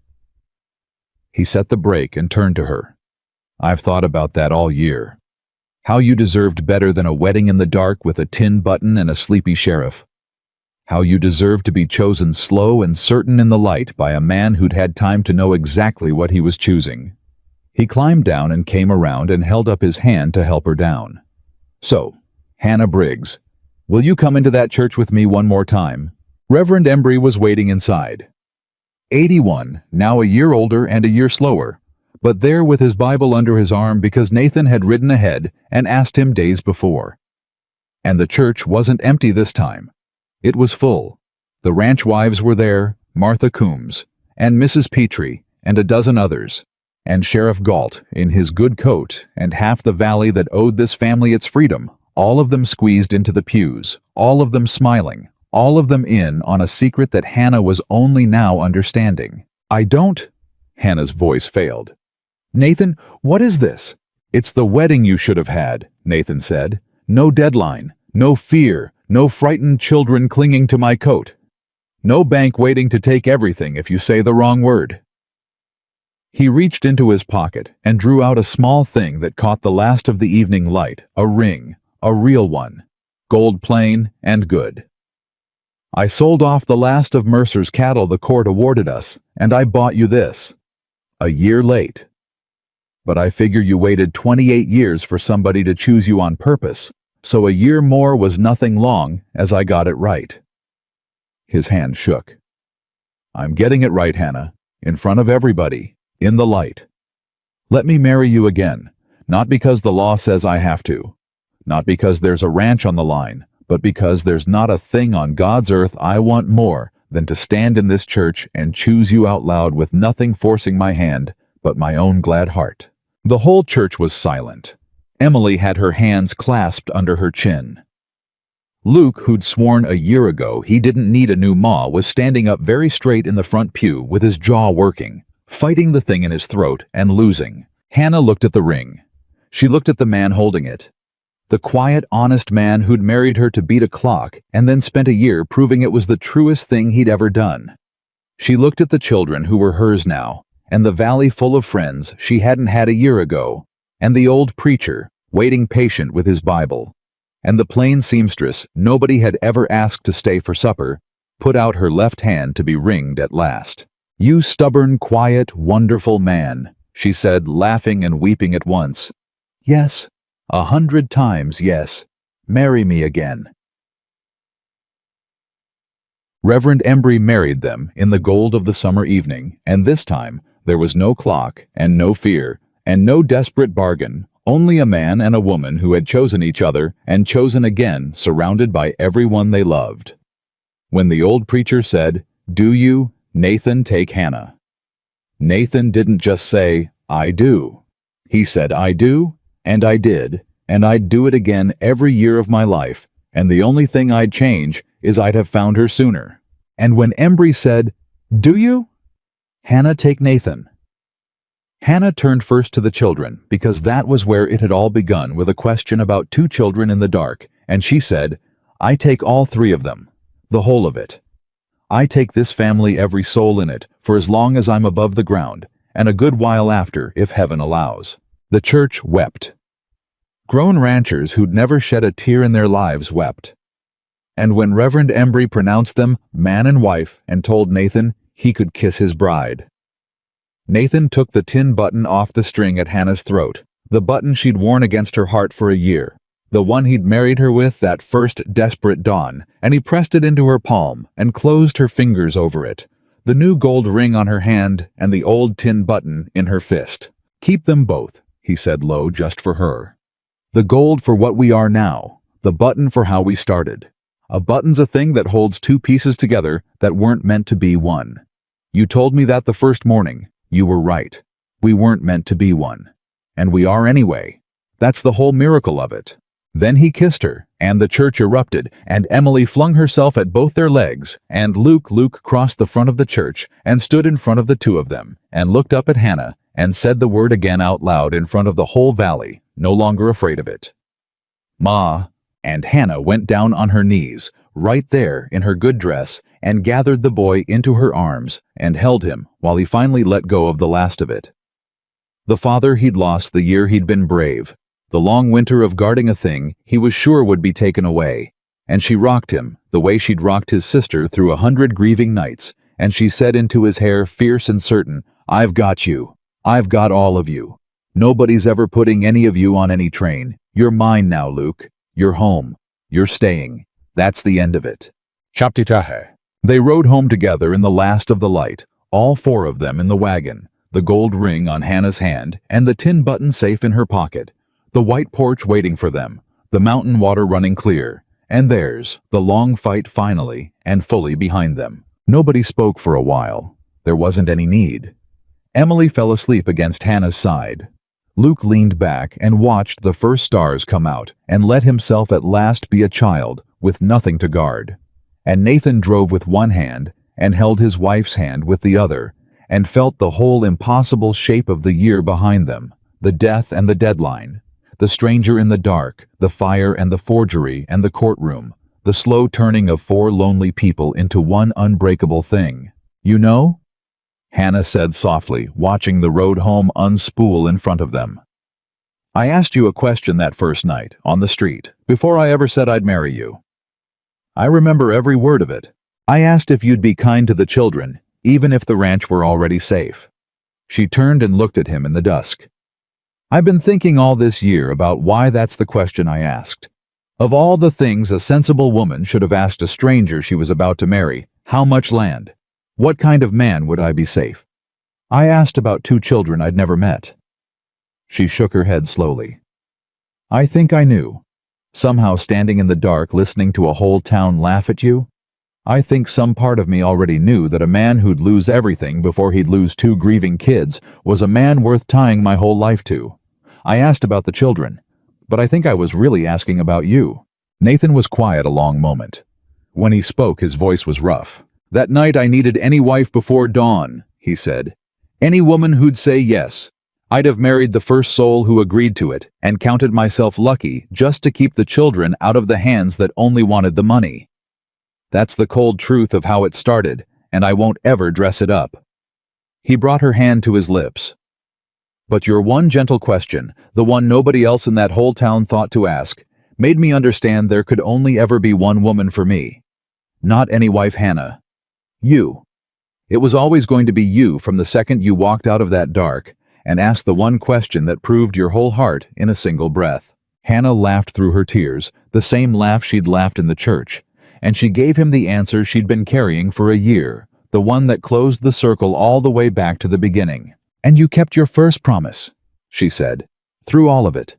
He set the brake and turned to her. "I've thought about that all year. How you deserved better than a wedding in the dark with a tin button and a sleepy sheriff. How you deserved to be chosen slow and certain in the light by a man who'd had time to know exactly what he was choosing." He climbed down and came around and held up his hand to help her down. "So, Hannah Briggs, will you come into that church with me one more time?" Reverend Embry was waiting inside. 81, now a year older and a year slower, but there with his Bible under his arm because Nathan had ridden ahead and asked him days before. And the church wasn't empty this time. It was full. The ranch wives were there, Martha Coombs, and Mrs. Petrie, and a dozen others, and Sheriff Galt in his good coat, and half the valley that owed this family its freedom, all of them squeezed into the pews, all of them smiling, all of them in on a secret that Hannah was only now understanding. "I don't—" Hannah's voice failed. "Nathan, what is this?" "It's the wedding you should have had," Nathan said. "No deadline, no fear, no frightened children clinging to my coat. No bank waiting to take everything if you say the wrong word." He reached into his pocket and drew out a small thing that caught the last of the evening light, a ring. A real one, gold plain and good. "I sold off the last of Mercer's cattle the court awarded us, and I bought you this. A year late. But I figure you waited 28 years for somebody to choose you on purpose, so a year more was nothing long as I got it right." His hand shook. "I'm getting it right, Hannah, in front of everybody, in the light. Let me marry you again, not because the law says I have to. Not because there's a ranch on the line, but because there's not a thing on God's earth I want more than to stand in this church and choose you out loud with nothing forcing my hand but my own glad heart." The whole church was silent. Emily had her hands clasped under her chin. Luke, who'd sworn a year ago he didn't need a new ma, was standing up very straight in the front pew with his jaw working, fighting the thing in his throat and losing. Hannah looked at the ring. She looked at the man holding it. The quiet, honest man who'd married her to beat a clock and then spent a year proving it was the truest thing he'd ever done. She looked at the children who were hers now, and the valley full of friends she hadn't had a year ago, and the old preacher, waiting patient with his Bible, and the plain seamstress nobody had ever asked to stay for supper, put out her left hand to be ringed at last. "You stubborn, quiet, wonderful man," she said, laughing and weeping at once. "Yes, 100 times yes. Marry me again." Reverend Embry married them in the gold of the summer evening, and this time there was no clock and no fear and no desperate bargain, only a man and a woman who had chosen each other and chosen again, surrounded by everyone they loved. When the old preacher said, "Do you, Nathan, take Hannah?" Nathan didn't just say, "I do." He said, "I do, and I did, and I'd do it again every year of my life, and the only thing I'd change is I'd have found her sooner." And when Embry said, "Do you, Hannah, take Nathan?" Hannah turned first to the children, because that was where it had all begun, with a question about 2 children in the dark, and she said, "I take all 3 of them, the whole of it. I take this family, every soul in it, for as long as I'm above the ground, and a good while after, if heaven allows." The church wept. Grown ranchers who'd never shed a tear in their lives wept. And when Reverend Embry pronounced them man and wife and told Nathan he could kiss his bride, Nathan took the tin button off the string at Hannah's throat, the button she'd worn against her heart for a year, the one he'd married her with that first desperate dawn, and he pressed it into her palm and closed her fingers over it, the new gold ring on her hand and the old tin button in her fist. "Keep them both," he said low, "just for her. The gold for what we are now, the button for how we started. A button's a thing that holds 2 pieces together that weren't meant to be one. You told me that the first morning. You were right. We weren't meant to be one. And we are anyway. That's the whole miracle of it." Then he kissed her, and the church erupted, and Emily flung herself at both their legs, and Luke crossed the front of the church and stood in front of the 2 of them, and looked up at Hannah, and said the word again out loud in front of the whole valley, no longer afraid of it. "Ma," and Hannah went down on her knees, right there in her good dress, and gathered the boy into her arms and held him while he finally let go of the last of it. The father he'd lost the year he'd been brave, the long winter of guarding a thing he was sure would be taken away, and she rocked him the way she'd rocked his sister through 100 grieving nights, and she said into his hair, fierce and certain, "I've got you. I've got all of you. Nobody's ever putting any of you on any train. You're mine now, Luke. You're home. You're staying. That's the end of it." Chaptitahe. They rode home together in the last of the light, all 4 of them in the wagon, the gold ring on Hannah's hand and the tin button safe in her pocket, the white porch waiting for them, the mountain water running clear, and theirs, the long fight finally and fully behind them. Nobody spoke for a while. There wasn't any need. Emily fell asleep against Hannah's side. Luke leaned back and watched the first stars come out and let himself at last be a child with nothing to guard. And Nathan drove with one hand and held his wife's hand with the other and felt the whole impossible shape of the year behind them, the death and the deadline, the stranger in the dark, the fire and the forgery and the courtroom, the slow turning of 4 lonely people into one unbreakable thing. "You know?" Hannah said softly, watching the road home unspool in front of them. "I asked you a question that first night, on the street, before I ever said I'd marry you. I remember every word of it. I asked if you'd be kind to the children, even if the ranch were already safe." She turned and looked at him in the dusk. "I've been thinking all this year about why that's the question I asked. Of all the things a sensible woman should have asked a stranger she was about to marry, how much land? What kind of man would I be safe? I asked about 2 children I'd never met." She shook her head slowly. "I think I knew. Somehow standing in the dark listening to a whole town laugh at you, I think some part of me already knew that a man who'd lose everything before he'd lose two grieving kids was a man worth tying my whole life to. I asked about the children, but I think I was really asking about you. Nathan was quiet a long moment. When he spoke, his voice was rough. That night I needed any wife before dawn, he said. Any woman who'd say yes. I'd have married the first soul who agreed to it, and counted myself lucky just to keep the children out of the hands that only wanted the money. That's the cold truth of how it started, and I won't ever dress it up. He brought her hand to his lips. But your one gentle question, the one nobody else in that whole town thought to ask, made me understand there could only ever be one woman for me. Not any wife Hannah. You. It was always going to be you from the second you walked out of that dark and asked the one question that proved your whole heart in a single breath. Hannah laughed through her tears, the same laugh she'd laughed in the church, and she gave him the answer she'd been carrying for a year, the one that closed the circle all the way back to the beginning. And you kept your first promise, she said, through all of it.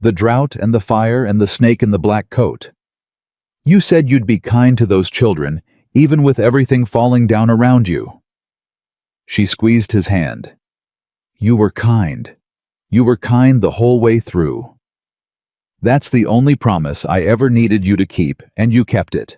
The drought and the fire and the snake in the black coat. You said you'd be kind to those children, even with everything falling down around you. She squeezed his hand. You were kind. You were kind the whole way through. That's the only promise I ever needed you to keep, and you kept it.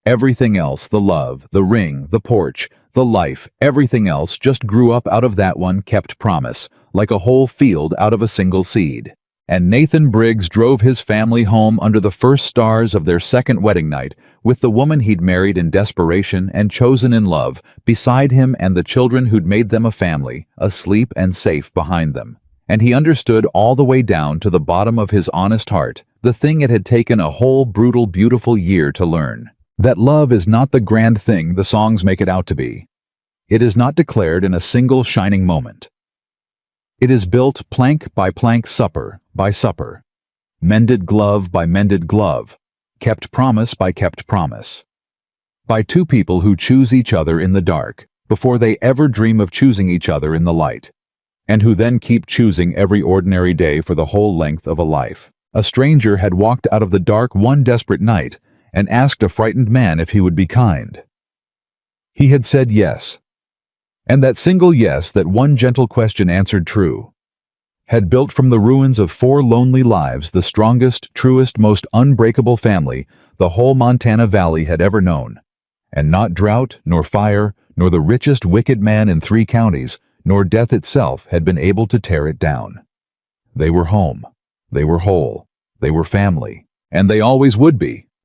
Everything else, the love, the ring, the porch, the life, everything else just grew up out of that one kept promise, like a whole field out of a single seed. And Nathan Briggs drove his family home under the first stars of their second wedding night, with the woman he'd married in desperation and chosen in love, beside him and the children who'd made them a family, asleep and safe behind them. And he understood all the way down to the bottom of his honest heart, the thing it had taken a whole brutal, beautiful year to learn. That love is not the grand thing the songs make it out to be. It is not declared in a single shining moment. It is built plank by plank, supper by supper, mended glove by mended glove, kept promise by kept promise. By two people who choose each other in the dark, before they ever dream of choosing each other in the light, and who then keep choosing every ordinary day for the whole length of a life. A stranger had walked out of the dark one desperate night and asked a frightened man if he would be kind. He had said yes. And that single yes, that one gentle question answered true, had built from the ruins of 4 lonely lives the strongest, truest, most unbreakable family the whole Montana Valley had ever known. And not drought, nor fire, nor the richest wicked man in 3 counties, nor death itself had been able to tear it down. They were home. They were whole. They were family. And they always would be.